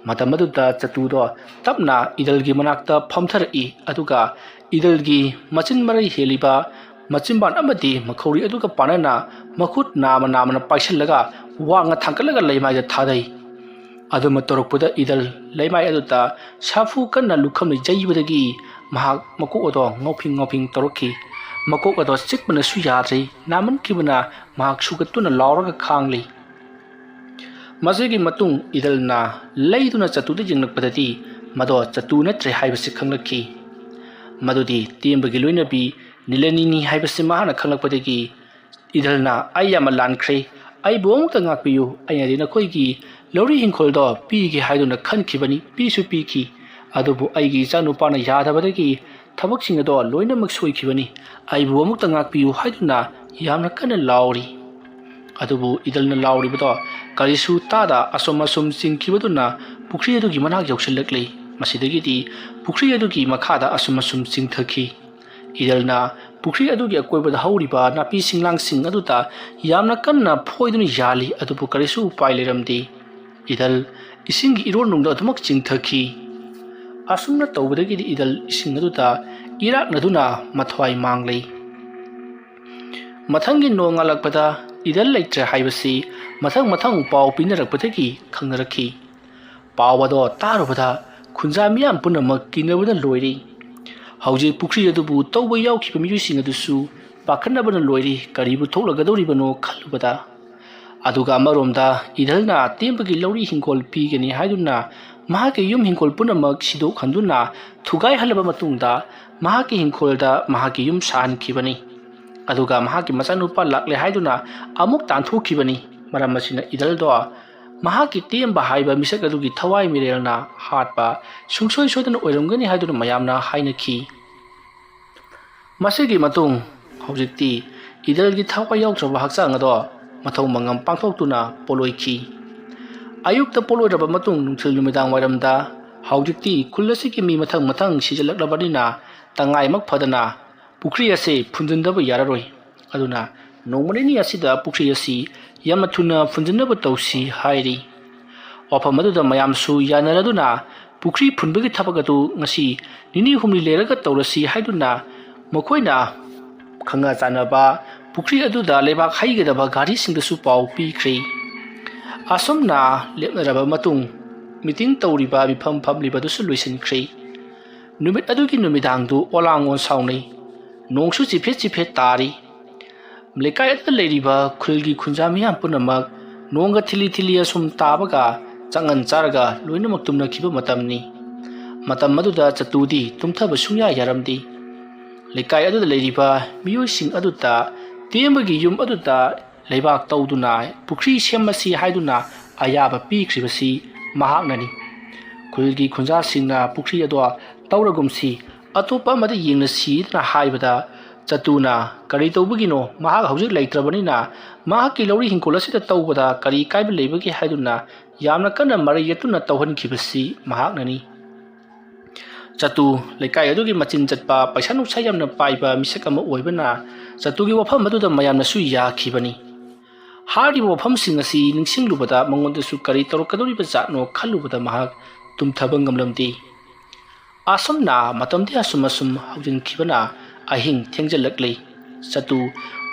ꯃꯇꯝ ꯑꯗꯨꯗ ꯆꯇꯨꯗꯣ ꯇꯞꯅ ꯏꯗꯜꯒꯤ ꯃꯅꯥꯛꯇ ꯐꯝꯊꯔꯛꯏ ꯑꯗꯨꯒ ꯏꯗꯜꯒꯤ ꯃꯆꯤꯟ ꯃꯔꯩ ꯍꯦꯜꯂꯤꯕ ꯃꯆꯤꯟꯕꯥꯟ ꯑꯃꯗꯤ ꯃꯈꯧꯔꯤ ꯑꯗꯨꯒ ꯄꯥꯟꯅꯅ ꯃꯈꯨꯠ ꯅꯥꯝꯃꯅ ꯄꯥꯏꯁꯤꯜꯂꯒ ꯋꯥꯡꯅ ꯊꯥꯡꯒꯠꯂꯒ ꯂꯩꯃꯥꯏꯗ ꯊꯥꯗꯩ ꯑꯗꯨꯃ ꯇꯧꯔꯛꯄꯗ ꯏꯗꯜ ꯂꯩꯃꯥꯏ ꯑꯗꯨꯗ ꯁꯥꯐꯨ ꯀꯟꯅ ꯂꯨꯈꯝꯅ ꯌꯩꯕꯗꯒꯤ ꯃꯍꯥꯛ ꯃꯀꯣꯛ ꯑꯗꯣ ꯉꯧꯐꯤꯡ ꯇꯧꯔꯛꯈꯤ ꯃꯀꯣꯛ ꯑꯗꯣ ꯆꯤꯛꯄꯅꯁꯨ ꯌꯥꯗ꯭ꯔꯤ ꯅꯥꯃꯟꯈꯤꯕꯅ ꯃꯍꯥꯛ ꯁꯨꯒꯠꯇꯨꯅ ꯂꯥꯎꯔꯒ ꯈꯥꯡꯂꯤ ꯃꯁꯤꯒꯤ ꯃꯇꯨꯡ ꯏꯗꯜꯅ ꯂꯩꯗꯨꯅ ꯆꯇꯨꯗ ꯌꯦꯡꯂꯛꯄꯗꯗꯤ ꯃꯗꯣ ꯆꯇꯨ ꯅꯠꯇ꯭ꯔꯦ ꯍꯥꯏꯕꯁꯤ ꯈꯪꯂꯛꯈꯤ ꯃꯗꯨꯗꯤ ꯇꯦꯝꯕꯒꯤ ꯂꯣꯏꯅꯕꯤ ꯅꯤꯂꯅꯤꯅꯤ ꯍꯥꯏꯕꯁꯤ ꯃꯍꯥꯛꯅ ꯈꯪꯂꯛꯄꯗꯒꯤ ꯏꯗꯜꯅ ꯑꯩ ꯌꯥꯝꯅ ꯂꯥꯟꯈ꯭ꯔꯦ ꯑꯩꯕꯨ ꯑꯃꯨꯛꯇ ꯉꯥꯛꯄꯤꯌꯨ ꯑꯩꯅꯗꯤ ꯅꯈꯣꯏꯒꯤ ꯂꯧꯔꯤ ꯍꯤꯡꯈꯣꯜꯗꯣ ꯄꯤꯒꯦ ꯍꯥꯏꯗꯨꯅ ꯈꯟꯈꯤꯕꯅꯤ ꯄꯤꯁꯨ ꯄꯤꯈꯤ ꯑꯗꯨꯕꯨ ꯑꯩꯒꯤ ꯏꯆꯥꯅꯨꯄꯥꯅ ꯌꯥꯗꯕꯗꯒꯤ ꯊꯕꯛꯁꯤꯡ ꯑꯗꯣ ꯂꯣꯏꯅꯃꯛ ꯁꯣꯏꯈꯤꯕꯅꯤ ꯑꯩꯕꯨ ꯑꯃꯨꯛꯇ ꯉꯥꯛꯄꯤꯌꯨ ꯍꯥꯏꯗꯨꯅ ꯌꯥꯝꯅ ꯀꯟꯅ ꯂꯥꯎꯔꯤ ꯑꯗꯨꯕꯨ ꯏꯗꯜꯅ ꯂꯥꯎꯔꯤꯕꯗꯣ ꯀꯔꯤꯁꯨ ꯇꯥꯗ ꯑꯁꯨꯝ ꯆꯤꯡꯈꯤꯕꯗꯨꯅ ꯄꯨꯈ꯭ꯔꯤ ꯑꯗꯨꯒꯤ ꯃꯅꯥꯛ ꯌꯧꯁꯤꯜꯂꯛꯂꯤ ꯃꯁꯤꯗꯒꯤꯗꯤ ꯄꯨꯈ꯭ꯔꯤ ꯑꯗꯨꯒꯤ ꯃꯈꯥꯗ ꯑꯁꯨꯝ ꯆꯤꯡꯊꯈꯤ ꯏꯗꯜꯅ ꯄꯨꯈ꯭ꯔꯤ ꯑꯗꯨꯒꯤ ꯑꯀꯣꯏꯕꯗ ꯍꯧꯔꯤꯕ ꯅꯥꯄꯤ ꯁꯤꯡꯂꯥꯡꯁꯤꯡ ꯑꯗꯨꯗ ꯌꯥꯝꯅ ꯀꯟꯅ ꯐꯣꯏꯗꯨꯅ ꯌꯥꯜꯂꯤ ꯑꯗꯨꯕꯨ ꯀꯔꯤꯁꯨ ꯎꯄꯥꯏ ꯂꯩꯔꯝꯗꯦ ꯏꯗꯜ ꯏꯁꯤꯡꯒꯤ ꯏꯔꯣꯟꯅꯨꯡꯗ ꯑꯗꯨꯃꯛ ꯆꯤꯡꯊꯈꯤ ꯑꯁꯨꯝꯅ ꯇꯧꯕꯗꯒꯤꯗꯤ ꯏꯗꯜ ꯏꯁꯤꯡ ꯑꯗꯨꯗ ꯏꯔꯥꯛꯅꯗꯨꯅ ꯃꯊ꯭ꯋꯥꯏ ꯃꯥꯡꯂꯤ ꯃꯊꯪꯒꯤ ꯅꯣꯡ ꯉꯥꯜꯂꯛꯄꯗ ꯏꯗꯜ ꯂꯩꯇ꯭ꯔꯦ ꯍꯥꯏꯕꯁꯤ ꯃꯊꯪ ꯄꯥꯎ ꯄꯤꯅꯔꯛꯄꯗꯒꯤ ꯈꯪꯅꯔꯛꯈꯤ ꯄꯥꯎ ꯑꯗꯣ ꯇꯥꯔꯨꯕꯗ ꯈꯨꯟꯖꯥ ꯃꯤꯌꯥꯝ ꯄꯨꯝꯅꯃꯛ ꯀꯤꯅꯕꯅ ꯂꯣꯏꯔꯤ ꯍꯧꯖꯤꯛ ꯄꯨꯈ꯭ꯔꯤ ꯑꯗꯨꯕꯨ ꯇꯧꯕ ꯌꯥꯎꯈꯤꯕ ꯃꯤꯑꯣꯏꯁꯤꯡ ꯑꯗꯨꯁꯨ ꯄꯥꯈꯠꯅꯕꯅ ꯂꯣꯏꯔꯤ ꯀꯔꯤꯕꯨ ꯊꯣꯛꯂꯒꯗꯧꯔꯤꯕꯅꯣ ꯈꯜꯂꯨꯕꯗ ꯑꯗꯨꯒ ꯑꯃꯔꯣꯝꯗ ꯏꯗꯜꯅ ꯇꯦꯝꯕꯒꯤ ꯂꯧꯔꯤ ꯍꯤꯡꯈꯣꯜ ꯄꯤꯒꯅꯤ ꯍꯥꯏꯗꯨꯅ ꯃꯍꯥꯛꯀꯤ ꯌꯨꯝ ꯍꯤꯡꯈꯣꯜ ꯄꯨꯝꯅꯃꯛ ꯁꯤꯗꯣꯛꯍꯟꯗꯨꯅ ꯊꯨꯒꯥꯏꯍꯜꯂꯕ ꯃꯇꯨꯡꯗ ꯃꯍꯥꯛꯀꯤ ꯍꯤꯡꯈꯣꯜꯗ ꯃꯍꯥꯛꯀꯤ ꯌꯨꯝ ꯁꯥꯍꯟꯈꯤꯕꯅꯤ ꯑꯗꯨꯒ ꯃꯍꯥꯛꯀꯤ ꯃꯆꯥꯅꯨꯄꯥ ꯂꯥꯛꯂꯦ ꯍꯥꯏꯗꯨꯅ ꯑꯃꯨꯛ ꯇꯥꯟꯊꯣꯛꯈꯤꯕꯅꯤ ꯃꯔꯝ ꯑꯁꯤꯅ ꯏꯗꯜꯗꯣ ꯃꯍꯥꯛꯀꯤ ꯇꯦꯝꯕ ꯍꯥꯏꯕ ꯃꯤꯁꯛ ꯑꯗꯨꯒꯤ ꯊꯋꯥꯏ ꯃꯤꯔꯦꯜꯅ ꯍꯥꯠꯄ ꯁꯨꯡꯁꯣꯏ ꯁꯣꯏꯗꯅ ꯑꯣꯏꯔꯝꯒꯅꯤ ꯍꯥꯏꯗꯨꯅ ꯃꯌꯥꯝꯅ ꯍꯥꯏꯅꯈꯤ ꯃꯁꯤꯒꯤ ꯃꯇꯨꯡ ꯍꯧꯖꯤꯛꯇꯤ ꯏꯗꯜꯒꯤ ꯊꯋꯥꯏ ꯌꯥꯎꯗ꯭ꯔꯕ ꯍꯛꯆꯥꯡ ꯑꯗꯣ ꯃꯊꯧ ꯃꯉꯝ ꯄꯥꯡꯊꯣꯛꯇꯨꯅ ꯄꯣꯂꯣꯏꯈꯤ ꯑꯌꯨꯛꯇ ꯄꯣꯂꯣꯏꯔꯕ ꯃꯇꯨꯡ ꯅꯨꯡꯊꯤꯜ ꯅꯨꯃꯤꯗꯥꯡ ꯋꯥꯏꯔꯝꯗ ꯍꯧꯖꯤꯛꯇꯤ ꯈꯨꯜ ꯑꯁꯤꯒꯤ ꯃꯤ ꯃꯊꯪ ꯁꯤꯖꯤꯜꯂꯛꯂꯕꯅꯤ나 ꯇꯉꯥꯏꯃꯛ ꯐꯗꯅ ꯄꯨꯈ꯭ꯔꯤ ꯑꯁꯤ ꯐꯨꯟꯖꯤꯟꯗꯕ ꯌꯥꯔꯔꯣꯏ ꯑꯗꯨꯅ ꯅꯣꯡꯃ ꯅꯤꯅꯤ ꯑꯁꯤꯗ ꯄꯨꯈ꯭ꯔꯤ ꯑꯁꯤ ꯌꯥꯝꯅ ꯊꯨꯅ ꯐꯨꯟꯖꯤꯟꯅꯕ ꯇꯧꯁꯤ ꯍꯥꯏꯔꯤ ꯋꯥꯐꯝ ꯑꯗꯨꯗ ꯃꯌꯥꯝꯁꯨ ꯌꯥꯅꯔꯗꯨꯅ ꯄꯨꯈ꯭ꯔꯤ ꯐꯨꯟꯕꯒꯤ ꯊꯕꯛ ꯑꯗꯨ ꯉꯁꯤ ꯅꯤꯅꯤ ꯍꯨꯝꯅꯤ ꯂꯩꯔꯒ ꯇꯧꯔꯁꯤ ꯍꯥꯏꯗꯨꯅ ꯃꯈꯣꯏꯅ ꯈꯪꯅ ꯆꯥꯟꯅꯕ ꯄꯨꯈ꯭ꯔꯤ ꯑꯗꯨꯗ ꯂꯩꯕꯥꯛ ꯍꯩꯒꯗꯕ ꯒꯥꯔꯤꯁꯤꯡꯗꯁꯨ ꯄꯥꯎ ꯄꯤꯈ꯭ꯔꯦ ꯑꯁꯨꯝꯅ ꯂꯦꯞꯅꯔꯕ ꯃꯇꯨꯡ ꯃꯤꯇꯤꯡ ꯇꯧꯔꯤꯕ ꯃꯤꯐꯝ ꯐꯝꯂꯤꯕꯗꯨꯁꯨ ꯂꯣꯏꯁꯤꯟꯈ꯭ꯔꯦ ꯅꯨꯃꯤꯠ ꯑꯗꯨꯒꯤ ꯅꯨꯃꯤꯗꯥꯡꯗꯨ ꯑꯣꯂꯥꯡ ꯑꯣꯟꯁꯥꯎꯅꯩ ꯅꯣꯡꯁꯨ ꯆꯤꯐꯦꯠ ꯇꯥꯔꯤ ꯂꯩꯀꯥꯏ ꯑꯗꯨꯗ ꯂꯩꯔꯤꯕ ꯈꯨꯜꯒꯤ ꯈꯨꯟꯖꯥ ꯃꯤꯌꯥꯝ ꯄꯨꯝꯅꯃꯛ ꯅꯣꯡꯒ ꯊꯤꯜꯂꯤ ꯑꯁꯨꯝ ꯇꯥꯕꯒ ꯆꯥꯡꯉꯟ ꯆꯥꯔꯒ ꯂꯣꯏꯅꯃꯛ ꯇꯨꯝꯅꯈꯤꯕ ꯃꯇꯝꯅꯤ ꯃꯇꯝ ꯑꯗꯨꯗ ꯆꯇꯨꯗꯤ ꯇꯨꯝꯊꯕ ꯁꯨꯡꯌꯥ ꯌꯥꯔꯝꯗꯦ ꯂꯩꯀꯥꯏ ꯑꯗꯨꯗ ꯂꯩꯔꯤꯕ ꯃꯤꯑꯣꯏꯁꯤꯡ ꯑꯗꯨꯗ ꯇꯦꯝꯕꯒꯤ ꯌꯨꯝ ꯑꯗꯨꯗ ꯂꯩꯕꯥꯛ ꯇꯧꯗꯨꯅ ꯄꯨꯈ꯭ꯔꯤ ꯁꯦꯝꯃꯁꯤ ꯍꯥꯏꯗꯨꯅ ꯑꯌꯥꯕ ꯄꯤꯈ꯭ꯔꯤꯕꯁꯤ ꯃꯍꯥꯛꯅꯅꯤ ꯈꯨꯜꯒꯤ ꯈꯨꯟꯖꯥꯁꯤꯡꯅ ꯄꯨꯈ꯭ꯔꯤ ꯑꯗꯣ ꯇꯧꯔꯒꯨꯝꯁꯤ ꯑꯇꯣꯞꯄ ꯑꯃꯗ ꯌꯦꯡꯅꯁꯤꯗꯅ ꯍꯥꯏꯕꯗ ꯆꯇꯨꯅ ꯀꯔꯤ ꯇꯧꯕꯒꯤꯅꯣ ꯃꯍꯥꯛ ꯍꯧꯖꯤꯛ ꯂꯩꯇ꯭ꯔꯕꯅꯤꯅ ꯃꯍꯥꯛꯀꯤ ꯂꯧꯔꯤ ꯍꯤꯡꯈꯣꯜ ꯑꯁꯤꯗ ꯇꯧꯕꯗ ꯀꯔꯤ ꯀꯥꯏꯕ ꯂꯩꯕꯒꯦ ꯍꯥꯏꯗꯨꯅ ꯌꯥꯝꯅ ꯀꯟꯅ ꯃꯔꯩ ꯌꯦꯠꯇꯨꯅ ꯇꯧꯍꯟꯈꯤꯕꯁꯤ ꯃꯍꯥꯛꯅꯅꯤ ꯆꯇꯨ ꯂꯩꯀꯥꯏ ꯑꯗꯨꯒꯤ ꯃꯆꯤꯟ ꯆꯠꯄ ꯄꯩꯁꯥ ꯅꯨꯡꯁꯥ ꯌꯥꯝꯅ ꯄꯥꯏꯕ ꯃꯤꯁꯛ ꯑꯃ ꯑꯣꯏꯕꯅ ꯆꯇꯨꯒꯤ ꯋꯥꯐꯝ ꯑꯗꯨꯗ ꯃꯌꯥꯝꯅꯁꯨ ꯌꯥꯈꯤꯕꯅꯤ ꯍꯥꯏꯔꯤꯕ ꯋꯥꯐꯝꯁꯤꯡ ꯑꯁꯤ ꯅꯤꯡꯁꯤꯡꯂꯨꯕꯗ ꯃꯉꯣꯟꯗꯁꯨ ꯀꯔꯤ ꯇꯧꯔꯛꯀꯗꯧꯔꯤꯕ ꯖꯥꯠꯅꯣ ꯈꯜꯂꯨꯕꯗ ꯃꯍꯥꯛ ꯇꯨꯝꯊꯕ ꯉꯝꯂꯝꯗꯦ ꯑꯁꯨꯝꯅ ꯃꯇꯝꯗꯤ ꯑꯁꯨꯝ ꯍꯧꯖꯤꯟꯈꯤꯕꯅ ꯑꯍꯤꯡ ꯊꯦꯡꯖꯤꯜꯂꯛꯂꯤ ꯆꯇꯨ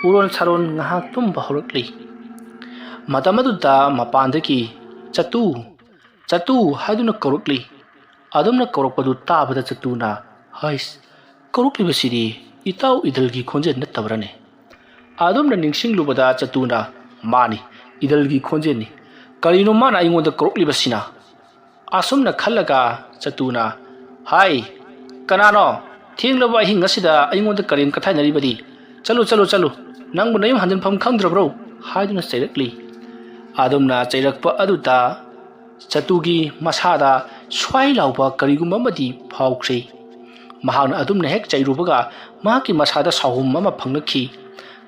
ꯎꯔꯣꯟ ꯁꯥꯔꯣꯟ ꯉꯥꯏꯍꯥꯛ ꯇꯨꯝꯕ ꯍꯧꯔꯛꯂꯤ ꯃꯇꯝ ꯑꯗꯨꯗ ꯃꯄꯥꯟꯗꯒꯤ ꯆꯇꯨ ꯍꯥꯏꯗꯨꯅ ꯀꯧꯔꯛꯂꯤ ꯑꯗꯨꯝꯅ ꯀꯧꯔꯛꯄꯗꯨ ꯇꯥꯕꯗ ꯆꯇꯨꯅ ꯍꯩꯁ ꯀꯧꯔꯛꯂꯤꯕꯁꯤꯗꯤ ꯏꯇꯥꯎ ꯏꯗꯜꯒꯤ ꯈꯣꯟꯖꯦꯜ ꯅꯠꯇꯕ꯭ꯔꯅꯦ ꯑꯗꯨꯝꯅ ꯅꯤꯡꯁꯤꯡꯂꯨꯕꯗ ꯆꯇꯨꯅ ꯃꯥꯅꯤ ꯏꯗꯜꯒꯤ ꯈꯣꯟꯖꯦꯜꯅꯤ ꯀꯔꯤꯅꯣ ꯃꯥꯅ ꯑꯩꯉꯣꯟꯗ ꯀꯧꯔꯛꯂꯤꯕꯁꯤꯅ ꯑꯁꯨꯝꯅ ꯈꯜꯂꯒ ꯆꯇꯨꯅ ꯍꯥꯏ ꯀꯅꯥꯅꯣ ꯊꯦꯡꯂꯕ ꯑꯍꯤꯡ ꯑꯁꯤꯗ ꯑꯩꯉꯣꯟꯗ ꯀꯔꯦꯝ ꯀꯊꯥꯏꯅꯔꯤꯕꯗꯤ ꯆꯠꯂꯨ ꯅꯪꯕꯨ ꯅꯌꯨꯝ ꯍꯟꯖꯤꯟꯐꯝ ꯈꯪꯗ꯭ꯔꯕ꯭ꯔꯣ ꯍꯥꯏꯗꯨꯅ ꯆꯩꯔꯛꯂꯤ ꯑꯗꯨꯝꯅ ꯆꯩꯔꯛꯄ ꯑꯗꯨꯗ ꯆꯇꯨꯒꯤ ꯃꯁꯥꯗ ꯁ꯭ꯋꯥꯏ ꯂꯥꯎꯕ ꯀꯔꯤꯒꯨꯝꯕ ꯑꯃꯗꯤ ꯐꯥꯎꯈ꯭ꯔꯦ꯫ ꯃꯍꯥꯛꯅ ꯑꯗꯨꯝꯅ ꯍꯦꯛ ꯆꯩꯔꯨꯕꯒ ꯃꯍꯥꯛꯀꯤ ꯃꯁꯥꯗ ꯁꯥꯎꯍꯨꯝ ꯑꯃ ꯐꯪꯂꯛꯈꯤ꯫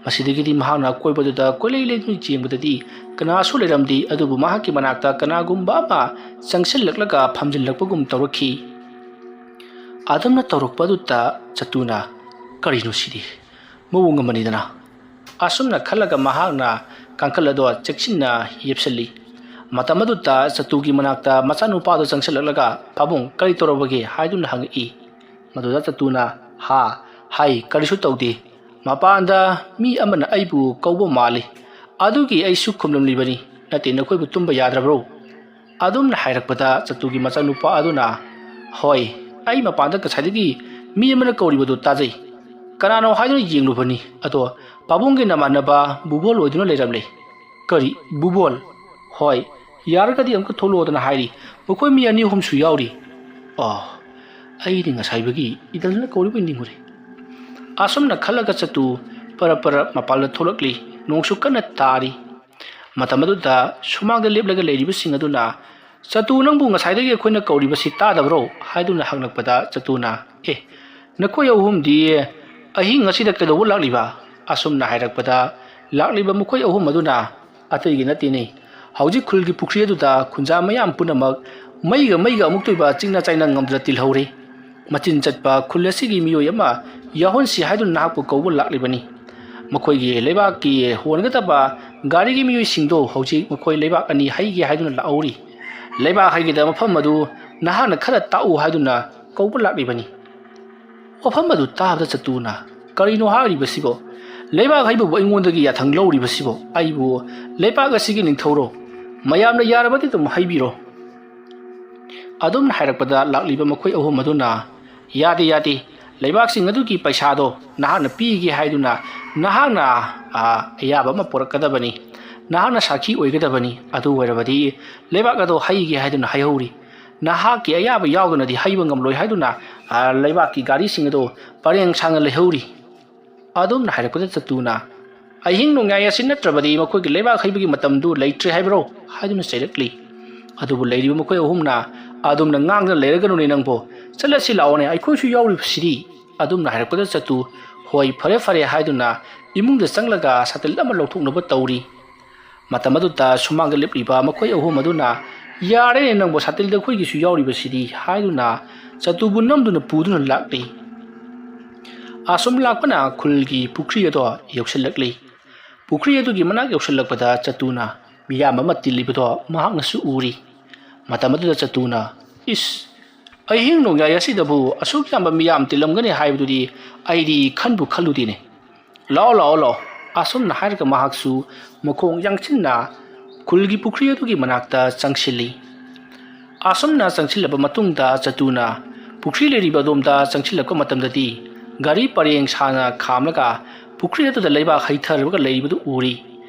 ꯃꯁꯤꯗꯒꯤꯗꯤ ꯃꯍꯥꯛꯅ ꯑꯀꯣꯏꯕꯗꯨꯗ ꯀꯣꯏꯂꯩ ꯂꯩꯗꯨꯅ ꯌꯦꯡꯕꯗꯗꯤ ꯀꯅꯥꯁꯨ ꯂꯩꯔꯝꯗꯦ, ꯑꯗꯨꯕꯨ ꯃꯍꯥꯛꯀꯤ ꯃꯅꯥꯛꯇ ꯀꯅꯥꯒꯨꯝꯕ ꯑꯃ ꯆꯪꯁꯤꯜꯂꯛꯂꯒ ꯐꯝꯖꯤꯜꯂꯛꯄꯒꯨꯝ ꯇꯧꯔꯛꯈꯤ꯫ ꯑꯗꯨꯝꯅ ꯇꯧꯔꯛꯄ ꯑꯗꯨꯗ ꯆꯇꯨꯅ ꯀꯔꯤꯅꯣ ꯁꯤꯗꯤ ꯃꯑꯣꯡ ꯑꯃꯅꯤꯗꯅ ꯑꯁꯨꯝꯅ ꯈꯜꯂꯒ ꯃꯍꯥꯛꯅ ꯀꯥꯡꯈꯜ ꯑꯗꯨ ꯆꯦꯛꯁꯤꯟꯅ ꯌꯦꯞꯁꯤꯜꯂꯤ꯫ ꯃꯇꯝ ꯑꯗꯨꯗ ꯆꯇꯨꯒꯤ ꯃꯅꯥꯛꯇ ꯃꯆꯥꯅꯨꯄꯥꯗꯨ ꯆꯪꯁꯤꯜꯂꯛꯂꯒ ꯄꯥꯕꯨꯡ ꯀꯔꯤ ꯇꯧꯔꯕꯒꯦ ꯍꯥꯏꯗꯨꯅ ꯍꯪꯉꯛꯏ꯫ ꯃꯗꯨꯗ ꯆꯇꯨꯅ ꯍꯥꯏ ꯀꯔꯤꯁꯨ ꯇꯧꯗꯦ, ꯃꯄꯥꯟꯗ ꯃꯤ ꯑꯃꯅ ꯑꯩꯕꯨ ꯀꯧꯕ ꯃꯥꯜꯂꯤ, ꯑꯗꯨꯒꯤ ꯑꯩꯁꯨ ꯈꯨꯝꯂꯝꯂꯤꯕꯅꯤ, ꯅꯠꯇꯦ ꯅꯈꯣꯏꯕꯨ ꯇꯨꯝꯕ ꯌꯥꯗ꯭ꯔꯕ꯭ꯔꯣ? ꯑꯗꯨꯝꯅ ꯍꯥꯏꯔꯛꯄꯗ ꯆꯇꯨꯒꯤ ꯃꯆꯥꯅꯨꯄꯥ ꯑꯗꯨꯅ ꯍꯣꯏ ꯑꯩ ꯃꯄꯥꯟꯗ ꯉꯁꯥꯏꯗꯒꯤ ꯃꯤ ꯑꯃꯅ ꯀꯧꯔꯤꯕꯗꯨ ꯇꯥꯖꯩ, ꯀꯅꯥꯅꯣ ꯍꯥꯏꯗꯨꯅ ꯌꯦꯡꯂꯨꯕꯅꯤ, ꯑꯗꯣ ꯄꯥꯕꯨꯡꯒꯤ ꯅꯃꯥꯟꯅꯕ ꯕꯨꯕꯣꯜ ꯑꯣꯏꯗꯨꯅ ꯂꯩꯔꯝꯂꯦ꯫ ꯀꯔꯤ ꯕꯨꯕꯣꯜ? ꯍꯣꯏ ꯌꯥꯔꯒꯗꯤ ꯑꯃꯨꯛꯀ ꯊꯣꯛꯂꯛꯑꯣꯗꯅ ꯍꯥꯏꯔꯤ, ꯃꯈꯣꯏ ꯃꯤ 2-3ꯁꯨ ꯌꯥꯎꯔꯤ꯫ ꯑꯩꯗꯤ ꯉꯁꯥꯏꯕꯒꯤ ꯏꯗꯜꯅ ꯀꯧꯔꯤꯕ ꯅꯤꯡꯉꯨꯔꯦ꯫ ꯑꯁꯨꯝꯅ ꯈꯜꯂꯒ ꯆꯇꯨ ꯄꯔꯞ ꯃꯄꯥꯟꯗ ꯊꯣꯛꯂꯛꯂꯤ꯫ ꯅꯣꯡꯁꯨ ꯀꯟꯅ ꯇꯥꯔꯤ꯫ ꯃꯇꯝ ꯑꯗꯨꯗ ꯁꯨꯃꯥꯡꯗ ꯂꯦꯞꯂꯒ ꯂꯩꯔꯤꯕꯁꯤꯡ ꯑꯗꯨꯅ ꯆꯇꯨ ꯅꯪꯕꯨ ꯉꯁꯥꯏꯗꯒꯤ ꯑꯩꯈꯣꯏꯅ ꯀꯧꯔꯤꯕꯁꯤ ꯇꯥꯗꯕ꯭ꯔꯣ ꯍꯥꯏꯗꯨꯅ ꯍꯪꯂꯛꯄꯗ ꯆꯇꯨꯅ ꯅꯈꯣꯏ ꯑꯍꯨꯝꯗꯤ ꯑꯍꯤꯡ ꯑꯁꯤꯗ ꯀꯩꯗꯧꯕ ꯂꯥꯛꯂꯤꯕ? ꯑꯁꯨꯝꯅ ꯍꯥꯏꯔꯛꯄꯗ ꯂꯥꯛꯂꯤꯕ ꯃꯈꯣꯏ ꯑꯍꯨꯝ ꯑꯗꯨꯅ ꯑꯇꯩꯒꯤ ꯅꯠꯇꯦꯅꯦ, ꯍꯧꯖꯤꯛ ꯈꯨꯜꯒꯤ ꯄꯨꯈ꯭ꯔꯤ ꯑꯗꯨꯗ ꯈꯨꯟꯖꯥ ꯃꯌꯥꯝ ꯄꯨꯝꯅꯃꯛ ꯃꯩꯒ ꯑꯃꯨꯛꯇꯣꯏꯕ ꯆꯤꯡꯅ ꯆꯥꯏꯅ ꯉꯝꯗꯅ ꯇꯤꯜꯍꯧꯔꯦ꯫ ꯃꯆꯤꯟ ꯆꯠꯄ ꯈꯨꯜ ꯑꯁꯤꯒꯤ ꯃꯤꯑꯣꯏ ꯑꯃ ꯌꯥꯎꯍꯟꯁꯤ ꯍꯥꯏꯗꯨꯅ ꯅꯍꯥꯛꯄꯨ ꯀꯧꯕ ꯂꯥꯛꯂꯤꯕꯅꯤ꯫ ꯃꯈꯣꯏꯒꯤ ꯂꯩꯕꯥꯛꯀꯤ ꯍꯣꯟꯒꯗꯕ ꯒꯥꯔꯤꯒꯤ ꯃꯤꯑꯣꯏꯁꯤꯡꯗꯣ ꯍꯧꯖꯤꯛ ꯃꯈꯣꯏ ꯂꯩꯕꯥꯛ 2 ꯍꯩꯒꯦ ꯍꯥꯏꯗꯨꯅ ꯂꯥꯛꯍꯧꯔꯤ꯫ ꯂꯩꯕꯥꯛ ꯍꯩꯒꯗꯕ ꯃꯐꯝ ꯑꯗꯨ ꯅꯍꯥꯛꯅ ꯈꯔ ꯇꯥꯛꯎ ꯍꯥꯏꯗꯨꯅ ꯀꯧꯕ ꯂꯥꯛꯂꯤꯕꯅꯤ꯫ ꯋꯥꯐꯝ ꯑꯗꯨ ꯇꯥꯕꯗ ꯆꯇꯨꯅ ꯀꯔꯤꯅꯣ ꯍꯥꯏꯔꯤꯕꯁꯤꯕꯣ? ꯂꯩꯕꯥꯛ ꯍꯩꯕꯕꯨ ꯑꯩꯉꯣꯟꯗꯒꯤ ꯌꯥꯊꯪ ꯂꯧꯔꯤꯕꯁꯤꯕꯣ? ꯑꯩꯕꯨ ꯂꯩꯕꯥꯛ ꯑꯁꯤꯒꯤ ꯅꯤꯡꯊꯧꯔꯣ? ꯃꯌꯥꯝꯅ ꯌꯥꯔꯕꯗꯤ ꯑꯗꯨꯝ ꯍꯩꯕꯤꯔꯣ꯫ ꯑꯗꯨꯝꯅ ꯍꯥꯏꯔꯛꯄꯗ ꯂꯥꯛꯂꯤꯕ ꯃꯈꯣꯏ ꯑꯍꯨꯝ ꯑꯗꯨꯅ ꯌꯥꯗꯦ, ꯂꯩꯕꯥꯛꯁꯤꯡ ꯑꯗꯨꯒꯤ ꯄꯩꯁꯥꯗꯣ ꯅꯍꯥꯛꯅ ꯄꯤꯒꯦ ꯍꯥꯏꯗꯨꯅ ꯅꯍꯥꯛꯅ ꯑꯌꯥꯕ ꯑꯃ ꯄꯨꯔꯛꯀꯗꯕꯅꯤ, ꯅꯍꯥꯛꯅ ꯁꯥꯈꯤ ꯑꯣꯏꯒꯗꯕꯅꯤ, ꯑꯗꯨ ꯑꯣꯏꯔꯕꯗꯤ ꯂꯩꯕꯥꯛ ꯑꯗꯣ ꯍꯩꯒꯦ ꯍꯥꯏꯗꯨꯅ ꯍꯩꯍꯧꯔꯤ꯫ ꯅꯍꯥꯛꯀꯤ ꯑꯌꯥꯕ ꯌꯥꯎꯗꯅꯗꯤ ꯍꯩꯕ ꯉꯝꯂꯣꯏ ꯍꯥꯏꯗꯨꯅ ꯂꯩꯕꯥꯛꯀꯤ ꯒꯥꯔꯤꯁꯤꯡ ꯑꯗꯣ ꯄꯔꯦꯡ ꯁꯥꯡꯅ ꯂꯩꯍꯧꯔꯤ꯫ ꯑꯗꯨꯝꯅ ꯍꯥꯏꯔꯛꯄꯗ ꯆꯇꯨꯅ ꯑꯍꯤꯡ ꯅꯣꯡꯌꯥꯏ ꯑꯁꯤ ꯅꯠꯇ꯭ꯔꯕꯗꯤ ꯃꯈꯣꯏꯒꯤ ꯂꯩꯕꯥꯛ ꯍꯩꯕꯒꯤ ꯃꯇꯝꯗꯨ ꯂꯩꯇ꯭ꯔꯦ ꯍꯥꯏꯕ꯭ꯔꯣ ꯍꯥꯏꯗꯨꯅ ꯆꯩꯔꯛꯂꯤ꯫ ꯑꯗꯨꯕꯨ ꯂꯩꯔꯤꯕ ꯃꯈꯣꯏ ꯑꯍꯨꯝꯅ ꯑꯗꯨꯝꯅ ꯉꯥꯡꯗꯅ ꯂꯩꯔꯒꯅꯨꯅꯦ ꯅꯪꯕꯣ, ꯆꯠꯂꯁꯤ ꯂꯥꯛꯑꯣꯅꯦ, ꯑꯩꯈꯣꯏꯁꯨ ꯌꯥꯎꯔꯤꯕꯁꯤꯗꯤ꯫ ꯑꯗꯨꯝꯅ ꯍꯥꯏꯔꯛꯄꯗ ꯆꯇꯨ ꯍꯣꯏ ꯐꯔꯦ ꯍꯥꯏꯗꯨꯅꯏꯃꯨꯡꯗ ꯆꯪꯂꯒ ꯁꯥꯇꯤꯟ ꯑꯃ ꯂꯧꯊꯣꯛꯅꯕ ꯇꯧꯔꯤ꯫ ꯃꯇꯝ ꯑꯗꯨꯗ ꯁꯨꯃꯥꯡꯗ ꯂꯦꯞꯂꯤꯕ ꯃꯈꯣꯏ ꯑꯍꯨꯝ ꯑꯗꯨꯅ ꯌꯥꯔꯦꯅꯦ ꯅꯪꯕꯨ, ꯁꯥꯇꯤꯟꯗ ꯑꯩꯈꯣꯏꯒꯤꯁꯨ ꯌꯥꯎꯔꯤꯕꯁꯤꯗꯤ ꯍꯥꯏꯗꯨꯅ ꯆꯇꯨꯕꯨ ꯅꯝꯗꯨꯅ ꯄꯨꯗꯨꯅ ꯂꯥꯛꯂꯤ꯫ ꯑꯁꯨꯝ ꯂꯥꯛꯄꯅ ꯈꯨꯜꯒꯤ ꯄꯨꯈ꯭ꯔꯤ ꯑꯗꯣ ꯌꯧꯁꯤꯜꯂꯛꯂꯤ꯫ ꯄꯨꯈ꯭ꯔꯤ ꯑꯗꯨꯒꯤ ꯃꯅꯥꯛ ꯌꯧꯁꯤꯜꯂꯛꯄꯗ ꯆꯇꯨꯅ ꯃꯤꯌꯥꯝ ꯑꯃ ꯇꯤꯜꯂꯤꯕꯗꯣ ꯃꯍꯥꯛꯅꯁꯨ ꯎꯔꯤ꯫ ꯃꯇꯝ ꯑꯗꯨꯗ ꯆꯇꯨꯅ ꯑꯍꯤꯡ ꯅꯣꯡꯌꯥꯏ ꯑꯁꯤꯗꯕꯨ ꯑꯁꯨꯛ ꯌꯥꯝꯕ ꯃꯤꯌꯥꯝ ꯇꯤꯜꯂꯝꯒꯅꯤ ꯍꯥꯏꯕꯗꯨꯗꯤ ꯑꯩꯗꯤ ꯈꯜꯂꯨꯗꯦꯅꯦ꯫ ꯂꯥꯛꯑꯣ ꯑꯁꯨꯝꯅ ꯍꯥꯏꯔꯒ ꯃꯍꯥꯛꯁꯨ ꯃꯈꯣꯡ ꯌꯥꯡꯁꯤꯟꯅ ꯈꯨꯜꯒꯤ ꯄꯨꯈ꯭ꯔꯤ ꯑꯗꯨꯒꯤ ꯃꯅꯥꯛꯇ ꯆꯪꯁꯤꯜꯂꯤ꯫ ꯑꯁꯨꯝꯅ ꯆꯪꯁꯤꯜꯂꯕ ꯃꯇꯨꯡꯗ ꯆꯇꯨꯅ ꯄꯨꯈ꯭ꯔꯤ ꯂꯩꯔꯤꯕ ꯑꯗꯣꯝꯗ ꯆꯪꯁꯤꯜꯂꯛꯄ ꯃꯇꯝꯗꯗꯤ ꯒꯥꯔꯤ ꯄꯔꯦꯡ ꯁꯥꯡꯅ ꯈꯥꯝꯂꯒ ꯄꯨꯈ꯭ꯔꯤ ꯑꯗꯨꯗ ꯂꯩꯕꯥꯛ ꯍꯩꯊꯔꯒ ꯂꯩꯔꯤꯕꯗꯨ ꯎꯔꯤ꯫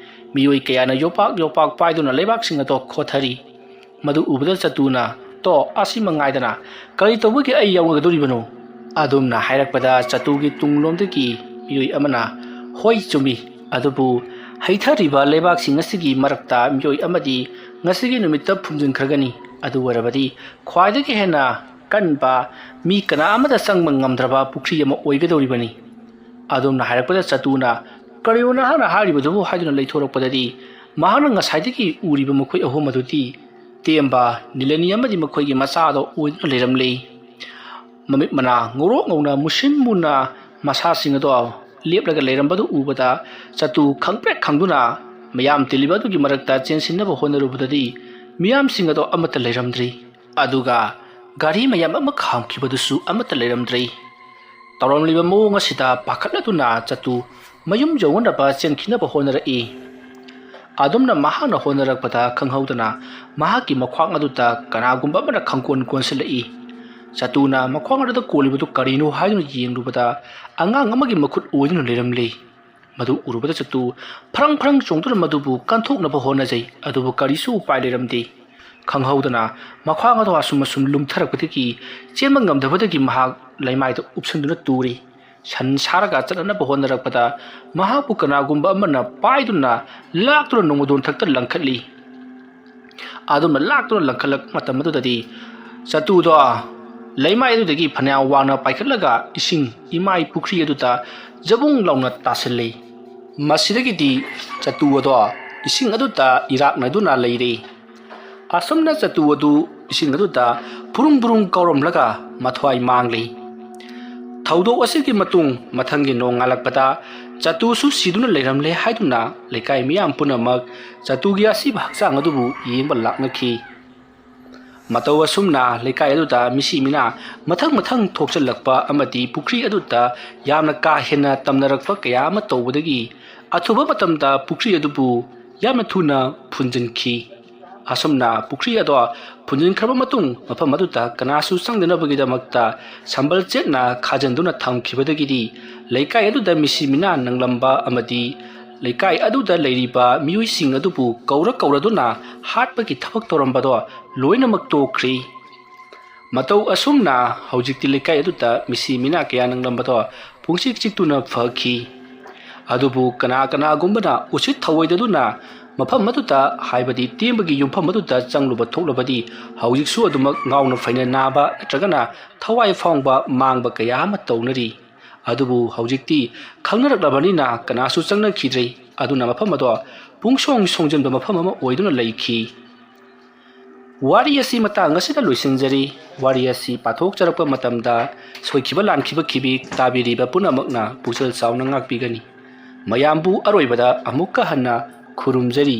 ꯃꯤꯑꯣꯏ ꯀꯌꯥꯅ ꯌꯣꯄꯥꯛ ꯄꯥꯏꯗꯨꯅ ꯂꯩꯕꯥꯛꯁꯤꯡ ꯑꯗꯣ ꯈꯣꯠꯊꯔꯤ꯫ ꯃꯗꯨ ꯎꯕꯗ ꯆꯇꯨꯅ ꯑꯁꯤ ꯃꯉꯥꯏꯗꯅ ꯀꯔꯤ ꯇꯧꯕꯒꯤ ꯑꯩ ꯌꯥꯎꯅꯒꯗꯧꯔꯤꯕꯅꯣ? ꯑꯗꯨꯝꯅ ꯍꯥꯏꯔꯛꯄꯗ ꯆꯇꯨꯒꯤ ꯇꯨꯡꯂꯣꯝꯗꯒꯤ ꯃꯤꯑꯣꯏ ꯑꯃꯅ ꯍꯣꯏ ꯆꯨꯝꯃꯤ, ꯑꯗꯨꯕꯨ ꯍꯩꯊꯔꯤꯕ ꯂꯩꯕꯥꯛꯁꯤꯡ ꯑꯁꯤꯒꯤ ꯃꯔꯛꯇ ꯃꯤꯑꯣꯏ ꯑꯃꯗꯤ ꯉꯁꯤꯒꯤ ꯅꯨꯃꯤꯠꯇ ꯐꯨꯝꯖꯤꯟꯈ꯭ꯔꯒꯅꯤ, ꯑꯗꯨ ꯑꯣꯏꯔꯕꯗꯤ ꯈ꯭ꯋꯥꯏꯗꯒꯤ ꯍꯦꯟꯅ ꯀꯟꯕ ꯃꯤ ꯀꯅꯥ ꯑꯃꯗ ꯆꯪꯕ ꯉꯝꯗ꯭ꯔꯕ ꯄꯨꯈ꯭ꯔꯤ ꯑꯃ ꯑꯣꯏꯒꯗꯧꯔꯤꯕꯅꯤ꯫ ꯑꯗꯨꯝꯅ ꯍꯥꯏꯔꯛꯄꯗ ꯆꯇꯨꯅ ꯀꯔꯤꯅꯣ ꯅꯍꯥꯛꯅ ꯍꯥꯏꯔꯤꯕꯗꯨꯕꯨ ꯍꯥꯏꯗꯨꯅ ꯂꯩꯊꯣꯔꯛꯄꯗꯗꯤ ꯃꯍꯥꯛꯅ ꯉꯁꯥꯏꯗꯒꯤ ꯎꯔꯤꯕ ꯃꯈꯣꯏ ꯑꯍꯨꯝ ꯑꯗꯨꯗꯤ ꯇꯦꯝꯕ ꯅꯤꯂꯅꯤ ꯑꯃꯗꯤ ꯃꯈꯣꯏꯒꯤ ꯃꯆꯥꯗꯣ ꯑꯣꯏꯗꯨꯅ ꯂꯩꯔꯝꯂꯦ꯫ ꯃꯃꯤꯠ ꯃꯅꯥ ꯉꯧꯔꯣꯛ ꯉꯧꯅ ꯃꯨꯁꯤꯟ ꯃꯨꯅ ꯃꯁꯥꯁꯤꯡ ꯑꯗꯣ ꯂꯦꯞꯂꯒ ꯂꯩꯔꯝꯕꯗꯨ ꯎꯕꯗ ꯆꯇꯨ ꯈꯪꯄ꯭ꯔꯦꯛ ꯈꯪꯗꯨꯅ ꯃꯌꯥꯝ ꯇꯤꯜꯂꯤꯕ ꯑꯗꯨꯒꯤ ꯃꯔꯛꯇ ꯆꯦꯟꯁꯤꯟꯅꯕ ꯍꯣꯠꯅꯔꯨꯕꯗꯗꯤ ꯃꯤꯌꯥꯝꯁꯤꯡ ꯑꯗꯣ ꯑꯃꯠꯇ ꯂꯩꯔꯝꯗ꯭ꯔꯤ, ꯑꯗꯨꯒ ꯒꯥꯔꯤ ꯃꯌꯥꯝ ꯑꯃ ꯈꯥꯝꯈꯤꯕꯗꯨꯁꯨ ꯑꯃꯠꯇ ꯂꯩꯔꯝꯗ꯭ꯔꯤ꯫ ꯇꯧꯔꯝꯂꯤꯕ ꯃꯑꯣꯡ ꯑꯁꯤꯗ ꯄꯥꯈꯠꯂꯗꯨꯅ ꯆꯇꯨ ꯃꯌꯨꯝ ꯌꯧꯅꯅꯕ ꯆꯦꯟꯈꯤꯅꯕ ꯍꯣꯠꯅꯔꯛꯏ꯫ ꯑꯗꯨꯝꯅ ꯃꯍꯥꯛꯅ ꯍꯣꯠꯅꯔꯛꯄꯗ ꯈꯪꯍꯧꯗꯅ ꯃꯍꯥꯛꯀꯤ ꯃꯈ꯭ꯋꯥꯡ ꯑꯗꯨꯗ ꯀꯅꯥꯒꯨꯝꯕ ꯑꯃꯅ ꯀꯣꯟꯁꯤꯜꯂꯛꯏ꯫ ꯆꯇꯨꯅ ꯃꯈ꯭ꯋꯥꯡ ꯑꯗꯨꯗ ꯀꯣꯜꯂꯤꯕꯗꯨ ꯀꯔꯤꯅꯣ ꯍꯥꯏꯗꯨꯅ ꯌꯦꯡꯂꯨꯕꯗ ꯑꯉꯥꯡ ꯑꯃꯒꯤ ꯃꯈꯨꯠ ꯑꯣꯏꯗꯨꯅ ꯂꯩꯔꯝꯂꯦ꯫ ꯃꯗꯨ ꯎꯔꯨꯕꯗ ꯆꯇꯨ ꯐꯔꯪ ꯆꯣꯡꯗꯨꯅ ꯃꯗꯨꯕꯨ ꯀꯟꯊꯣꯛꯅꯕ ꯍꯣꯠꯅꯖꯩ, ꯑꯗꯨꯕꯨ ꯀꯔꯤꯁꯨ ꯎꯄꯥꯏ ꯂꯩꯔꯝꯗꯦ꯫ ꯈꯪꯍꯧꯗꯅ ꯃꯈ꯭ꯋꯥꯡ ꯑꯗꯨ ꯑꯁꯨꯝ ꯂꯨꯝꯊꯔꯛꯄꯗꯒꯤ ꯆꯦꯟꯕ ꯉꯝꯗꯕꯗꯒꯤ ꯃꯍꯥꯛ ꯂꯩꯃꯥꯏꯗ ꯎꯞꯁꯟꯗꯨꯅ ꯇꯨꯔꯤ꯫ ꯁꯟ ꯁꯥꯔꯒ ꯆꯠꯅꯅꯕ ꯍꯣꯠꯅꯔꯛꯄꯗ ꯃꯍꯥꯛꯄꯨ ꯀꯅꯥꯒꯨꯝꯕ ꯑꯃꯅ ꯄꯥꯏꯗꯨꯅ ꯂꯥꯛꯇꯨꯅ ꯅꯣꯡꯃꯗꯣꯟ ꯊꯛꯇ ꯂꯪꯈꯠꯂꯤ꯫ ꯑꯗꯨꯝꯅ ꯂꯥꯛꯇꯨꯅ ꯂꯪꯈꯠꯂꯛ ꯃꯇꯝ ꯑꯗꯨꯗꯗꯤ ꯆꯇꯨꯗꯣ ꯂꯩꯃꯥꯏ ꯑꯗꯨꯗꯒꯤ ꯐꯅꯌꯥꯝ ꯋꯥꯡꯅ ꯄꯥꯏꯈꯠꯂꯒ ꯏꯁꯤꯡ ꯏꯃꯥꯏ ꯄꯨꯈ꯭ꯔꯤ ꯑꯗꯨꯗ ꯖꯕꯨꯡ ꯂꯥꯎꯅ ꯇꯥꯁꯤꯜꯂꯤ꯫ ꯃꯁꯤꯗꯒꯤꯗꯤ ꯆꯇꯨ ꯑꯗꯣ ꯏꯁꯤꯡ ꯑꯗꯨꯗ ꯏꯔꯥꯛꯅꯗꯨꯅ ꯂꯩꯔꯦ꯫ ꯑꯁꯨꯝꯅ ꯆꯇꯨ ꯑꯗꯨ ꯏꯁꯤꯡ ꯑꯗꯨꯗ ꯐꯨꯔꯨꯡ ꯐꯨꯔꯨꯡ ꯀꯥꯎꯔꯝꯂꯒ ꯃꯊ꯭ꯋꯥꯏ ꯃꯥꯡꯂꯤ꯫ ꯊꯧꯗꯣꯛ ꯑꯁꯤꯒꯤ ꯃꯇꯨꯡ ꯃꯊꯪꯒꯤ ꯅꯣꯡ ꯉꯥꯜꯂꯛꯄꯗ ꯆꯇꯨꯁꯨ ꯁꯤꯗꯨꯅ ꯂꯩꯔꯝꯂꯦ ꯍꯥꯏꯗꯨꯅ ꯂꯩꯀꯥꯏ ꯃꯤꯌꯥꯝ ꯄꯨꯝꯅꯃꯛ ꯆꯇꯨꯒꯤ ꯑꯁꯤꯕ ꯍꯛꯆꯥꯡ ꯑꯗꯨꯕꯨ ꯌꯦꯡꯕ ꯂꯥꯛꯅꯈꯤ꯫ ꯃꯇꯧ ꯑꯁꯨꯝꯅ ꯂꯩꯀꯥꯏ ꯑꯗꯨꯗ ꯃꯤꯁꯤ ꯃꯤꯅꯥ ꯃꯊꯪ ꯃꯊꯪ ꯊꯣꯛꯆꯜꯂꯛꯄ ꯑꯃꯗꯤ ꯄꯨꯈ꯭ꯔꯤ ꯑꯗꯨꯗ ꯌꯥꯝꯅ ꯀꯥ ꯍꯦꯟꯅ ꯇꯝꯅꯔꯛꯄ ꯀꯌꯥ ꯑꯃ ꯇꯧꯕꯗꯒꯤ ꯑꯊꯨꯕ ꯃꯇꯝꯗ ꯄꯨꯈ꯭ꯔꯤ ꯑꯗꯨꯕꯨ ꯌꯥꯝꯅ ꯊꯨꯅ ꯐꯨꯟꯖꯤꯟꯈꯤ꯫ ꯑꯁꯨꯝꯅ ꯄꯨꯈ꯭ꯔꯤ ꯑꯗꯣ ꯐꯨꯟꯖꯤꯟꯈ꯭ꯔꯕ ꯃꯇꯨꯡ ꯃꯐꯝ ꯑꯗꯨꯗ ꯀꯅꯥꯁꯨ ꯆꯪꯗꯅꯕꯒꯤꯗꯃꯛꯇ ꯁꯝꯕꯜ ꯆꯦꯠꯅ ꯈꯥꯖꯤꯟꯗꯨꯅ ꯊꯝꯈꯤꯕꯗꯒꯤꯗꯤ ꯂꯩꯀꯥꯏ ꯑꯗꯨꯗ ꯃꯤꯁꯤ ꯃꯤꯅꯥ ꯅꯪꯂꯝꯕ ꯑꯃꯗꯤ ꯂꯩꯀꯥꯏ ꯑꯗꯨꯗ ꯂꯩꯔꯤꯕ ꯃꯤꯑꯣꯏꯁꯤꯡ ꯑꯗꯨꯕꯨ ꯀꯧꯔꯗꯨꯅ ꯍꯥꯠꯄꯒꯤ ꯊꯕꯛ ꯇꯧꯔꯝꯕꯗꯣ ꯂꯣꯏꯅꯃꯛ ꯇꯣꯛꯈ꯭ꯔꯤ꯫ ꯃꯇꯧ ꯑꯁꯨꯝꯅ ꯍꯧꯖꯤꯛꯇꯤ ꯂꯩꯀꯥꯏ ꯑꯗꯨꯗ ꯃꯤꯁꯤ ꯃꯤꯅꯥ ꯀꯌꯥ ꯅꯪꯂꯝꯕꯗꯣ ꯄꯨꯡꯆꯤꯛ ꯆꯤꯛꯇꯨꯅ ꯐꯈꯤ꯫ ꯑꯗꯨꯕꯨ ꯀꯅꯥꯒꯨꯝꯕꯅ ꯎꯁꯤꯠ ꯊꯑꯣꯏꯗꯗꯨꯅ ꯃꯐꯝ ꯑꯗꯨꯗ ꯍꯥꯏꯕꯗꯤ ꯇꯦꯝꯕꯒꯤ ꯌꯨꯝꯐꯝ ꯑꯗꯨꯗ ꯆꯪꯂꯨꯕ ꯊꯣꯛꯂꯕꯗꯤ ꯍꯧꯖꯤꯛꯁꯨ ꯑꯗꯨꯃꯛ ꯉꯥꯎꯅ ꯐꯩꯅ ꯅꯥꯕ ꯅꯠꯇ꯭ꯔꯒꯅ ꯊꯋꯥꯏ ꯐꯥꯎꯕ ꯃꯥꯡꯕ ꯀꯌꯥ ꯑꯃ ꯇꯧꯅꯔꯤ꯫ ꯑꯗꯨꯕꯨ ꯍꯧꯖꯤꯛꯇꯤ ꯈꯪꯅꯔꯛꯂꯕꯅꯤꯅ ꯀꯅꯥꯁꯨ ꯆꯪꯅꯈꯤꯗ꯭ꯔꯦ꯫ ꯑꯗꯨꯅ ꯃꯐꯝ ꯑꯗꯣ ꯄꯨꯡꯁꯣꯡ ꯁꯣꯡꯖꯤꯟꯕ ꯃꯐꯝ ꯑꯃ ꯑꯣꯏꯗꯨꯅ ꯂꯩꯈꯤ꯫ ꯋꯥꯔꯤ ꯑꯁꯤ ꯃꯇꯥꯡ ꯑꯁꯤꯗ ꯂꯣꯏꯁꯤꯟꯖꯔꯤ꯫ ꯋꯥꯔꯤ ꯑꯁꯤ ꯄꯥꯊꯣꯛꯆꯔꯛꯄ ꯃꯇꯝꯗ ꯁꯣꯏꯈꯤꯕ ꯂꯥꯟꯈꯤꯕ ꯈꯤꯕꯤ ꯇꯥꯕꯤꯔꯤꯕ ꯄꯨꯝꯅꯃꯛꯅ ꯄꯨꯛꯆꯦꯜ ꯆꯥꯎꯅ ꯉꯥꯛꯄꯤꯒꯅꯤ꯫ ꯃꯌꯥꯝꯕꯨ ꯑꯔꯣꯏꯕꯗ ꯑꯃꯨꯛꯀ ꯍꯟꯅ ꯈꯨꯔꯨꯝꯖꯔꯤ꯫